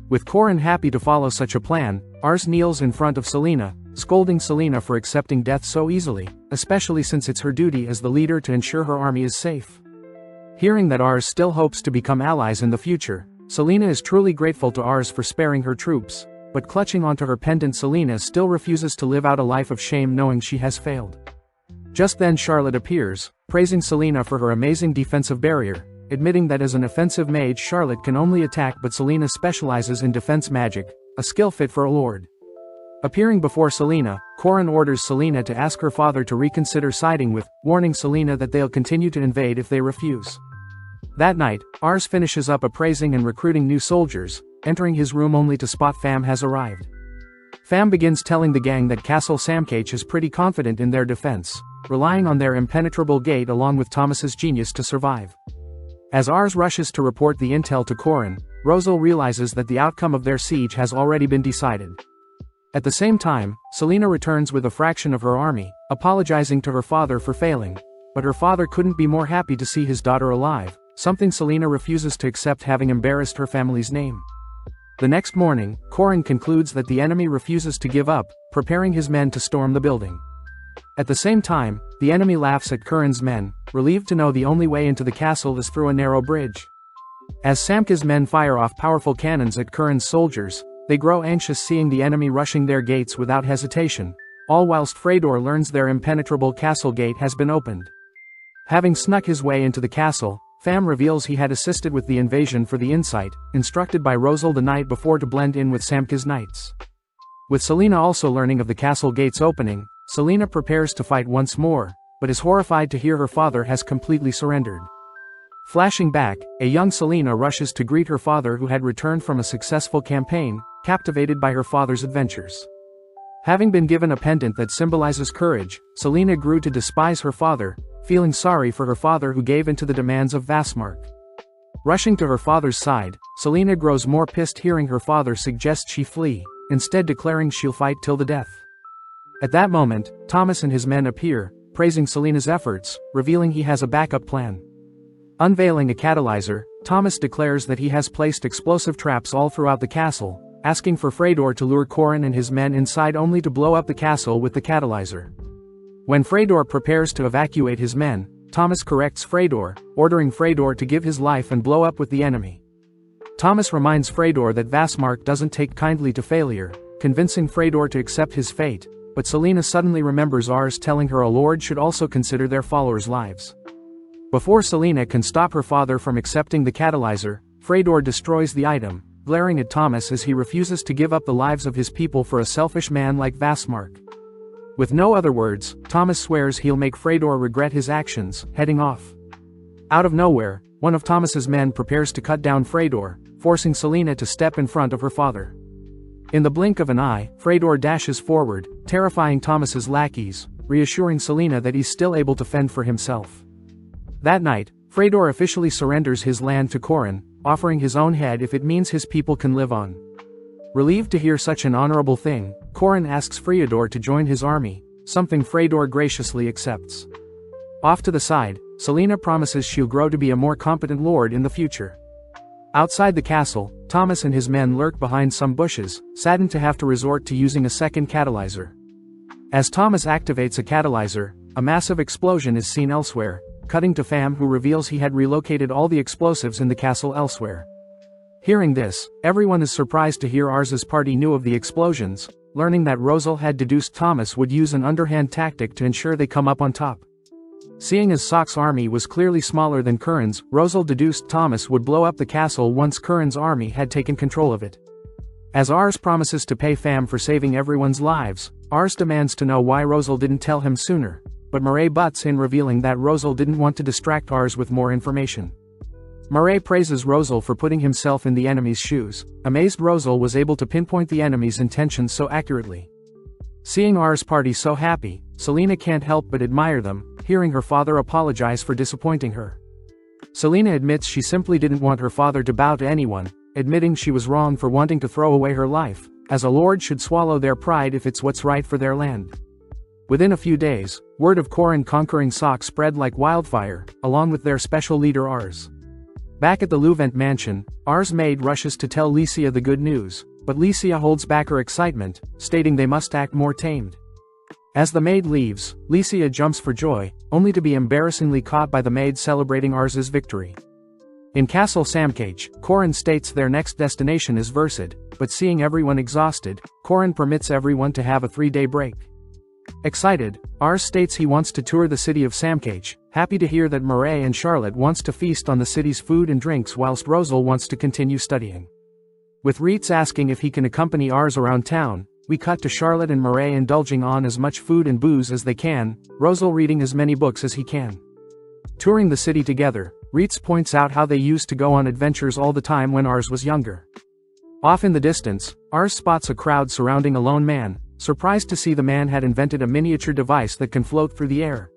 With Corin happy to follow such a plan, Ars kneels in front of Selina, scolding Selina for accepting death so easily, especially since it's her duty as the leader to ensure her army is safe. Hearing that Ars still hopes to become allies in the future, Selina is truly grateful to Ars for sparing her troops, but clutching onto her pendant, Selina still refuses to live out a life of shame knowing she has failed. Just then Charlotte appears, praising Selina for her amazing defensive barrier, admitting that as an offensive mage Charlotte can only attack but Selina specializes in defense magic, a skill fit for a lord. Appearing before Selina, Corin orders Selina to ask her father to reconsider siding with, warning Selina that they'll continue to invade if they refuse. That night, Ars finishes up appraising and recruiting new soldiers, entering his room only to spot Fam has arrived. Fam begins telling the gang that Castle Samkach is pretty confident in their defense, relying on their impenetrable gate along with Thomas's genius to survive. As Ars rushes to report the intel to Corin, Rosal realizes that the outcome of their siege has already been decided. At the same time, Selina returns with a fraction of her army, apologizing to her father for failing, but her father couldn't be more happy to see his daughter alive, something Selina refuses to accept having embarrassed her family's name. The next morning, Corin concludes that the enemy refuses to give up, preparing his men to storm the building. At the same time, the enemy laughs at Corin's men, relieved to know the only way into the castle is through a narrow bridge. As Samka's men fire off powerful cannons at Corin's soldiers, they grow anxious seeing the enemy rushing their gates without hesitation, all whilst Fredor learns their impenetrable castle gate has been opened. Having snuck his way into the castle, Fam reveals he had assisted with the invasion for the insight, instructed by Rosal the night before to blend in with Samka's knights. With Selina also learning of the castle gate's opening, Selina prepares to fight once more, but is horrified to hear her father has completely surrendered. Flashing back, a young Selina rushes to greet her father who had returned from a successful campaign, captivated by her father's adventures. Having been given a pendant that symbolizes courage, Selina grew to despise her father, feeling sorry for her father who gave in to the demands of Vasmark. Rushing to her father's side, Selina grows more pissed hearing her father suggest she flee, instead declaring she'll fight till the death. At that moment, Thomas and his men appear, praising Selina's efforts, revealing he has a backup plan. Unveiling a catalyzer, Thomas declares that he has placed explosive traps all throughout the castle, asking for Fredor to lure Corin and his men inside only to blow up the castle with the catalyzer. When Fredor prepares to evacuate his men, Thomas corrects Fredor, ordering Fredor to give his life and blow up with the enemy. Thomas reminds Fredor that Vasmark doesn't take kindly to failure, convincing Fredor to accept his fate, but Selina suddenly remembers Ars telling her a lord should also consider their followers' lives. Before Selina can stop her father from accepting the catalyzer, Fredor destroys the item, glaring at Thomas as he refuses to give up the lives of his people for a selfish man like Vasmark. With no other words, Thomas swears he'll make Fredor regret his actions, heading off. Out of nowhere, one of Thomas's men prepares to cut down Fredor, forcing Selena to step in front of her father. In the blink of an eye, Fedor dashes forward, terrifying Thomas's lackeys, reassuring Selena that he's still able to fend for himself. That night, Fedor officially surrenders his land to Corin, offering his own head if it means his people can live on. Relieved to hear such an honorable thing, Corin asks Fedor to join his army, something Fedor graciously accepts. Off to the side, Selena promises she'll grow to be a more competent lord in the future. Outside the castle, Thomas and his men lurk behind some bushes, saddened to have to resort to using a second catalyzer. As Thomas activates a catalyzer, a massive explosion is seen elsewhere, cutting to Pham, who reveals he had relocated all the explosives in the castle elsewhere. Hearing this, everyone is surprised to hear Ars's party knew of the explosions, learning that Rosal had deduced Thomas would use an underhand tactic to ensure they come up on top. Seeing as Sok's army was clearly smaller than Curran's, Rosal deduced Thomas would blow up the castle once Curran's army had taken control of it. As Ars promises to pay Pham for saving everyone's lives, Ars demands to know why Rosal didn't tell him sooner, but Murray butts in, revealing that Rosal didn't want to distract Ars with more information. Murray praises Rosal for putting himself in the enemy's shoes. Amazed, Rosal was able to pinpoint the enemy's intentions so accurately. Seeing Ars' party so happy, Selena can't help but admire them, hearing her father apologize for disappointing her. Selena admits she simply didn't want her father to bow to anyone, admitting she was wrong for wanting to throw away her life, as a lord should swallow their pride if it's what's right for their land. Within a few days, word of Corin conquering Sok spread like wildfire, along with their special leader Ars. Back at the Luvent mansion, Ars' maid rushes to tell Lycia the good news, but Lycia holds back her excitement, stating they must act more tamed. As the maid leaves, Lycia jumps for joy, only to be embarrassingly caught by the maid celebrating Ars's victory. In Castle Samcage, Corin states their next destination is VIDZ, but seeing everyone exhausted, Corin permits everyone to have a 3-day break. Excited, Ars states he wants to tour the city of Samcage, happy to hear that Murray and Charlotte wants to feast on the city's food and drinks whilst Rosal wants to continue studying. With REITZ asking if he can accompany Ars around town, we cut to Charlotte and Murray indulging on as much food and booze as they can, Rosal reading as many books as he can. Touring the city together, REITZ points out how they used to go on adventures all the time when Ars was younger. Off in the distance, Ars spots a crowd surrounding a lone man, surprised to see the man had invented a miniature device that can float through the air.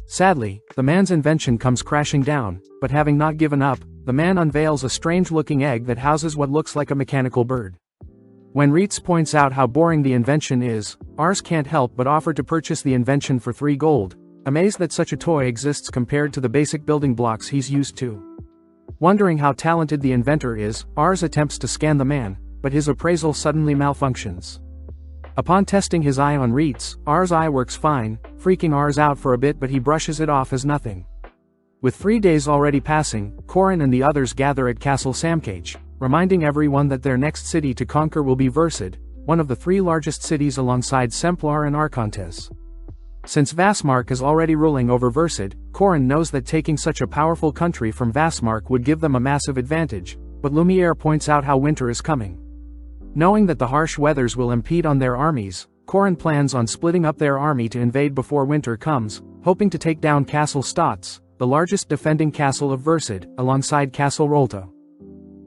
Sadly, the man's invention comes crashing down, but having not given up, the man unveils a strange-looking egg that houses what looks like a mechanical bird. When REITZ points out how boring the invention is, Ars can't help but offer to purchase the invention for 3 gold, amazed that such a toy exists compared to the basic building blocks he's used to. Wondering how talented the inventor is, Ars attempts to scan the man, but his appraisal suddenly malfunctions. Upon testing his eye on REITZ, Ars' eye works fine, freaking Ars out for a bit, but he brushes it off as nothing. With 3 days already passing, Corin and the others gather at Castle Samcage, reminding everyone that their next city to conquer will be VIDZ, one of the 3 largest cities alongside Semplar and Arcontes. Since Vassmark is already ruling over VIDZ, Corin knows that taking such a powerful country from Vassmark would give them a massive advantage, but Lumiere points out how winter is coming. Knowing that the harsh weathers will impede on their armies, Corin plans on splitting up their army to invade before winter comes, hoping to take down Castle Stotz, the largest defending castle of VIDZ, alongside Castle Rolto.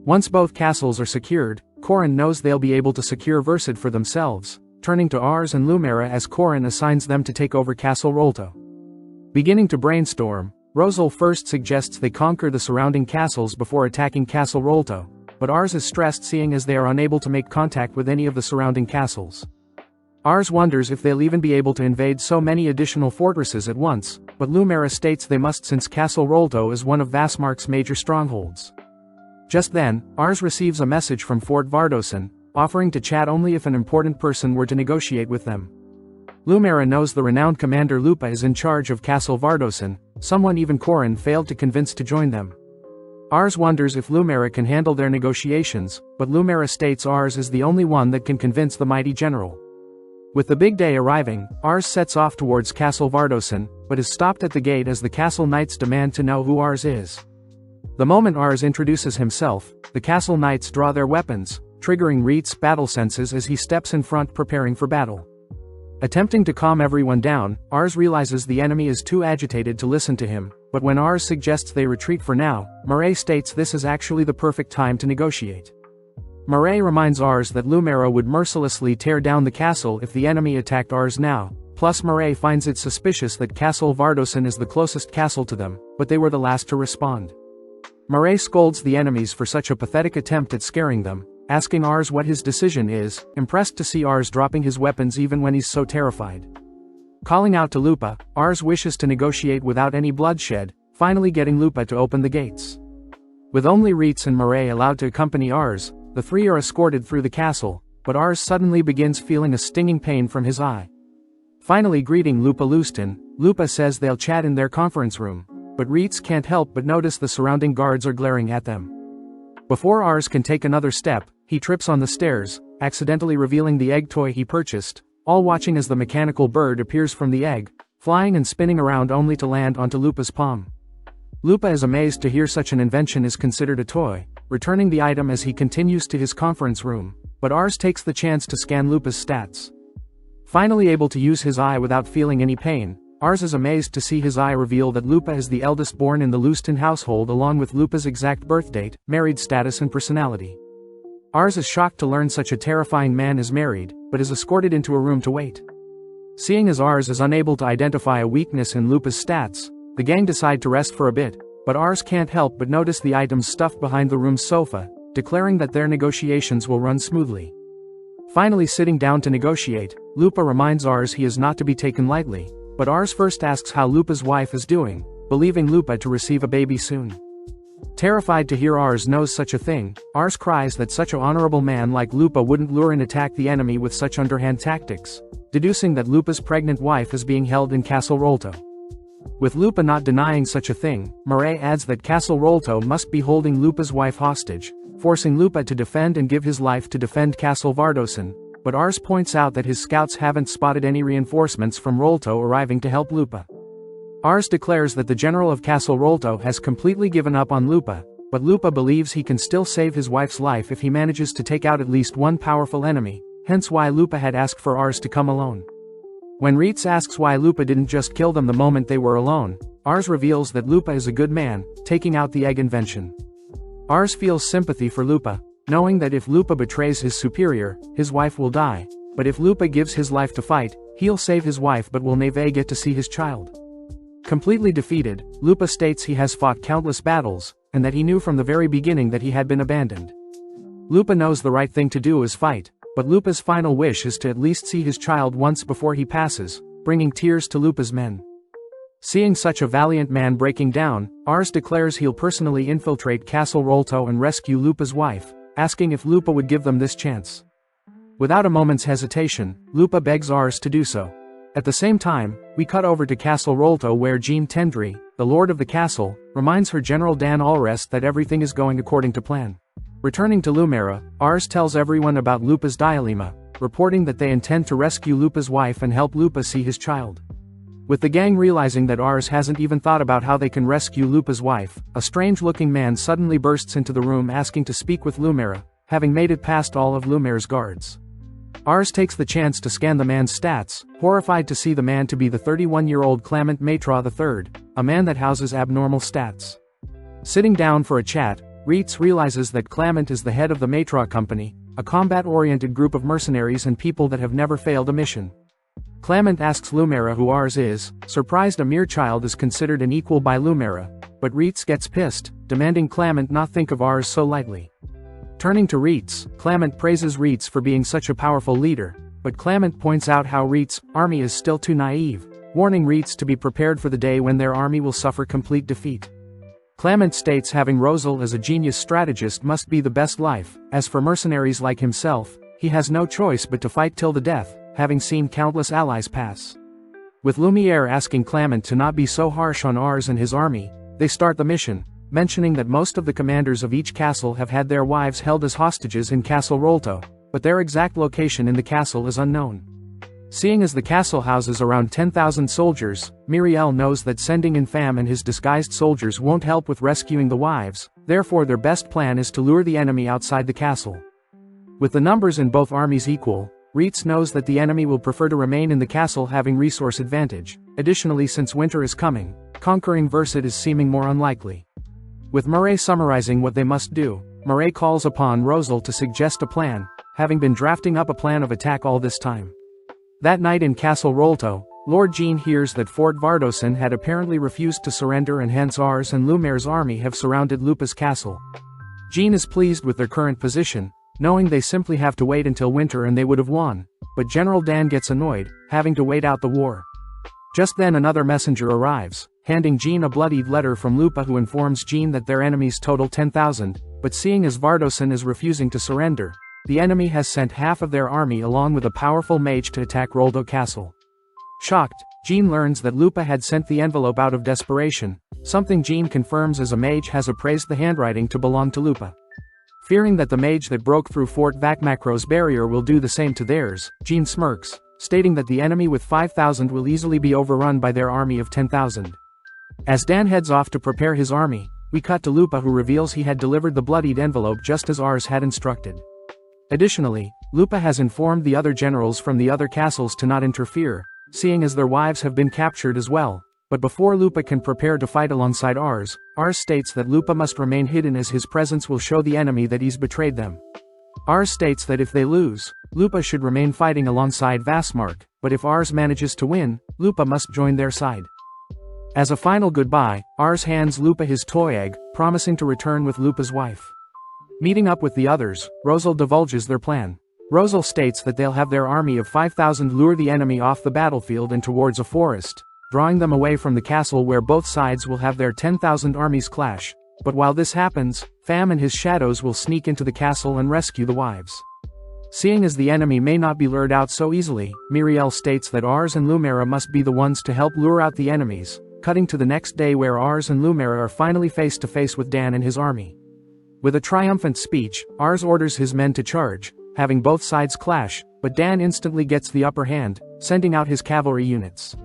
Once both castles are secured, Corin knows they'll be able to secure VIDZ for themselves, turning to Ars and Lumera as Corin assigns them to take over Castle Rolto. Beginning to brainstorm, Rosal first suggests they conquer the surrounding castles before attacking Castle Rolto, but Ars is stressed seeing as they are unable to make contact with any of the surrounding castles. Ars wonders if they'll even be able to invade so many additional fortresses at once, but Lumera states they must since Castle Rolto is one of Vassmark's major strongholds. Just then, Ars receives a message from Fort Vardosen, offering to chat only if an important person were to negotiate with them. Lumera knows the renowned commander Lupa is in charge of Castle Vardosen, someone even Corin failed to convince to join them. Ars wonders if Lumera can handle their negotiations, but Lumera states Ars is the only one that can convince the mighty general. With the big day arriving, Ars sets off towards Castle Vardosen, but is stopped at the gate as the castle knights demand to know who Ars is. The moment Ars introduces himself, the castle knights draw their weapons, triggering REITZ's battle senses as he steps in front preparing for battle. Attempting to calm everyone down, Ars realizes the enemy is too agitated to listen to him, but when Ars suggests they retreat for now, Murray states this is actually the perfect time to negotiate. Murray reminds Ars that Lumera would mercilessly tear down the castle if the enemy attacked Ars now, plus Murray finds it suspicious that Castle Vardosen is the closest castle to them, but they were the last to respond. Murray scolds the enemies for such a pathetic attempt at scaring them, asking Ars what his decision is, impressed to see Ars dropping his weapons even when he's so terrified. Calling out to Lupa, Ars wishes to negotiate without any bloodshed, finally getting Lupa to open the gates. With only Reitz and Murray allowed to accompany Ars, the three are escorted through the castle, but Ars suddenly begins feeling a stinging pain from his eye. Finally greeting Lupa Lustin, Lupa says they'll chat in their conference room, but Reitz can't help but notice the surrounding guards are glaring at them. Before Ars can take another step, he trips on the stairs, accidentally revealing the egg toy he purchased, all watching as the mechanical bird appears from the egg, flying and spinning around only to land onto Lupa's palm. Lupa is amazed to hear such an invention is considered a toy, returning the item as he continues to his conference room, but Ars takes the chance to scan Lupa's stats. Finally able to use his eye without feeling any pain, Ars is amazed to see his eye reveal that Lupa is the eldest born in the Lustin household along with Lupa's exact birth date, married status and personality. Ars is shocked to learn such a terrifying man is married, but is escorted into a room to wait. Seeing as Ars is unable to identify a weakness in Lupa's stats, the gang decide to rest for a bit, but Ars can't help but notice the items stuffed behind the room's sofa, declaring that their negotiations will run smoothly. Finally sitting down to negotiate, Lupa reminds Ars he is not to be taken lightly, but Ars first asks how Lupa's wife is doing, believing Lupa to receive a baby soon. Terrified to hear Ars knows such a thing, Ars cries that such an honorable man like Lupa wouldn't lure and attack the enemy with such underhand tactics, deducing that Lupa's pregnant wife is being held in Castle Rolto. With Lupa not denying such a thing, Murray adds that Castle Rolto must be holding Lupa's wife hostage, forcing Lupa to defend and give his life to defend Castle Vardosen, but Ars points out that his scouts haven't spotted any reinforcements from Rolto arriving to help Lupa. Ars declares that the general of Castle Rolto has completely given up on Lupa, but Lupa believes he can still save his wife's life if he manages to take out at least one powerful enemy, hence why Lupa had asked for Ars to come alone. When Reitz asks why Lupa didn't just kill them the moment they were alone, Ars reveals that Lupa is a good man, taking out the egg invention. Ars feels sympathy for Lupa, knowing that if Lupa betrays his superior, his wife will die, but if Lupa gives his life to fight, he'll save his wife but will never get to see his child. Completely defeated, Lupa states he has fought countless battles, and that he knew from the very beginning that he had been abandoned. Lupa knows the right thing to do is fight, but Lupa's final wish is to at least see his child once before he passes, bringing tears to Lupa's men. Seeing such a valiant man breaking down, Ars declares he'll personally infiltrate Castle Rolto and rescue Lupa's wife, asking if Lupa would give them this chance. Without a moment's hesitation, Lupa begs Ars to do so. At the same time, we cut over to Castle Rolto where Jean Tendry, the lord of the castle, reminds her General Dan Allrest that everything is going according to plan. Returning to Lumera, Ars tells everyone about Lupa's dilemma, reporting that they intend to rescue Lupa's wife and help Lupa see his child. With the gang realizing that Ars hasn't even thought about how they can rescue Lupa's wife, a strange-looking man suddenly bursts into the room asking to speak with Lumera, having made it past all of Lumera's guards. Ars takes the chance to scan the man's stats, horrified to see the man to be the 31-year-old Clement Matra III, a man that houses abnormal stats. Sitting down for a chat, Reitz realizes that Clement is the head of the Matra Company, a combat-oriented group of mercenaries and people that have never failed a mission. Clement asks Lumera who Ars is, surprised a mere child is considered an equal by Lumera, but Reitz gets pissed, demanding Clement not think of Ars so lightly. Turning to Reitz, Clement praises Reitz for being such a powerful leader, but Clement points out how Reitz's army is still too naive, warning Reitz to be prepared for the day when their army will suffer complete defeat. Clement states having Rosal as a genius strategist must be the best life, as for mercenaries like himself, he has no choice but to fight till the death, having seen countless allies pass. With Lumiere asking Clement to not be so harsh on Ars and his army, they start the mission, mentioning that most of the commanders of each castle have had their wives held as hostages in Castle Rolto, but their exact location in the castle is unknown. Seeing as the castle houses around 10,000 soldiers, Miriel knows that sending in Pham and his disguised soldiers won't help with rescuing the wives, therefore their best plan is to lure the enemy outside the castle. With the numbers in both armies equal, Reitz knows that the enemy will prefer to remain in the castle having resource advantage, Additionally, since winter is coming, conquering VIDZ is seeming more unlikely. With Murray summarizing what they must do, Murray calls upon Rosal to suggest a plan, having been drafting up a plan of attack all this time. That night in Castle Rolto, Lord Jean hears that Fort Vardosin had apparently refused to surrender, and hence Ars and Lumaire's army have surrounded Lupa's castle. Jean is pleased with their current position, knowing they simply have to wait until winter and they would have won, but General Dan gets annoyed, having to wait out the war. Just then another messenger arrives, handing Jean a bloodied letter from Lupa, who informs Jean that their enemies total 10,000, but seeing as Vardosin is refusing to surrender, the enemy has sent half of their army along with a powerful mage to attack Roldo Castle. Shocked, Jean learns that Lupa had sent the envelope out of desperation, something Jean confirms as a mage has appraised the handwriting to belong to Lupa. Fearing that the mage that broke through Fort Vacmacro's barrier will do the same to theirs, Jean smirks, stating that the enemy with 5,000 will easily be overrun by their army of 10,000. As Dan heads off to prepare his army, we cut to Lupa, who reveals he had delivered the bloodied envelope just as Ars had instructed. Additionally, Lupa has informed the other generals from the other castles to not interfere, seeing as their wives have been captured as well. But before Lupa can prepare to fight alongside Ars, Ars states that Lupa must remain hidden as his presence will show the enemy that he's betrayed them. Ars states that if they lose, Lupa should remain fighting alongside Vasmark, but if Ars manages to win, Lupa must join their side. As a final goodbye, Ars hands Lupa his toy egg, promising to return with Lupa's wife. Meeting up with the others, Rosal divulges their plan. Rosal states that they'll have their army of 5,000 lure the enemy off the battlefield and towards a forest, drawing them away from the castle where both sides will have their 10,000 armies clash. But while this happens, Fam and his shadows will sneak into the castle and rescue the wives. Seeing as the enemy may not be lured out so easily, Miriel states that Ars and Lumaira must be the ones to help lure out the enemies, cutting to the next day where Ars and Lumaira are finally face to face with Dan and his army. With a triumphant speech, Ars orders his men to charge, having both sides clash, but Dan instantly gets the upper hand, sending out his cavalry units.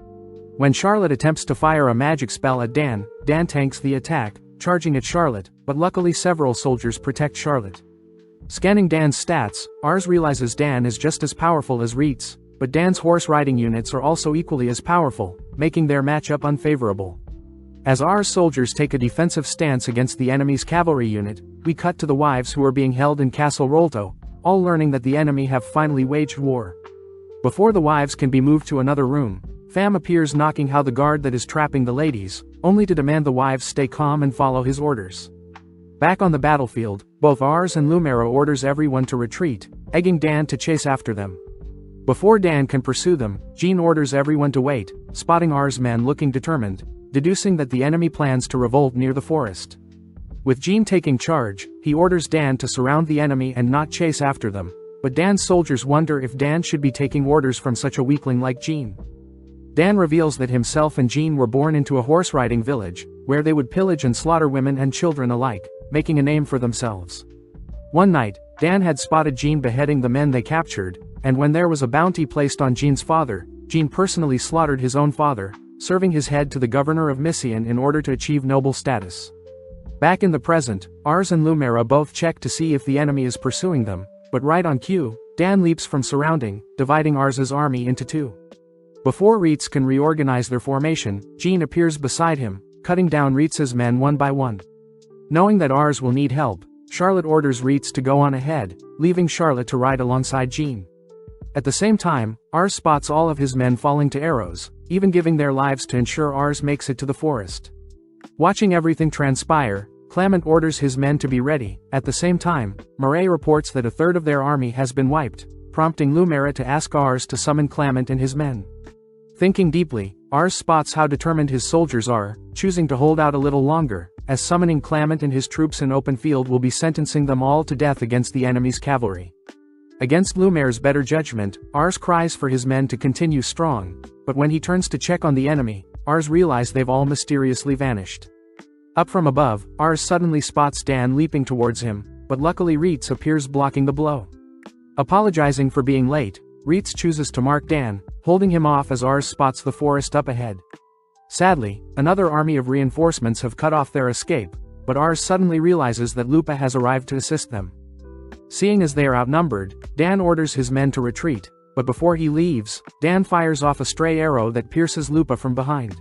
When Charlotte attempts to fire a magic spell at Dan, Dan tanks the attack, charging at Charlotte, but luckily several soldiers protect Charlotte. Scanning Dan's stats, Ars realizes Dan is just as powerful as REITZ, but Dan's horse riding units are also equally as powerful, making their matchup unfavorable. As Ars soldiers take a defensive stance against the enemy's cavalry unit, we cut to the wives who are being held in Castle Rolto, all learning that the enemy have finally waged war. Before the wives can be moved to another room, Fam appears knocking how the guard that is trapping the ladies, only to demand the wives stay calm and follow his orders. Back on the battlefield, both Ars and Lumaira orders everyone to retreat, egging Dan to chase after them. Before Dan can pursue them, Jean orders everyone to wait, spotting Ars' men looking determined, deducing that the enemy plans to revolt near the forest. With Jean taking charge, he orders Dan to surround the enemy and not chase after them, but Dan's soldiers wonder if Dan should be taking orders from such a weakling like Jean. Dan reveals that himself and Jean were born into a horse-riding village, where they would pillage and slaughter women and children alike, making a name for themselves. One night, Dan had spotted Jean beheading the men they captured, and when there was a bounty placed on Jean's father, Jean personally slaughtered his own father, serving his head to the governor of Missian in order to achieve noble status. Back in the present, Ars and Lumaira both check to see if the enemy is pursuing them, but right on cue, Dan leaps from surrounding, dividing Ars's army into two. Before REITZ can reorganize their formation, Jean appears beside him, cutting down REITZ's men one by one. Knowing that Ars will need help, Charlotte orders REITZ to go on ahead, leaving Charlotte to ride alongside Jean. At the same time, Ars spots all of his men falling to arrows, even giving their lives to ensure Ars makes it to the forest. Watching everything transpire, Clement orders his men to be ready. At the same time, Murray reports that a third of their army has been wiped, prompting Lumaira to ask Ars to summon Clement and his men. Thinking deeply, Ars spots how determined his soldiers are, choosing to hold out a little longer, as summoning Clement and his troops in open field will be sentencing them all to death against the enemy's cavalry. Against Lumaira's better judgment, Ars cries for his men to continue strong, but when he turns to check on the enemy, Ars realizes they've all mysteriously vanished. Up from above, Ars suddenly spots Dan leaping towards him, but luckily REITZ appears blocking the blow. Apologizing for being late, REITZ chooses to mark Dan, holding him off as Ars spots the forest up ahead. Sadly, another army of reinforcements have cut off their escape, but Ars suddenly realizes that Lupa has arrived to assist them. Seeing as they are outnumbered, Dan orders his men to retreat, But before he leaves, Dan fires off a stray arrow that pierces Lupa from behind.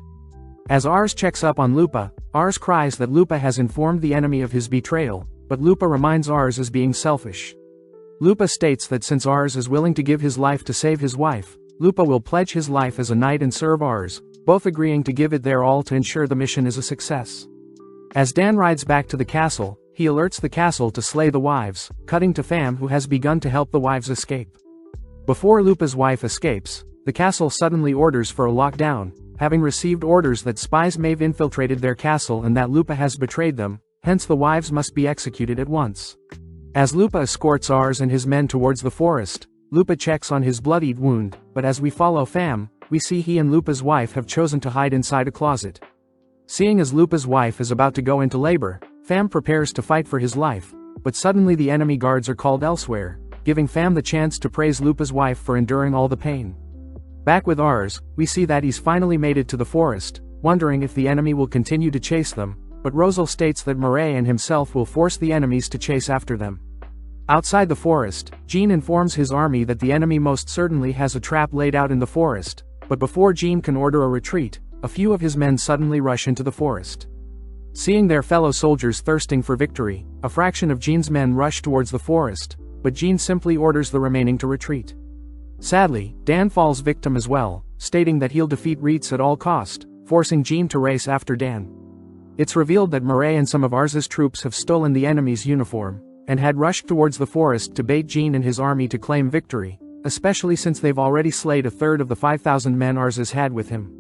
As Ars checks up on Lupa, Ars cries that Lupa has informed the enemy of his betrayal, but Lupa reminds Ars as being selfish. Lupa states that since Ars is willing to give his life to save his wife, Lupa will pledge his life as a knight and serve Ars, both agreeing to give it their all to ensure the mission is a success. As Dan rides back to the castle, he alerts the castle to slay the wives, cutting to Pham, who has begun to help the wives escape. Before Lupa's wife escapes, the castle suddenly orders for a lockdown, having received orders that spies may have infiltrated their castle and that Lupa has betrayed them, hence the wives must be executed at once. As Lupa escorts Ars and his men towards the forest, Lupa checks on his bloodied wound, but as we follow Pham, we see he and Lupa's wife have chosen to hide inside a closet. Seeing as Lupa's wife is about to go into labor, Pham prepares to fight for his life, but suddenly the enemy guards are called elsewhere, giving Pham the chance to praise Lupa's wife for enduring all the pain. Back with Ars, we see that he's finally made it to the forest, wondering if the enemy will continue to chase them, but Rosal states that Mireille and himself will force the enemies to chase after them. Outside the forest, Jean informs his army that the enemy most certainly has a trap laid out in the forest, but before Jean can order a retreat, a few of his men suddenly rush into the forest. Seeing their fellow soldiers thirsting for victory, a fraction of Jean's men rush towards the forest, but Jean simply orders the remaining to retreat. Sadly, Dan falls victim as well, stating that he'll defeat REITZ at all cost, forcing Jean to race after Dan. It's revealed that Mireille and some of Ars's troops have stolen the enemy's uniform, and had rushed towards the forest to bait Jean and his army to claim victory, especially since they've already slayed a third of the 5,000 men Ars has had with him.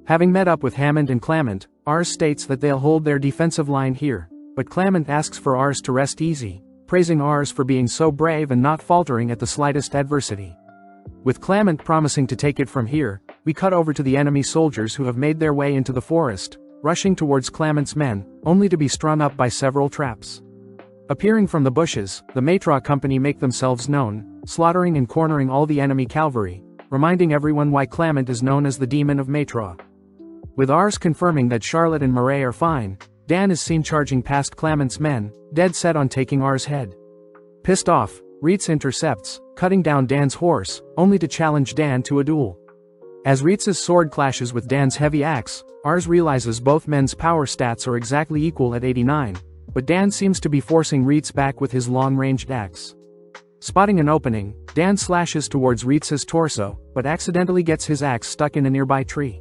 Having met up with Hammond and Clement, Ars states that they'll hold their defensive line here, but Clement asks for Ars to rest easy, praising Ars for being so brave and not faltering at the slightest adversity. With Clement promising to take it from here, we cut over to the enemy soldiers who have made their way into the forest, rushing towards Clement's men, only to be strung up by several traps. Appearing from the bushes, the Maitre company make themselves known, slaughtering and cornering all the enemy cavalry, reminding everyone why Clement is known as the Demon of Maitre. With Ars confirming that Charlotte and Mireille are fine, Dan is seen charging past Clement's men, dead set on taking Ars' head. Pissed off, REITZ intercepts, cutting down Dan's horse, only to challenge Dan to a duel. As REITZ's sword clashes with Dan's heavy axe, Ars realizes both men's power stats are exactly equal at 89, but Dan seems to be forcing REITZ back with his long-ranged axe. Spotting an opening, Dan slashes towards REITZ's torso, but accidentally gets his axe stuck in a nearby tree.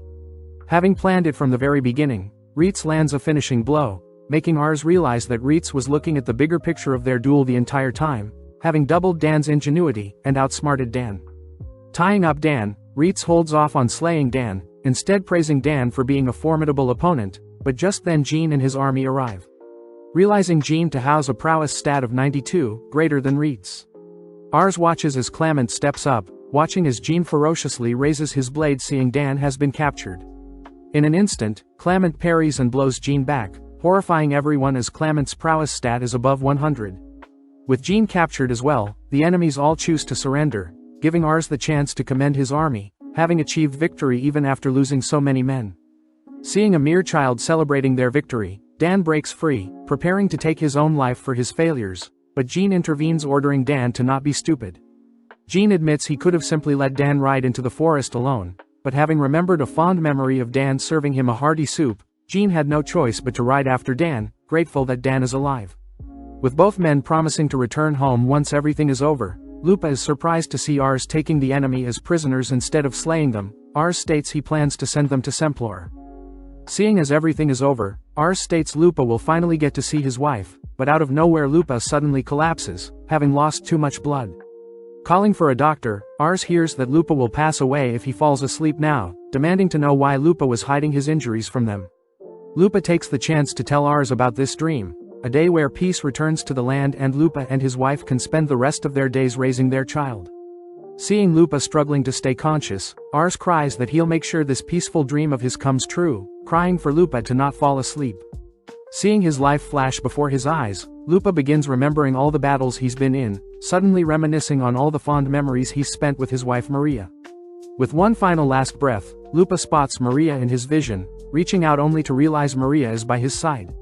Having planned it from the very beginning, REITZ lands a finishing blow, making Ars realize that REITZ was looking at the bigger picture of their duel the entire time, having doubled Dan's ingenuity and outsmarted Dan. Tying up Dan, REITZ holds off on slaying Dan, instead praising Dan for being a formidable opponent, but just then Jean and his army arrive. Realizing Jean to house a prowess stat of 92, greater than REITZ. Ars watches as Clement steps up, watching as Jean ferociously raises his blade seeing Dan has been captured. In an instant, Clement parries and blows Jean back, horrifying everyone as Clement's prowess stat is above 100. With Jean captured as well, the enemies all choose to surrender, giving Ars the chance to commend his army, having achieved victory even after losing so many men. Seeing a mere child celebrating their victory, Dan breaks free, preparing to take his own life for his failures, but Jean intervenes ordering Dan to not be stupid. Jean admits he could have simply let Dan ride into the forest alone, but having remembered a fond memory of Dan serving him a hearty soup, Jean had no choice but to ride after Dan, grateful that Dan is alive. With both men promising to return home once everything is over, Lupa is surprised to see Ars taking the enemy as prisoners instead of slaying them. Ars states he plans to send them to Semplar. Seeing as everything is over, Ars states Lupa will finally get to see his wife, but out of nowhere Lupa suddenly collapses, having lost too much blood. Calling for a doctor, Ars hears that Lupa will pass away if he falls asleep now, demanding to know why Lupa was hiding his injuries from them. Lupa takes the chance to tell Ars about this dream, a day where peace returns to the land and Lupa and his wife can spend the rest of their days raising their child. Seeing Lupa struggling to stay conscious, Ars cries that he'll make sure this peaceful dream of his comes true, crying for Lupa to not fall asleep. Seeing his life flash before his eyes, Lupa begins remembering all the battles he's been in, suddenly reminiscing on all the fond memories he's spent with his wife Maria. With one final last breath, Lupa spots Maria in his vision, reaching out only to realize Maria is by his side.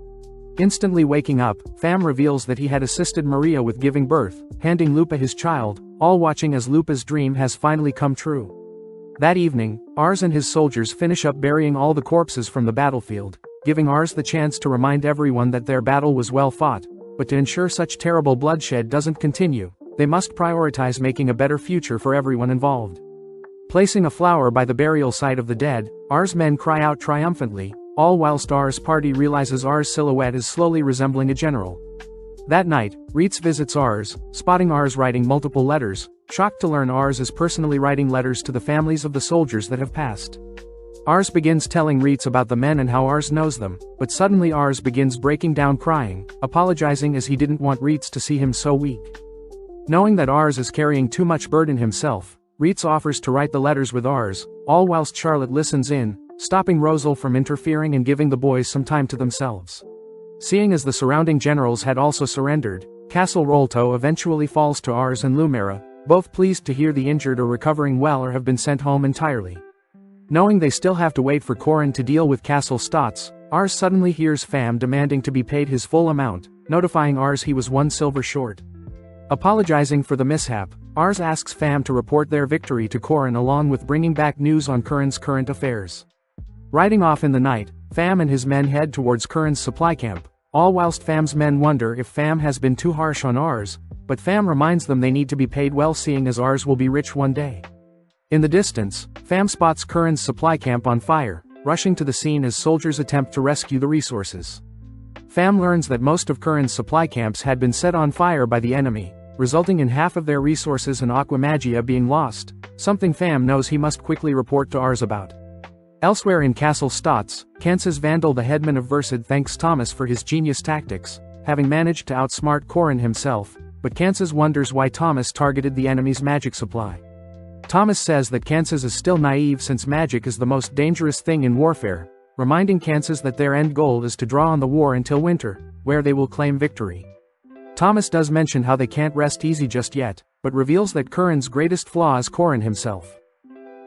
Instantly waking up, Pham reveals that he had assisted Maria with giving birth, handing Lupa his child, all watching as Lupa's dream has finally come true. That evening, Ars and his soldiers finish up burying all the corpses from the battlefield, giving Ars the chance to remind everyone that their battle was well fought, but to ensure such terrible bloodshed doesn't continue, they must prioritize making a better future for everyone involved. Placing a flower by the burial site of the dead, Ars' men cry out triumphantly, all whilst Ars' party realizes Ars' silhouette is slowly resembling a general. That night, REITZ visits Ars, spotting Ars writing multiple letters, shocked to learn Ars is personally writing letters to the families of the soldiers that have passed. Ars begins telling REITZ about the men and how Ars knows them, but suddenly Ars begins breaking down crying, apologizing as he didn't want REITZ to see him so weak. Knowing that Ars is carrying too much burden himself, REITZ offers to write the letters with Ars, all whilst Charlotte listens in, stopping Rosal from interfering and giving the boys some time to themselves. Seeing as the surrounding generals had also surrendered, Castle Rolto eventually falls to Ars and Lumera, both pleased to hear the injured are recovering well or have been sent home entirely. Knowing they still have to wait for Corin to deal with Castle Stotz, Ars suddenly hears Fam demanding to be paid his full amount, notifying Ars he was 1 silver short. Apologizing for the mishap, Ars asks Fam to report their victory to Corin along with bringing back news on Corin's current affairs. Riding off in the night, Fam and his men head towards Corin's supply camp, all whilst Fam's men wonder if Fam has been too harsh on Ars, but Fam reminds them they need to be paid well seeing as Ars will be rich one day. In the distance, Fam spots Corin's supply camp on fire, rushing to the scene as soldiers attempt to rescue the resources. Fam learns that most of Corin's supply camps had been set on fire by the enemy, resulting in half of their resources and aqua magia being lost, something Fam knows he must quickly report to Ars about. Elsewhere in Castle Stotz, Kansas Vandal the headman of VIDZ thanks Thomas for his genius tactics, having managed to outsmart Corin himself, but Kansas wonders why Thomas targeted the enemy's magic supply. Thomas says that Kansas is still naive since magic is the most dangerous thing in warfare, reminding Kansas that their end goal is to draw on the war until winter, where they will claim victory. Thomas does mention how they can't rest easy just yet, but reveals that Corin's greatest flaw is Corin himself.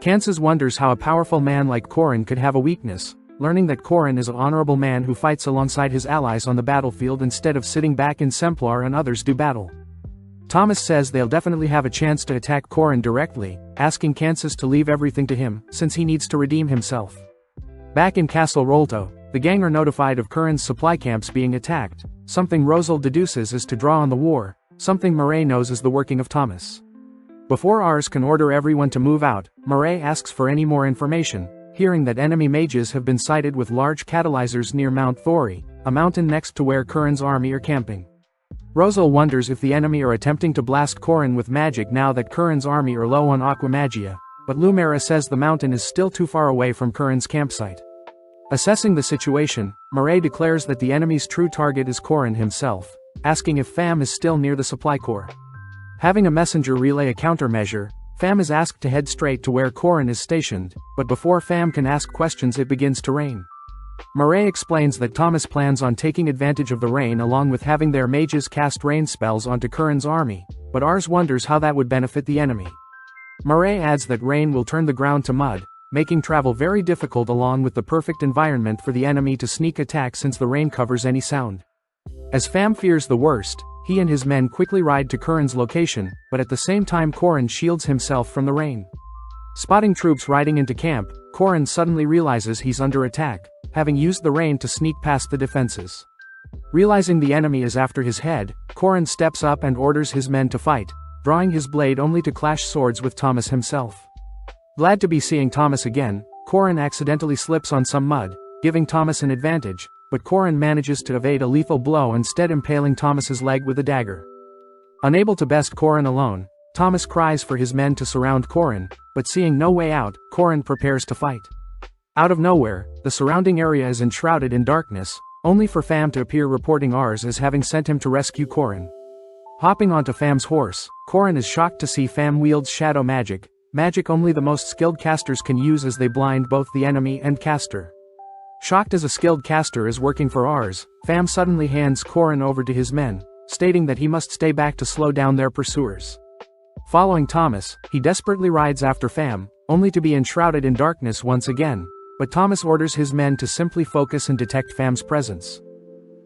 Kansas wonders how a powerful man like Corin could have a weakness, learning that Corin is an honorable man who fights alongside his allies on the battlefield instead of sitting back in Semplar and others do battle. Thomas says they'll definitely have a chance to attack Corin directly, asking Kansas to leave everything to him, since he needs to redeem himself. Back in Castle Rolto, the gang are notified of Corin's supply camps being attacked, something Rosal deduces is to draw on the war, something Murray knows is the working of Thomas. Before Ars can order everyone to move out, Murray asks for any more information, hearing that enemy mages have been sighted with large catalyzers near Mount Thori, a mountain next to where Corin's army are camping. Rosal wonders if the enemy are attempting to blast Corin with magic now that Corin's army are low on aqua magia, but Lumera says the mountain is still too far away from Corin's campsite. Assessing the situation, Murray declares that the enemy's true target is Corin himself, asking if Fam is still near the supply corps. Having a messenger relay a countermeasure, Fam is asked to head straight to where Corin is stationed, but before Fam can ask questions it begins to rain. Murray explains that Thomas plans on taking advantage of the rain along with having their mages cast rain spells onto Corin's army, but Ars wonders how that would benefit the enemy. Murray adds that rain will turn the ground to mud, making travel very difficult along with the perfect environment for the enemy to sneak attack since the rain covers any sound. As Fam fears the worst, he and his men quickly ride to Corin's location, but at the same time Corin shields himself from the rain. Spotting troops riding into camp, Corin suddenly realizes he's under attack, having used the rain to sneak past the defenses. Realizing the enemy is after his head, Corin steps up and orders his men to fight, drawing his blade only to clash swords with Thomas himself. Glad to be seeing Thomas again, Corin accidentally slips on some mud, giving Thomas an advantage, but Corin manages to evade a lethal blow instead impaling Thomas's leg with a dagger. Unable to best Corin alone, Thomas cries for his men to surround Corin, but seeing no way out, Corin prepares to fight. Out of nowhere, the surrounding area is enshrouded in darkness, only for Fam to appear reporting Ars as having sent him to rescue Corin. Hopping onto Fam's horse, Corin is shocked to see Fam wields shadow magic, magic only the most skilled casters can use as they blind both the enemy and caster. Shocked as a skilled caster is working for Ars, Fam suddenly hands Corin over to his men, stating that he must stay back to slow down their pursuers. Following Thomas, he desperately rides after Fam, only to be enshrouded in darkness once again, but Thomas orders his men to simply focus and detect Fam's presence.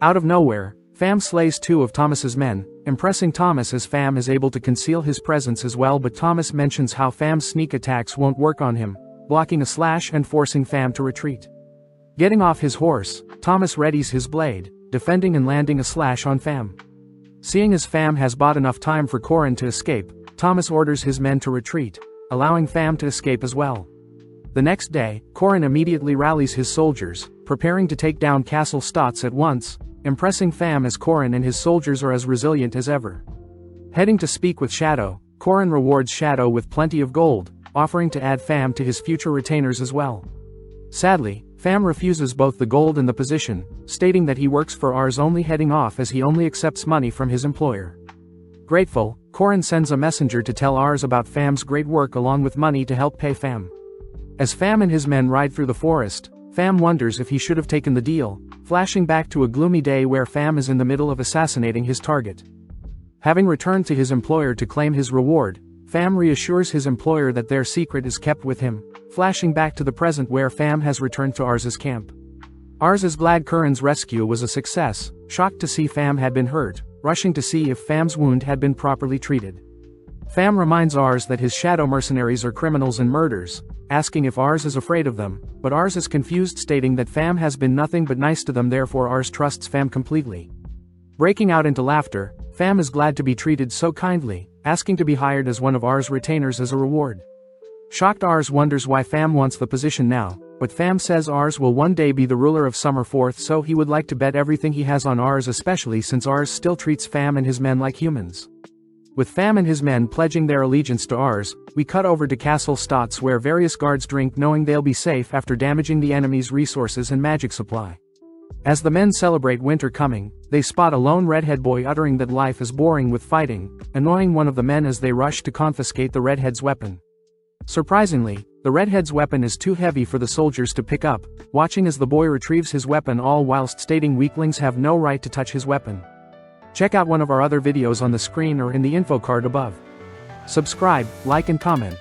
Out of nowhere, Fam slays 2 of Thomas's men, impressing Thomas as Pham is able to conceal his presence as well, but Thomas mentions how Pham's sneak attacks won't work on him, blocking a slash and forcing Pham to retreat. Getting off his horse, Thomas readies his blade, defending and landing a slash on Pham. Seeing as Pham has bought enough time for Corin to escape, Thomas orders his men to retreat, allowing Pham to escape as well. The next day, Corin immediately rallies his soldiers, preparing to take down Castle Stotz at once, impressing Pham as Corin and his soldiers are as resilient as ever. Heading to speak with Shadow, Corin rewards Shadow with plenty of gold, offering to add Pham to his future retainers as well. Sadly, Pham refuses both the gold and the position, stating that he works for Ars only, heading off as he only accepts money from his employer. Grateful, Corin sends a messenger to tell Ars about Pham's great work along with money to help pay Pham. As Pham and his men ride through the forest, Pham wonders if he should have taken the deal, flashing back to a gloomy day where Pham is in the middle of assassinating his target. Having returned to his employer to claim his reward, Pham reassures his employer that their secret is kept with him, flashing back to the present where Pham has returned to Ars's camp. Ars is glad Corin's rescue was a success, shocked to see Pham had been hurt, rushing to see if Pham's wound had been properly treated. Pham reminds Ars that his shadow mercenaries are criminals and murderers, asking if Ars is afraid of them, but Ars is confused, stating that Pham has been nothing but nice to them, therefore Ars trusts Pham completely. Breaking out into laughter, Pham is glad to be treated so kindly, asking to be hired as one of Ars' retainers as a reward. Shocked, Ars wonders why Pham wants the position now, but Pham says Ars will one day be the ruler of Summerforth, so he would like to bet everything he has on Ars, especially since Ars still treats Pham and his men like humans. With Pham and his men pledging their allegiance to Ars, we cut over to Castle Stotz where various guards drink, knowing they'll be safe after damaging the enemy's resources and magic supply. As the men celebrate winter coming, they spot a lone redhead boy uttering that life is boring with fighting, annoying one of the men as they rush to confiscate the redhead's weapon. Surprisingly, the redhead's weapon is too heavy for the soldiers to pick up, watching as the boy retrieves his weapon, all whilst stating weaklings have no right to touch his weapon. Check out one of our other videos on the screen or in the info card above. Subscribe, like and comment.